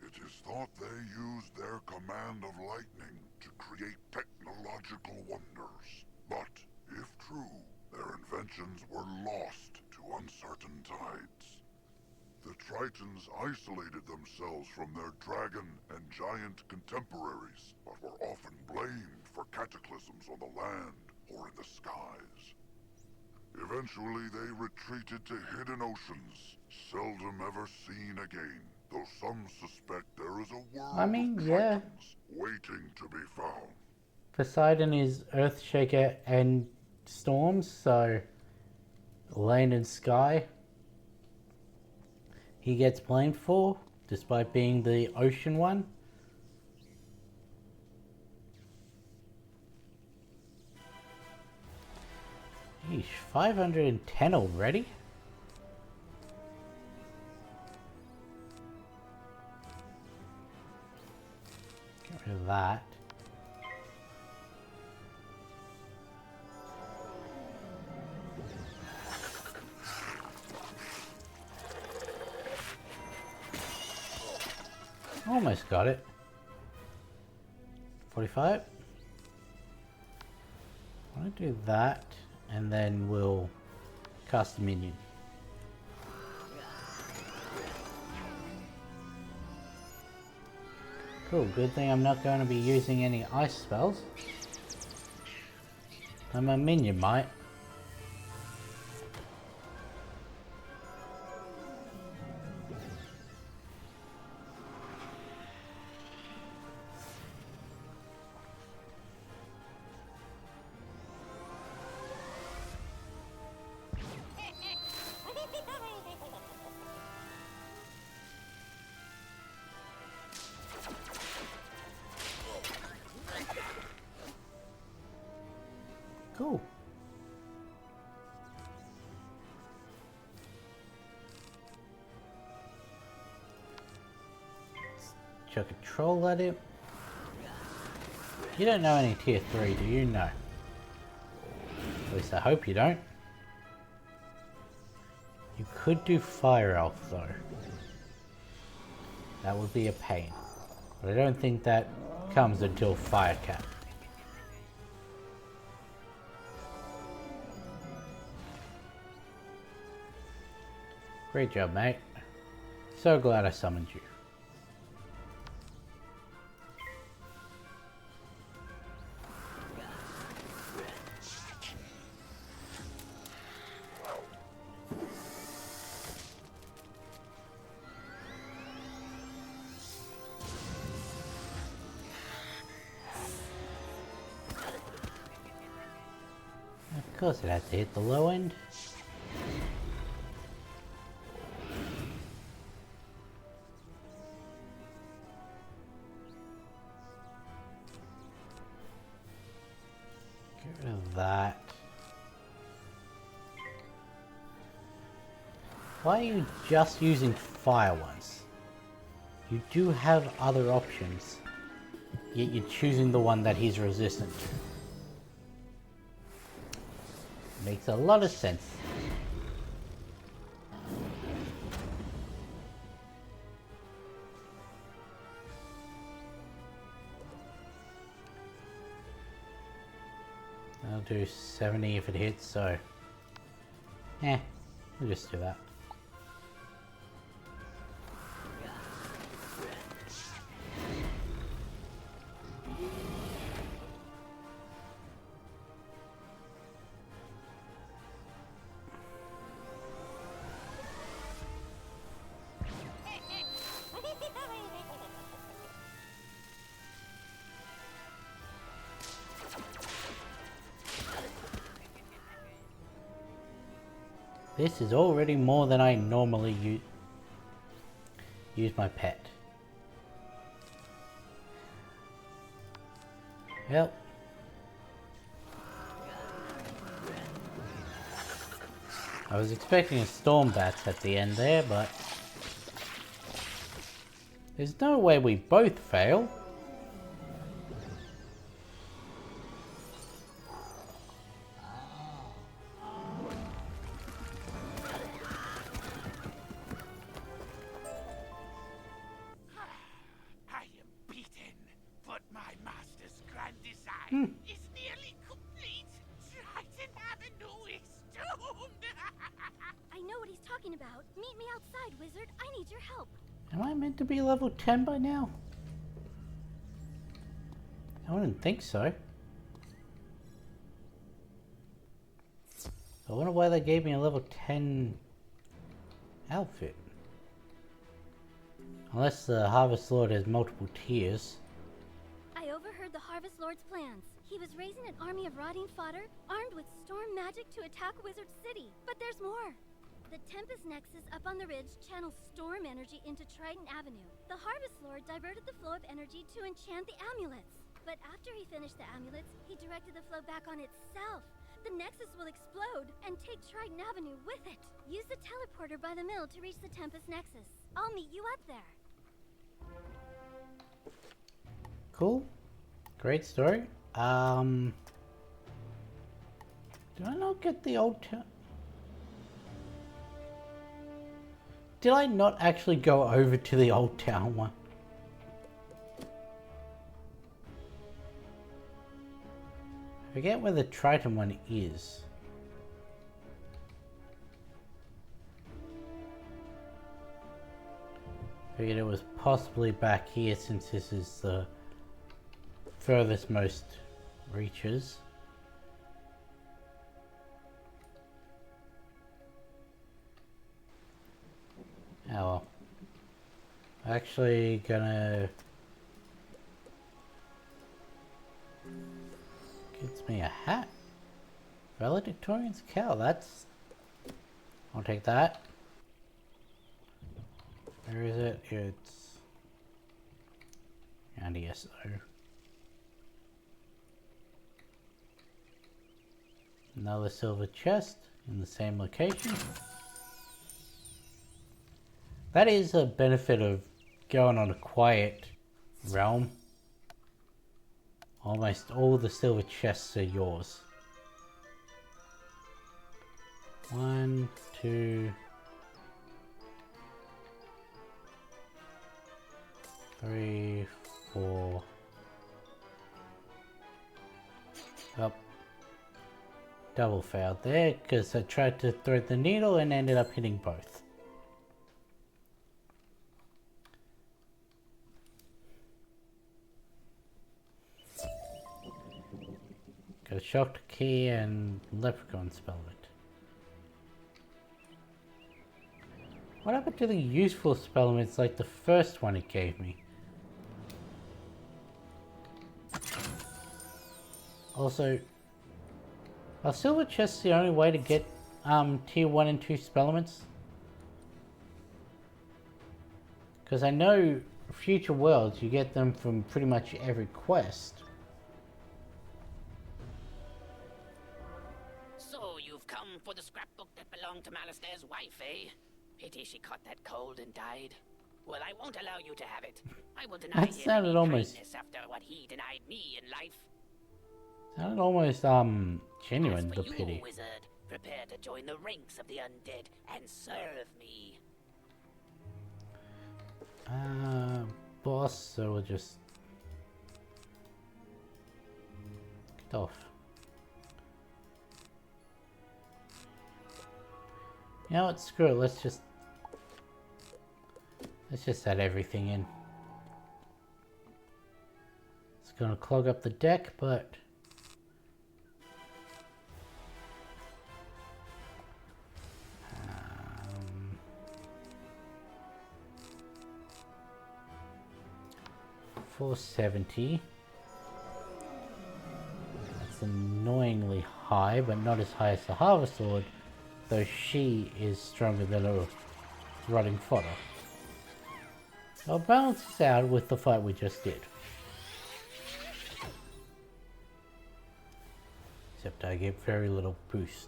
S22: It is thought they used their command of lightning to create technological wonders. But, if true, their inventions were lost to uncertain tides. The Tritons isolated themselves from their dragon and giant contemporaries, but were often blamed for cataclysms on the land or in the skies. Eventually, they retreated to hidden oceans, seldom ever seen again, though some suspect there is a world of Tritons waiting to be found.
S1: Poseidon is Earthshaker and Storms, so land and sky he gets blamed for, despite being the ocean one. Yeesh, 510 already? Get rid of that. Almost got it. 45. I want to do that, and then we'll cast a minion. Cool, good thing I'm not going to be using any ice spells. And my minion might. Cool. Let's chuck a troll at him. You don't know any tier 3, do you? No. At least I hope you don't. You could do Fire Elf though. That would be a pain. But I don't think that comes until Firecat. Great job, mate. So glad I summoned you. Of course it had to hit the low end. Get rid of that. Why are you just using fire ones? You do have other options, yet you're choosing the one that he's resistant to. Makes a lot of sense. I'll do 70 if it hits, so we'll just do that. This is already more than I normally use my pet. Yep. I was expecting a storm bats at the end there, but there's no way we both fail.
S11: Is nearly complete. Triton Avenue is doomed.
S12: I know what he's talking about. Meet me outside, wizard. I need your help.
S1: Am I meant to be level 10 by now? I wouldn't think so. I wonder why they gave me a level 10 outfit. Unless the Harvest Lord has multiple tiers.
S12: I overheard the Harvest Lord's plans. He was raising an army of rotting fodder, armed with storm magic to attack Wizard City. But there's more. The Tempest Nexus up on the ridge channels storm energy into Triton Avenue. The Harvest Lord diverted the flow of energy to enchant the amulets. But after he finished the amulets, he directed the flow back on itself. The Nexus will explode and take Triton Avenue with it. Use the teleporter by the mill to reach the Tempest Nexus. I'll meet you up there.
S1: Cool. Great story. Did I not get the old town? Did I not actually go over to the old town one? I forget where the Triton one is. Figured it was possibly back here since this is the furthest most reaches. Oh well. Actually gonna... Gets me a hat. Valedictorian's cow, that's... I'll take that. Where is it? It's... And ESO. Another silver chest in the same location. That is a benefit of going on a quiet realm. Almost all the silver chests are yours. 1, 2, 3, 4. Oh. Double failed there because I tried to thread the needle and ended up hitting both. Got a shocked key and leprechaun spell it. What happened to the useful spellments like the first one it gave me? Also, are silver chests the only way to get tier 1 and 2 spellments? Because I know future worlds you get them from pretty much every quest.
S4: So you've come for the scrapbook that belonged to Malistair's wife, eh? Pity she caught that cold and died. Well, I won't allow you to have it. I will deny
S1: That
S4: him
S1: sounded
S4: any
S1: almost...
S4: kindness after what he denied me in life.
S1: Sounded almost genuine,
S4: As for
S1: the
S4: you,
S1: pity.
S4: wizard, prepare to join the ranks of the undead and serve me.
S1: Boss, so we'll just get off. You know what, screw it, let's just add everything in. It's gonna clog up the deck, but 470. That's annoyingly high, but not as high as the Harvest Sword, though she is stronger than a rotting fodder. I'll balance this out with the fight we just did. Except I get very little boost.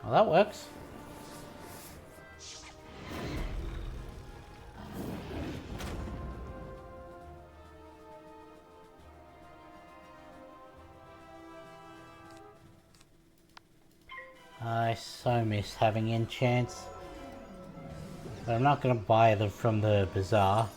S1: Well, that works. I so miss having enchants. But I'm not going to buy them from the bazaar.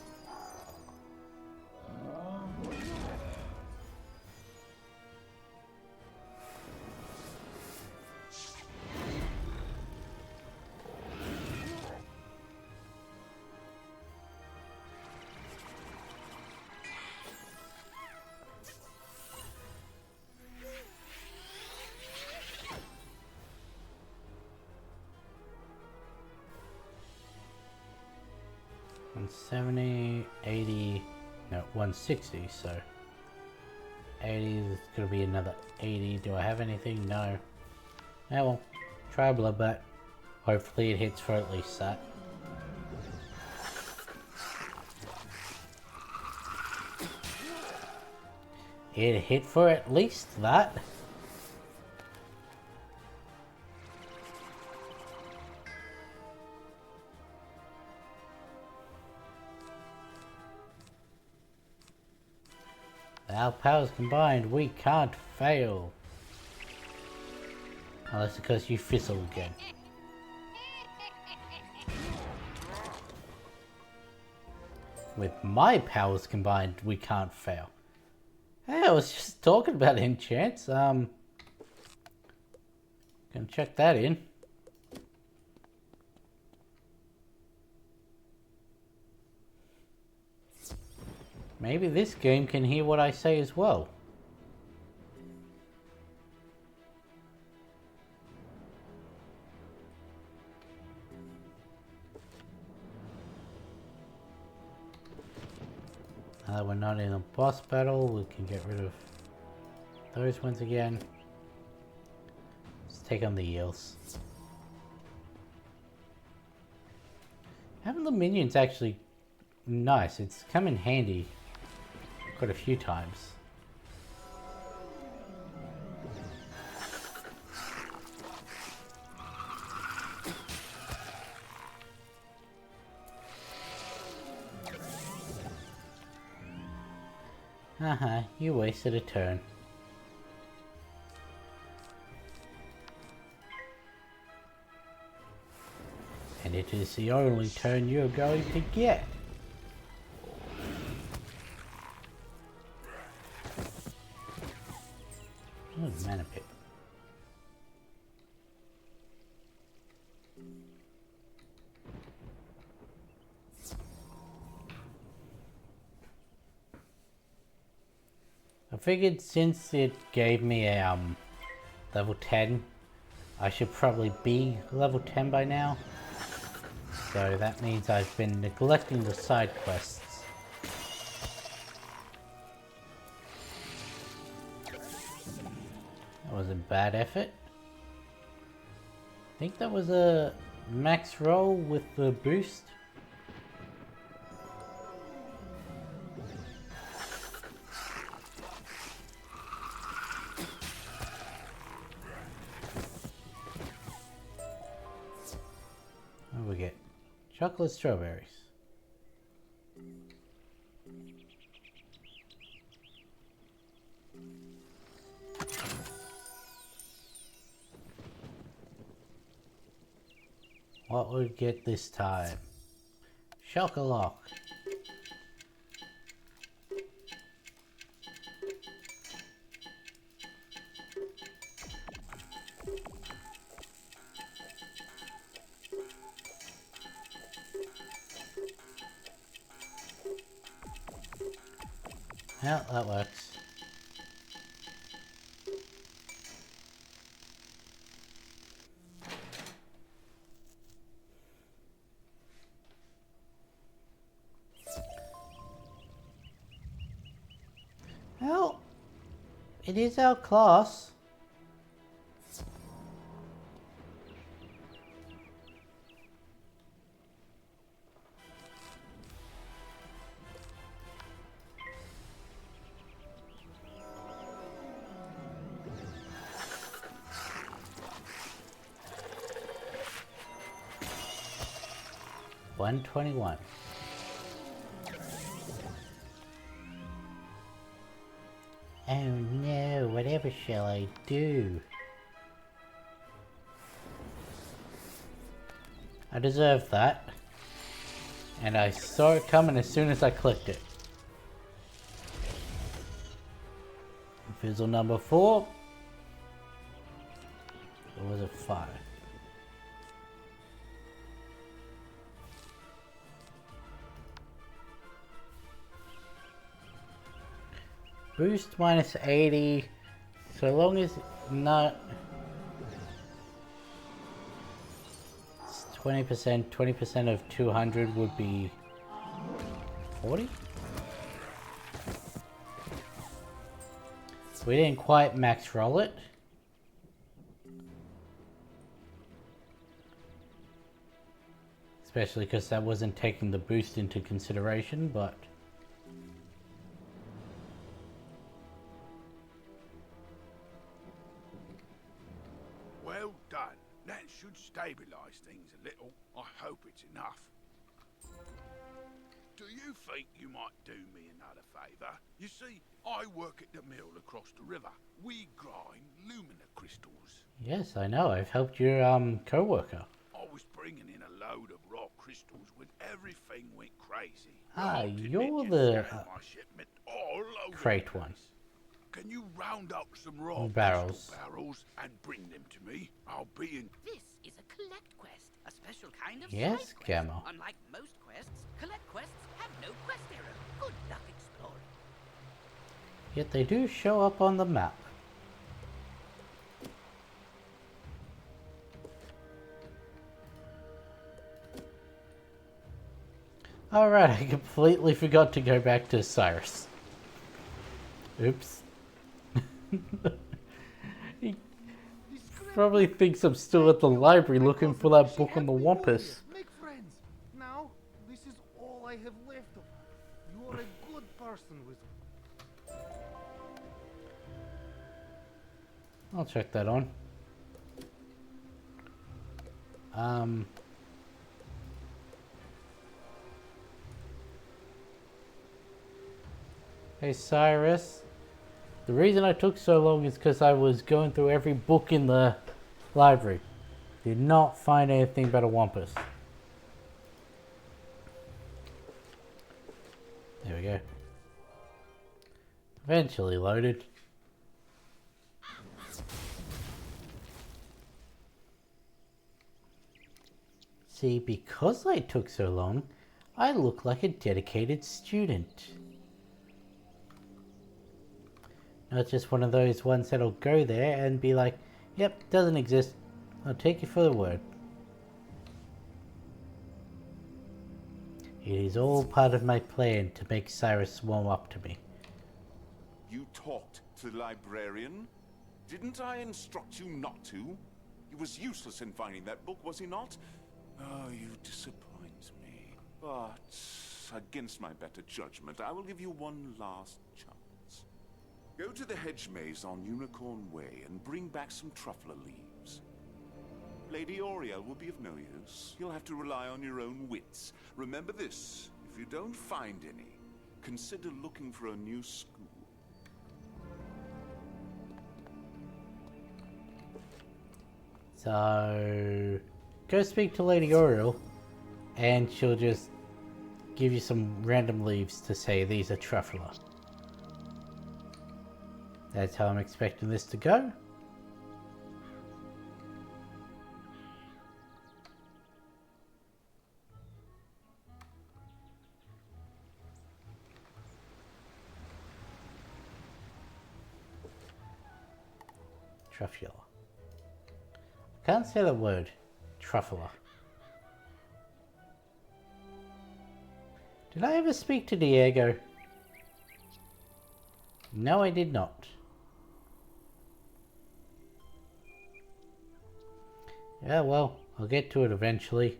S1: $170, $80, no, $160, so 80, there's gonna be another 80. Do I have anything? No. Oh well, try a bloodbath. Hopefully it hits for at least that. It hit for at least that. Our powers combined, we can't fail. Unless because you fizzle again. With my powers combined, we can't fail. Hey, I was just talking about enchants. Gonna check that in. Maybe this game can hear what I say as well. Now that we're not in a boss battle, we can get rid of those ones again. Let's take on the eels. Having the minions actually nice. It's come in handy quite a few times. You wasted a turn. And it is the only turn you're going to get. Oh, mana pit. I figured since it gave me a level 10, I should probably be level 10 by now. So that means I've been neglecting the side quests. That was a bad effort. I think that was a max roll with the boost. What do we get? Chocolate strawberries. What would we get this time? Chocolat. Yeah, that works. Well, it is our class. $121. Oh no, whatever shall I do? I deserve that. And I saw it coming as soon as I clicked it. Fizzle number 4. Or was it 5? Boost minus 80, so long as not 20%, 20% of 200 would be 40? We didn't quite max roll it. Especially because that wasn't taking the boost into consideration, but
S6: Well done. That should stabilize things a little. I hope it's enough. Do you think you might do me another favour? You see, I work at the mill across the river. We grind lumina crystals.
S1: yes, I know. I've helped your co-worker.
S6: I was bringing in a load of raw crystals when everything went crazy.
S1: Ah,
S6: Rotten
S1: you're
S6: minions
S1: the
S6: scattered my shipment all over the
S1: crate
S6: place.
S1: one.
S6: Can you round up some raw
S1: Barrels.
S6: crystal barrels and bring them to me? I'll be in.
S4: This is a collect quest, a special kind of
S1: Yes,
S4: side quest.
S1: Gamma.
S4: Unlike most quests, collect quests have no quest error. Good luck exploring.
S1: Yet they do show up on the map. Alright, I completely forgot to go back to Cyrus. Oops. He probably thinks I'm still at the library looking for that book on the Wampus.
S15: Make friends. Now, this is all I have left of her. You are a good person, Wizard.
S1: I'll check that on. Hey Cyrus, the reason I took so long is because I was going through every book in the library. Did not find anything but a Wampus. There we go. Eventually loaded. See, because I took so long, I look like a dedicated student. Not just one of those ones that'll go there and be like, yep, doesn't exist. I'll take you for the word. It is all part of my plan to make Cyrus warm up to me.
S10: You talked to the librarian? Didn't I instruct you not to? He was useless in finding that book, was he not? Oh, you disappoint me. But against my better judgment, I will give you one last chance. Go to the hedge maze on Unicorn Way and bring back some truffler leaves. Lady Oriel will be of no use. You'll have to rely on your own wits. Remember this, if you don't find any, consider looking for a new school.
S1: So, go speak to Lady Oriel, and she'll just give you some random leaves to say these are truffler. That's how I'm expecting this to go. Truffula. Can't say the word. Truffula. Did I ever speak to Diego? No, I did not. Yeah, well, I'll get to it eventually.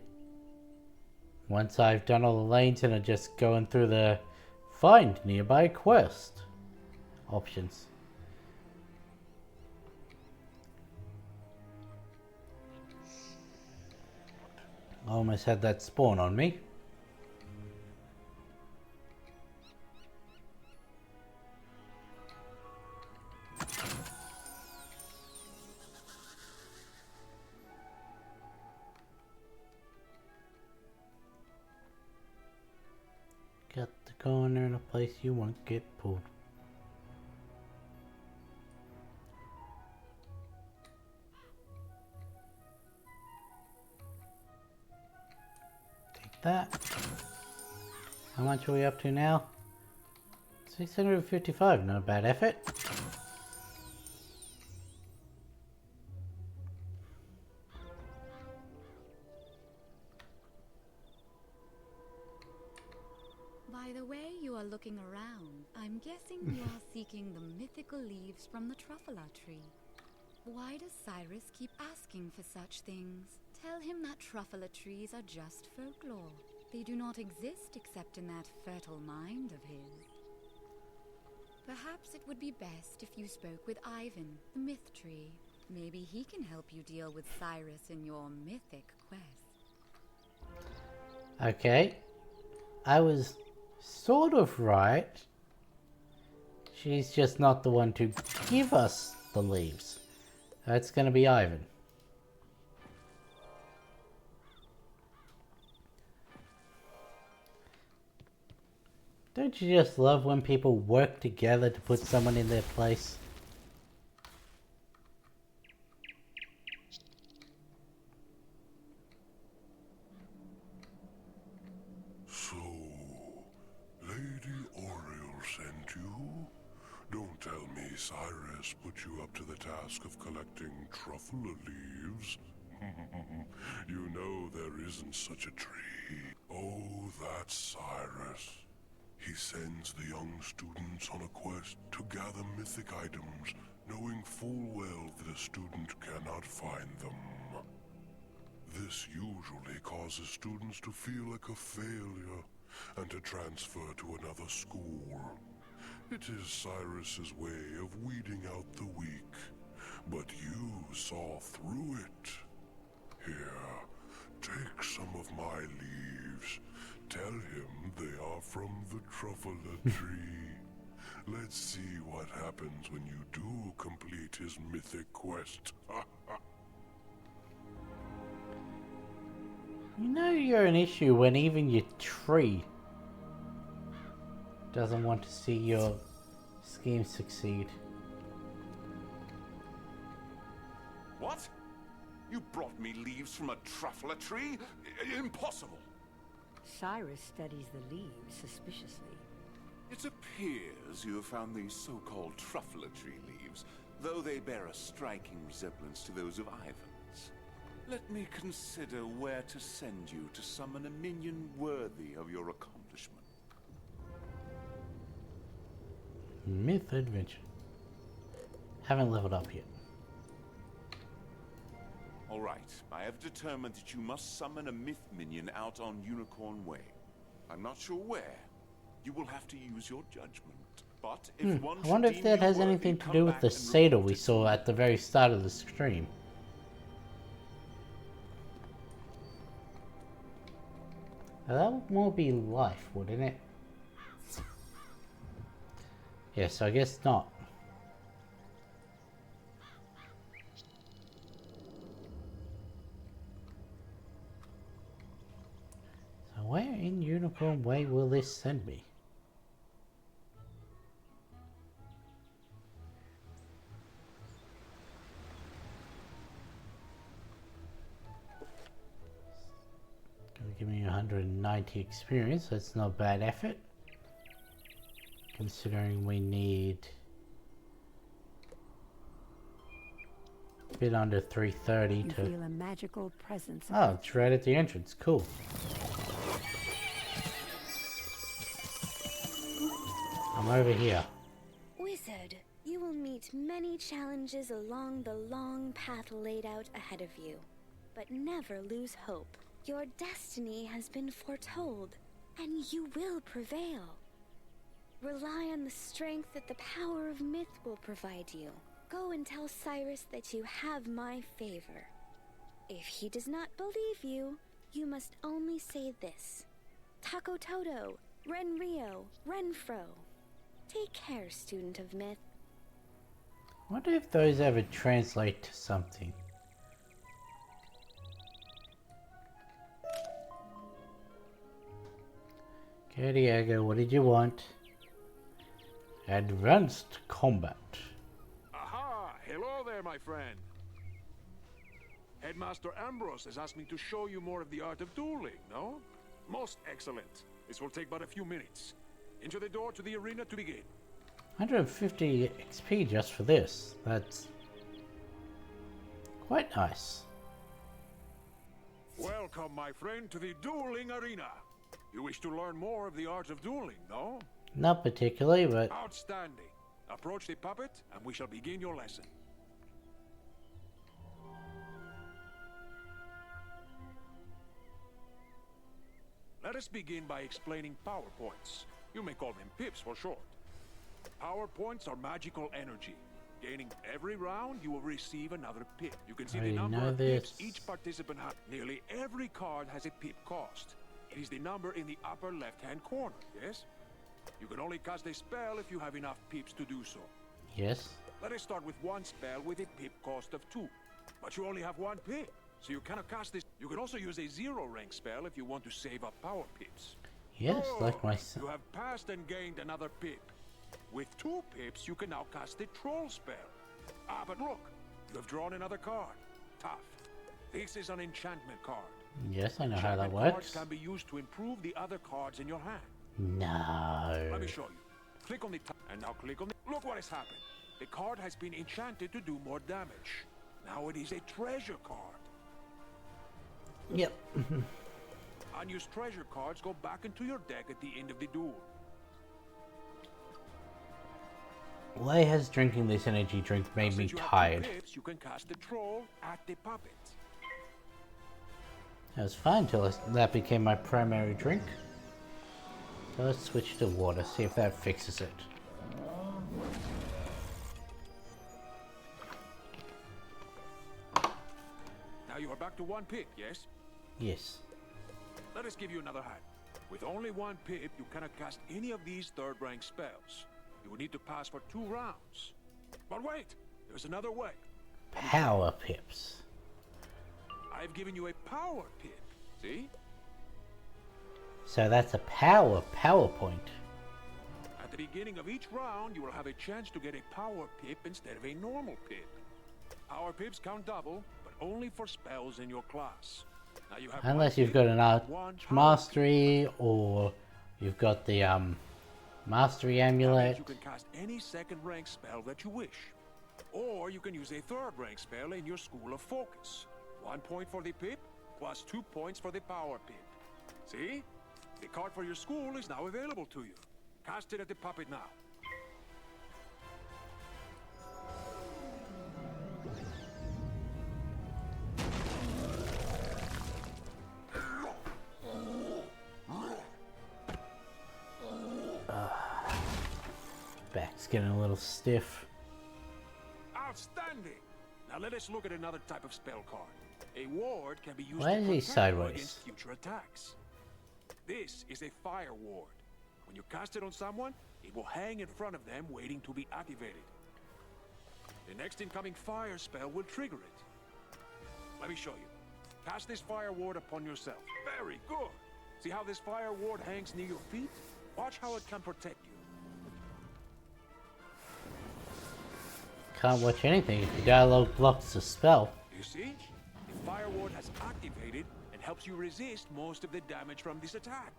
S1: Once I've done all the lanes and I'm just going through the find nearby quest options. I almost had that spawn on me. Got the corner in a place you won't get pulled. Take that. How much are we up to now? 655, not a bad effort.
S9: By the way you are looking around, I'm guessing you are seeking the mythical leaves from the truffula tree. Why does Cyrus keep asking for such things? Tell him that truffula trees are just folklore. They do not exist except in that fertile mind of his. Perhaps it would be best if you spoke with Ivan, the myth tree. Maybe he can help you deal with Cyrus in your mythic quest.
S1: Okay. I was sort of right. She's just not the one to give us the leaves. That's gonna be Ivan. Don't you just love when people work together to put someone in their place?
S22: So, Lady Oriel sent you? Don't tell me Cyrus put you up to the task of collecting truffula leaves. You know there isn't such a tree. Oh, that's Cyrus. He sends the young students on a quest to gather mythic items, knowing full well that a student cannot find them. This usually causes students to feel like a failure and to transfer to another school. It is Cyrus's way of weeding out the weak, but you saw through it. Here, take some of my leaves. Tell him they are from the truffler tree. Let's see what happens when you do complete his mythic quest.
S1: You know you're an issue when even your tree doesn't want to see your scheme succeed.
S10: What? You brought me leaves from a truffler tree? Impossible!
S7: Cyrus studies the leaves suspiciously.
S10: It appears you have found these so-called truffler tree leaves, though they bear a striking resemblance to those of Ivan's. Let me consider where to send you to summon a minion worthy of your accomplishment.
S1: Myth adventure. Haven't leveled up yet.
S10: Alright, I have determined that you must summon a myth minion out on Unicorn Way. I'm not sure where. You will have to use your judgment. But if one
S1: I wonder
S10: should
S1: if
S10: deem
S1: that
S10: you
S1: has
S10: worthy,
S1: anything to
S10: come
S1: do with
S10: back
S1: the
S10: and
S1: satyr
S10: report
S1: we
S10: it.
S1: saw at the very start of the stream. Now, that would more be life, wouldn't it? Yes, I guess not. So where in Unicorn Way will this send me? Gonna give me 190 experience. That's not bad effort, considering we need a bit under 330
S7: You
S1: to.
S7: feel a magical presence.
S1: Oh, it's right at the entrance. Cool. I'm over here.
S23: Wizard, you will meet many challenges along the long path laid out ahead of you. But never lose hope. Your destiny has been foretold, and you will prevail. Rely on the strength that the power of myth will provide you. Go and tell Cyrus that you have my favor. If he does not believe you, you must only say this: Taco Toto, Ren Rio, Renfro. Take care, student of myth.
S1: I wonder if those ever translate to something. Okay, Diego, what did you want? Advanced combat.
S16: Aha! Hello there, my friend. Headmaster Ambrose has asked me to show you more of the art of dueling, no? Most excellent. This will take but a few minutes. Into the door to the arena to begin.
S1: 150 XP just for this. That's quite nice.
S16: Welcome, my friend, to the dueling arena. You wish to learn more of the art of dueling, no?
S1: Not particularly, but
S16: Outstanding. Approach the puppet, and we shall begin your lesson. Let us begin by explaining power points. You may call them pips for short. Power points are magical energy. Gaining every round, you will receive another pip. You can see the number of pips each participant has. Nearly every card has a pip cost. It is the number in the upper left-hand corner, yes? You can only cast a spell if you have enough pips to do so.
S1: yes.
S16: Let us start with one spell with a pip cost of 2. But you only have 1 pip, so you cannot cast this. You can also use a 0-rank spell if you want to save up power pips.
S1: Yes, like my son.
S16: You have passed and gained another pip. With 2 pips, you can now cast the troll spell. Ah, but look, you have drawn another card. Tough. This is an enchantment card.
S1: Yes, I know how that
S16: Enchantment
S1: works.
S16: cards can be used to improve the other cards in your hand.
S1: No.
S16: Let me show you. Click on the top, and now click on the... Look what has happened. The card has been enchanted to do more damage. Now it is a treasure card.
S1: Yep.
S16: Unused treasure cards go back into your deck at the end of the duel.
S1: Why has drinking this energy drink made me tired?
S16: Pips, you can cast the troll at the puppet.
S1: That was fine till that became my primary drink. So let's switch to water, see if that fixes it.
S16: Now you are back to 1 pip, yes?
S1: Yes.
S16: Let us give you another hand. With only 1 pip, you cannot cast any of these third-rank spells. You will need to pass for 2 rounds. But wait, there's another way.
S1: Power pips.
S16: I've given you a power pip, see?
S1: So that's a power point.
S16: At the beginning of each round, you will have a chance to get a power pip instead of a normal pip. Power pips count double, but only for spells in your class. Now you have
S1: Unless you've got an Arch Mastery, or you've got the Mastery Amulet.
S16: You can cast any second-rank spell that you wish. Or you can use a third-rank spell in your School of Focus. 1 point for the pip, plus 2 points for the power pip. See? The card for your school is now available to you. Cast it at the puppet now.
S1: Back's getting a little stiff.
S16: Outstanding! Now let us look at another type of spell card. A ward can be used
S1: Why
S16: to
S1: is he
S16: protect you
S1: sideways?
S16: against future attacks. This is a fire ward. When you cast it on someone, it will hang in front of them waiting to be activated. The next incoming fire spell will trigger it. Let me show you. Cast this fire ward upon yourself. Very good. See how this fire ward hangs near your feet? Watch how it can protect you.
S1: Can't watch anything if your dialogue blocks the spell.
S16: You see? The fire ward has activated and helps you resist most of the damage from this attack.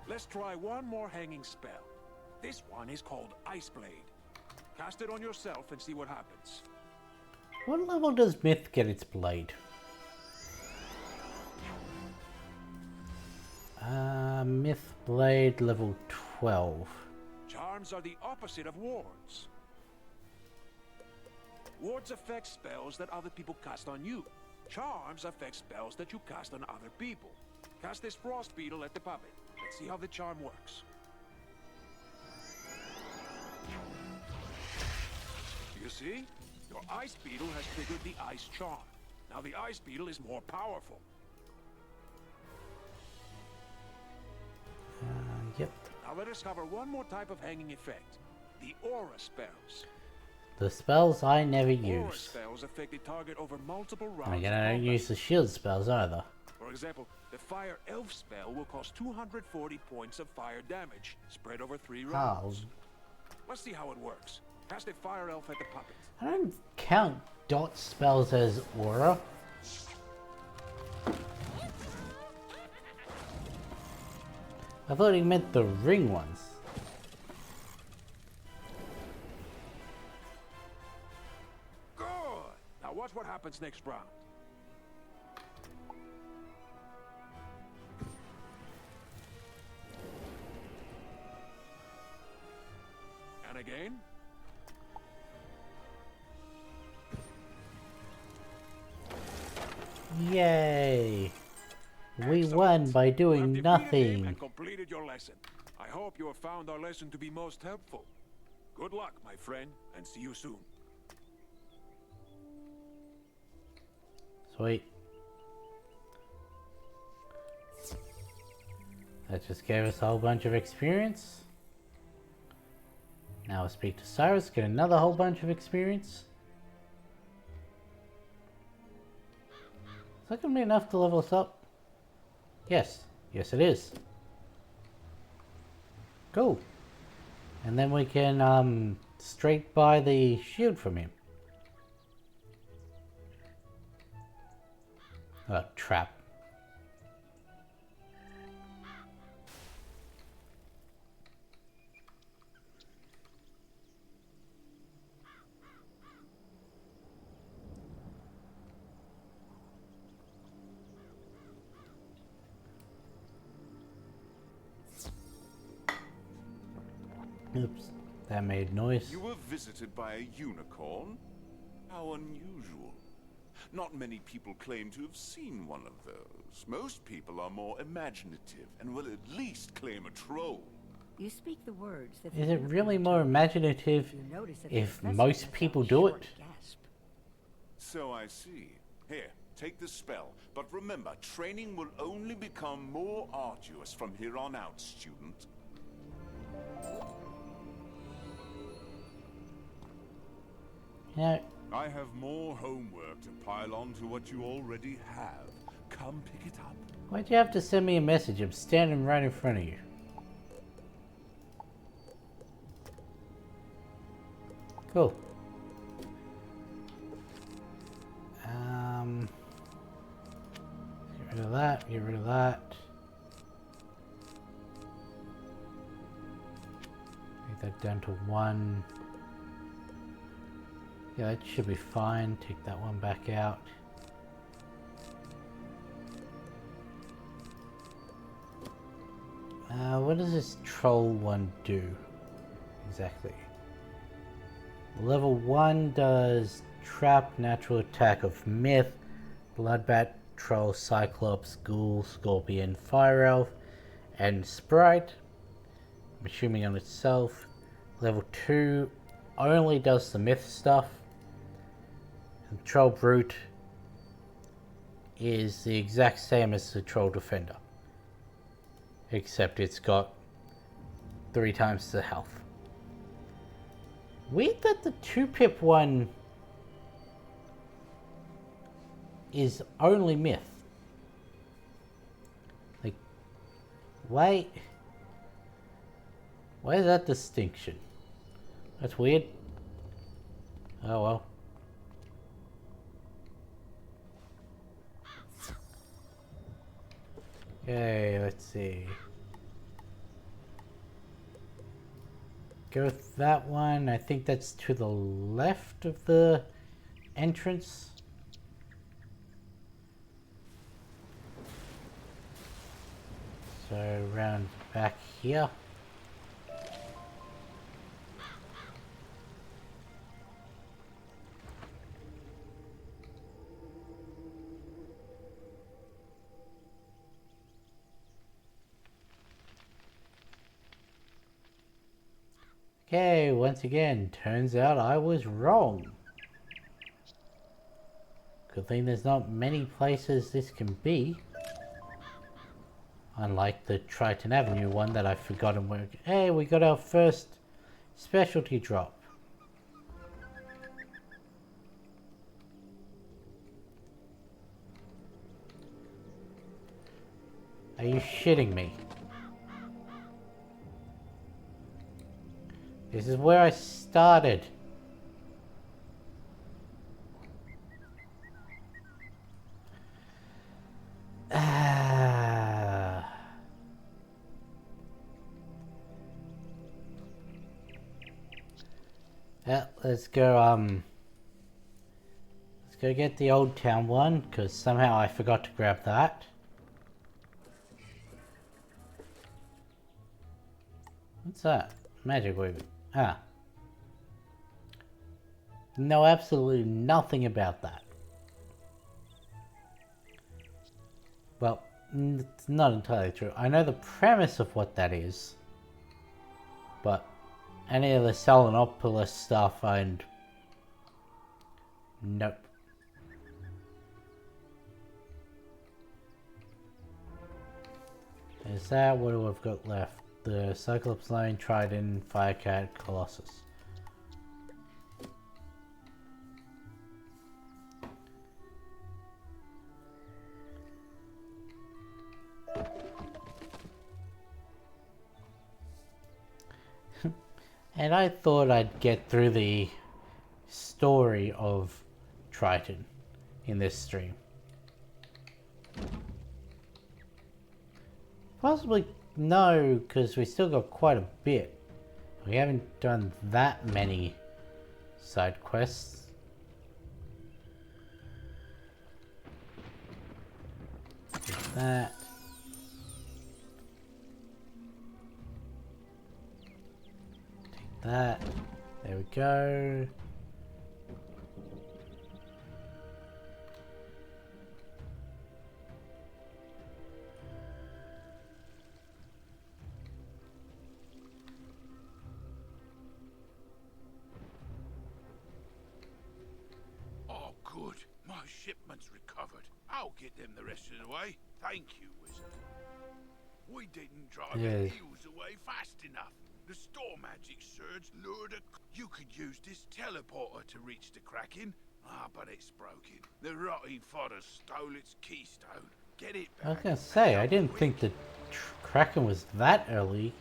S16: Let's try one more hanging spell. This one is called Ice Blade. Cast it on yourself and see what happens.
S1: What level does Myth get its blade? Myth Blade level 12.
S16: Charms are the opposite of wards. Wards affect spells that other people cast on you. Charms affect spells that you cast on other people. Cast this frost beetle at the puppet. Let's see how the charm works. You see? Your ice beetle has triggered the ice charm. Now the ice beetle is more powerful.
S1: Yep.
S16: Now let us cover one more type of hanging effect. The aura spells.
S1: The spells I never
S16: Aura
S1: use.
S16: spells affect the target over multiple rounds.
S1: And again,
S16: of
S1: I don't
S16: combat.
S1: use the shield spells either.
S16: For example, the Fire Elf spell will cost 240 points of fire damage, spread over 3 rounds. Let's see how it works. Cast a Fire Elf at the puppet.
S1: I don't count dot spells as aura. I thought he meant the ring ones.
S16: Good! Now watch what happens next round. And again.
S1: Yay! We won by doing nothing.
S16: And completed your lesson. I hope you have found our lesson to be most helpful. Good luck, my friend, and see you soon.
S1: Sweet. That just gave us a whole bunch of experience. Now we'll speak to Cyrus, get another whole bunch of experience. Is that going to be enough to level us up? Yes. Yes it is. Cool. And then we can straight buy the shield from him. Oh, trap. Oops, that made noise.
S10: You were visited by a unicorn? How unusual. Not many people claim to have seen one of those. Most people are more imaginative and will at least claim a troll.
S7: You speak the words that
S1: Is it really more imaginative if most people do it?
S10: So I see. Here, take the spell. But remember, training will only become more arduous from here on out, student.
S1: Yeah.
S16: I have more homework to pile on to what you already have. Come pick it up.
S1: Why'd you have to send me a message? I'm standing right in front of you. Cool. Get rid of that, get rid of that. Make that down to 1. Yeah, that should be fine. Take that one back out. What does this troll one do exactly? Level 1 does trap, natural attack of myth, bloodbat, troll, cyclops, ghoul, scorpion, fire elf, and sprite. I'm assuming on itself. Level 2 only does the myth stuff. And troll brute is the exact same as the troll defender, except it's got 3 times the health. Weird that the 2-pip one is only myth. Like, why is that distinction? That's weird. Oh well. Okay, let's see. Go with that one. I think that's to the left of the entrance. So round back here. Okay, once again, turns out I was wrong. Good thing there's not many places this can be. Unlike the Triton Avenue one that I've forgotten where... Hey, we got our first specialty drop. Are you shitting me? This is where I started. Yeah, let's go get the Old Town one, because somehow I forgot to grab that. What's that? Magic weapon. Ah. Know absolutely nothing about that. Well, it's not entirely true. I know the premise of what that is, but any of the Selenopolis stuff, and nope. Is that what we've got left? The Cyclops Lane, Trident, Firecat, Colossus. And I thought I'd get through the story of Triton in this stream. Possibly no, because we still got quite a bit. We haven't done that many side quests. Take that. that. There we go.
S6: Oh, good. My shipment's recovered. I'll get them the rest of the way. Thank you, Wizard. We didn't drive the eels away fast enough. The storm magic surge lured a... You could use this teleporter to reach the Kraken. Ah, but it's broken. The rotting fodder stole its keystone. Get it back.
S1: I was gonna say, I didn't think the Kraken was that early.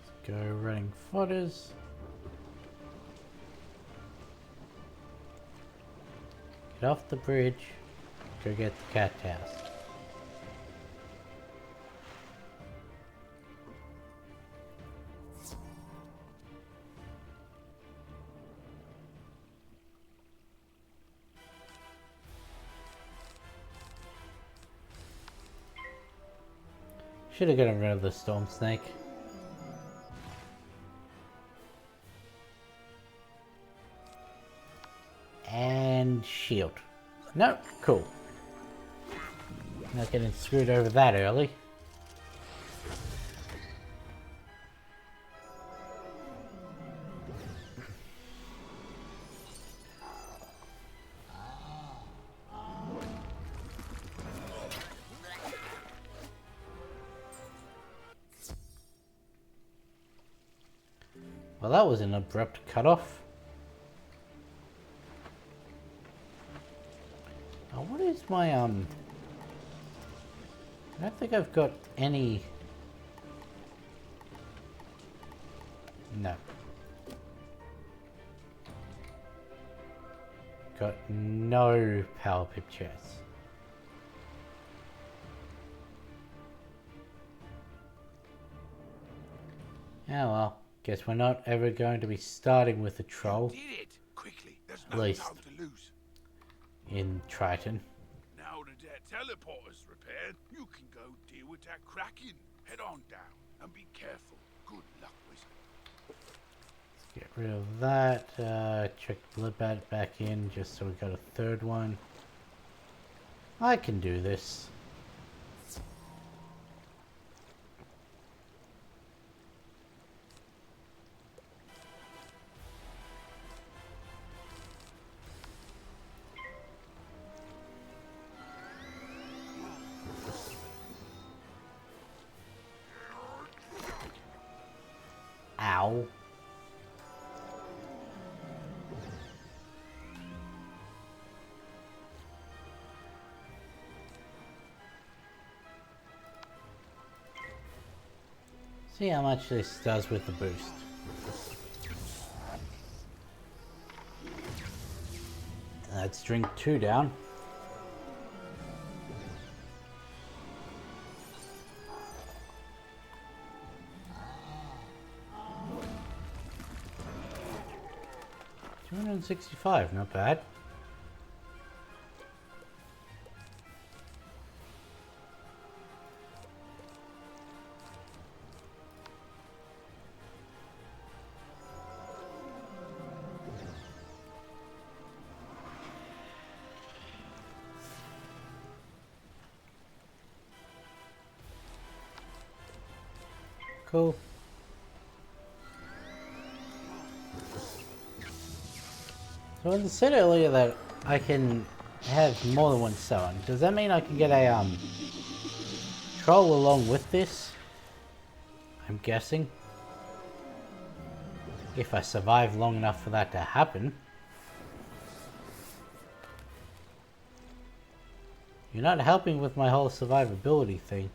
S1: Let's go running fodders. Get off the bridge. Go get the cat house. Should have gotten rid of the storm snake. And shield. No, cool. Not getting screwed over that early. Well, that was an abrupt cutoff. Oh, what is my, I don't think I've got any... No. Got no power pip chests. Oh well. Guess we're not ever going to be starting with a troll.
S6: You did it! Quickly, there's
S1: At
S6: no
S1: least
S6: time to lose.
S1: in Triton.
S6: Now that teleporter's repaired, you can go deal with that Kraken. Head on down and be careful. Good luck, Wizard.
S1: Let's get rid of that. Check Bloodbat back in just so we got a third one. I can do this. Ow. See how much this does with the boost. Let's drink 2 down. $265, not bad. Cool. So it said earlier that I can have more than one summon. Does that mean I can get a troll along with this? I'm guessing. If I survive long enough for that to happen. You're not helping with my whole survivability thing.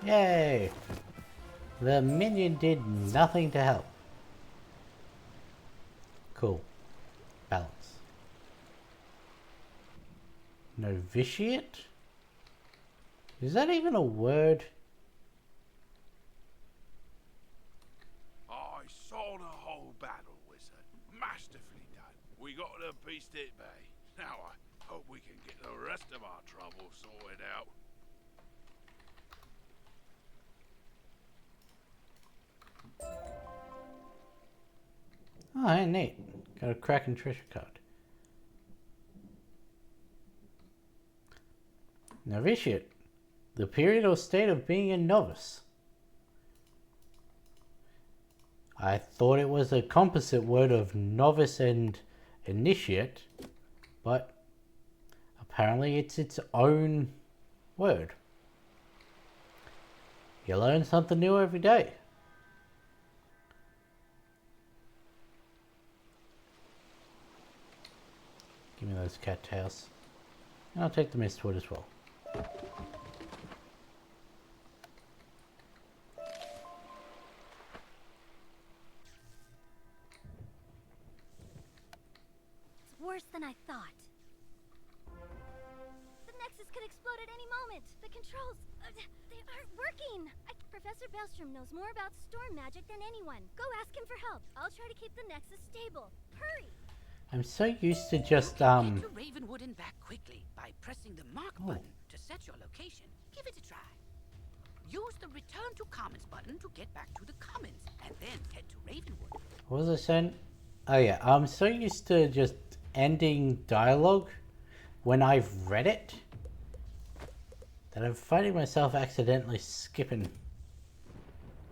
S1: Yay! The minion did nothing to help. Cool. Balance. Novitiate? Is that even a word?
S16: I saw the whole battle, Wizard. Masterfully done. We got the beast at bay. Now I hope we can get the rest of our trouble sorted out.
S1: Oh, hey, neat. Got a cracking treasure card. Novitiate. The period or state of being a novice. I thought it was a composite word of novice and initiate, but apparently it's its own word. You learn something new every day. Give me those cattails. And I'll take the mistwood as well.
S12: It's worse than I thought. The Nexus could explode at any moment. The controls, they aren't working. Professor Bellstrom knows more about storm magic than anyone. Go ask him for help. I'll try to keep the Nexus stable. Hurry!
S1: I'm so used to just
S4: Get to Ravenwood and back quickly by pressing the mark button to set your location. Give it a try. Use the return to commons button to get back to the commons, and then head to Ravenwood.
S1: What was I saying? Oh yeah, I'm so used to just ending dialogue when I've read it that I'm finding myself accidentally skipping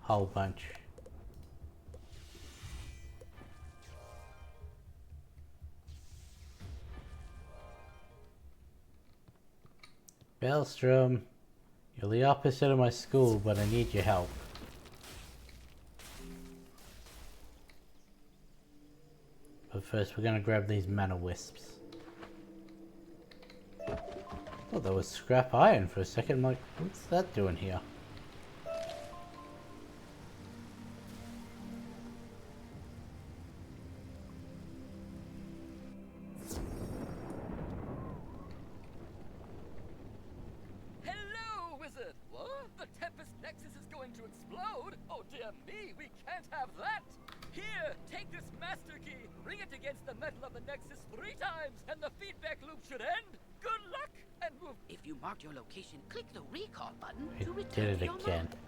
S1: a whole bunch. Bellstrom, you're the opposite of my school, but I need your help. But first, we're gonna grab these mana wisps. Thought that was scrap iron for a second. I'm like, what's that doing here?
S3: Hello, Wizard! What? The Tempest Nexus is going to explode? Oh dear me, we can't have that! Here, take this master key, ring it against the metal of the Nexus 3 times, and the feedback loop should end. Good luck, and move.
S4: If you marked your location, click the recall button
S1: I
S4: to return
S1: did
S4: to
S1: it
S4: your
S1: again.
S4: mark.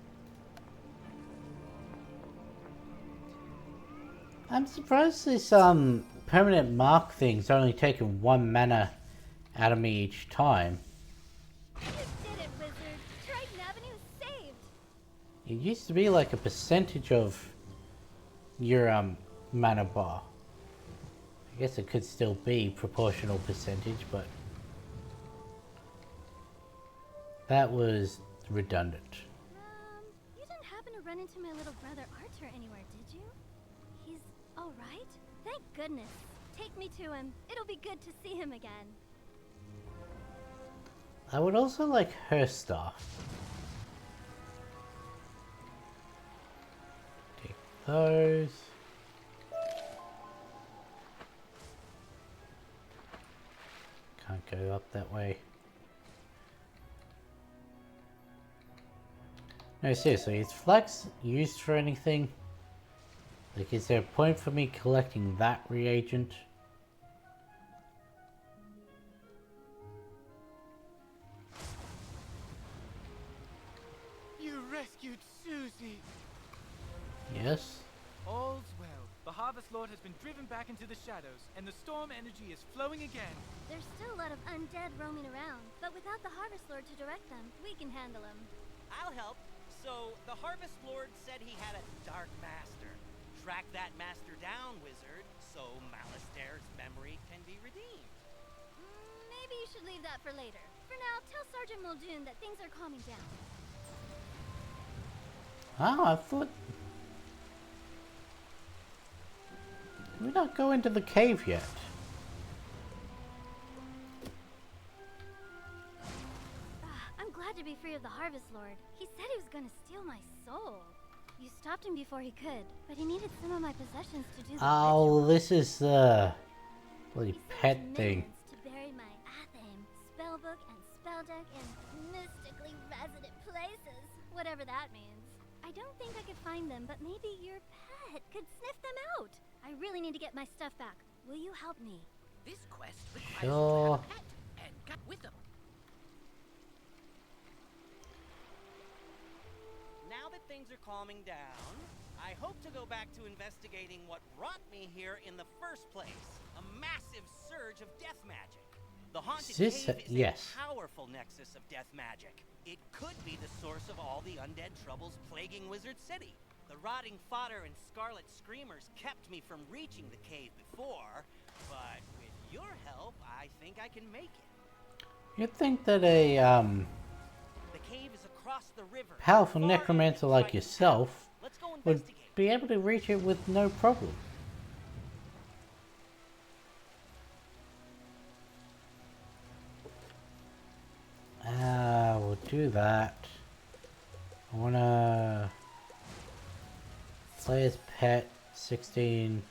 S1: I'm surprised this permanent mark thing's only taken 1 mana out of me each time.
S12: You did it, Wizard! Triton Avenue saved!
S1: It used to be like a percentage of your mana bar. I guess it could still be proportional percentage, but that was redundant.
S12: You didn't happen to run into my little brother Arthur anywhere, did you? He's alright? Thank goodness. Take me to him. It'll be good to see him again.
S1: I would also like her stuff. Take those. Can't go up that way. No, seriously, is flax used for anything? Like, is there a point for me collecting that reagent?
S5: You rescued Susie!
S1: Yes?
S5: All's well. The Harvest Lord has been driven back into the shadows, and the storm energy is flowing again.
S12: There's still a lot of undead roaming around, but without the Harvest Lord to direct them, we can handle them.
S17: I'll help. So, the Harvest Lord said he had a Dark Master. Track that master down, Wizard, so Malastaire's memory can be redeemed.
S12: Maybe you should leave that for later. For now, tell Sergeant Muldoon that things are calming down.
S1: Oh, I thought... Did we not go into the cave yet?
S12: I'm glad to be free of the Harvest Lord. He said he was gonna steal my soul. You stopped him before he could, but he needed some of my possessions to do the
S1: Oh, this is the bloody pet thing.
S12: to bury my Athame, spell that means. I don't think I could find them, but maybe your pet could sniff them out. I really need to get my stuff back. Will you help me?
S4: This quest requires
S1: Sure.
S4: you to have a pet and get with them.
S17: Now that things are calming down, I hope to go back to investigating what brought me here in the first place. A massive surge of death magic. The haunted
S1: This-
S17: cave is
S1: yes.
S17: a powerful nexus of death magic. It could be the source of all the undead troubles plaguing Wizard City. The rotting fodder and scarlet screamers kept me from reaching the cave before, but with your help, I think I can make it.
S1: You'd think that a
S17: The cave is across the river.
S1: powerful necromancer like yourself
S17: Let's go
S1: would
S17: investigate.
S1: be able to reach it with no problem. We'll do that. I wanna play as pet 16.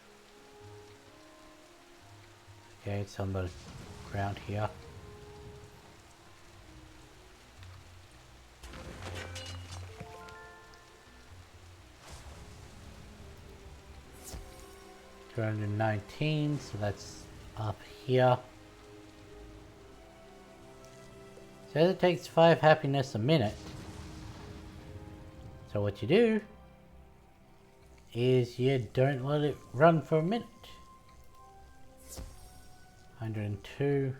S1: Okay, it's on the ground here. $219, so that's up here. Says it takes 5 happiness a minute. So what you do is you don't let it run for a minute. 102.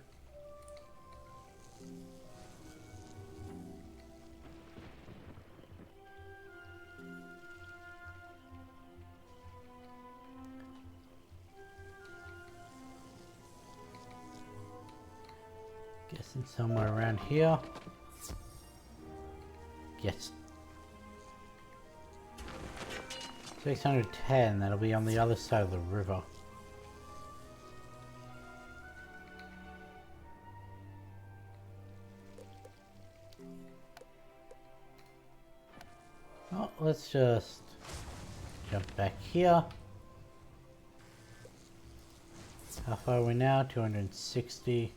S1: Guessing somewhere around here. Yes. 610, that'll be on the other side of the river. Oh, let's just jump back here. How far are we now? 260.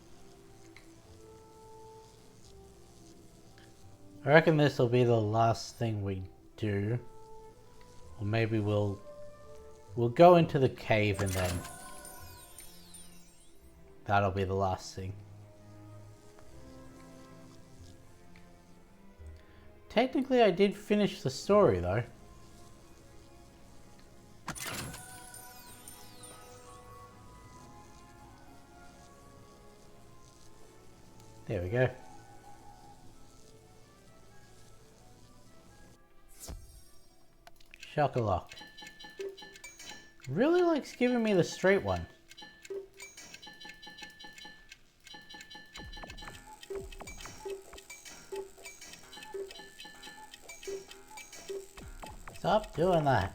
S1: I reckon this will be the last thing we do. Or maybe we'll go into the cave and then that'll be the last thing. Technically I did finish the story though. There we go. Chocolate. Really likes giving me the straight one. Stop doing that.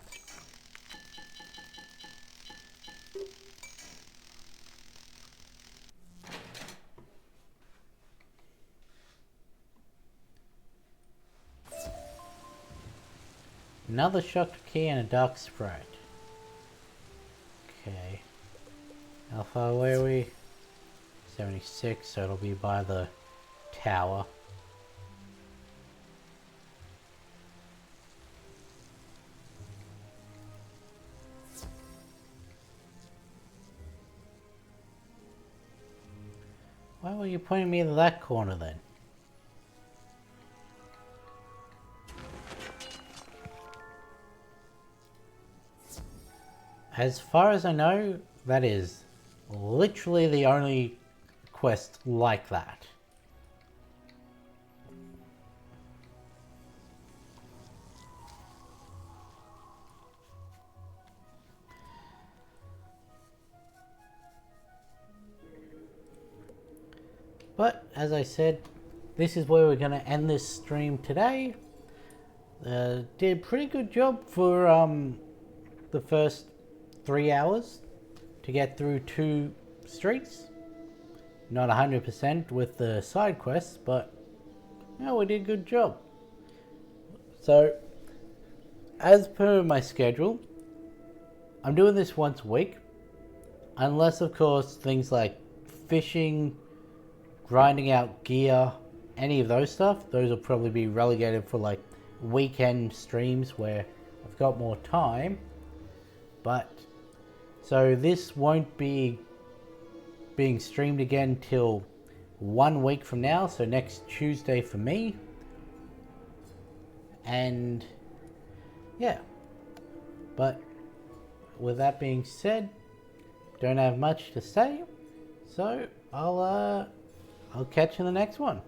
S1: Another shocked key and a dark sprite. Okay. How far away are we? 76, so it'll be by the tower. Why were you pointing me to that corner then? As far as I know, that is literally the only quest like that. But, as I said, this is where we're going to end this stream today. Did a pretty good job for the first 3 hours to get through 2 streets. Not 100% with the side quests, but yeah, we did a good job. So, as per my schedule, I'm doing this once a week. Unless, of course, things like fishing, grinding out gear, any of those stuff, those will probably be relegated for like weekend streams where I've got more time. But so this won't be being streamed again till 1 week from now, so next Tuesday for me. And yeah, but with that being said, don't have much to say, so I'll catch you in the next one.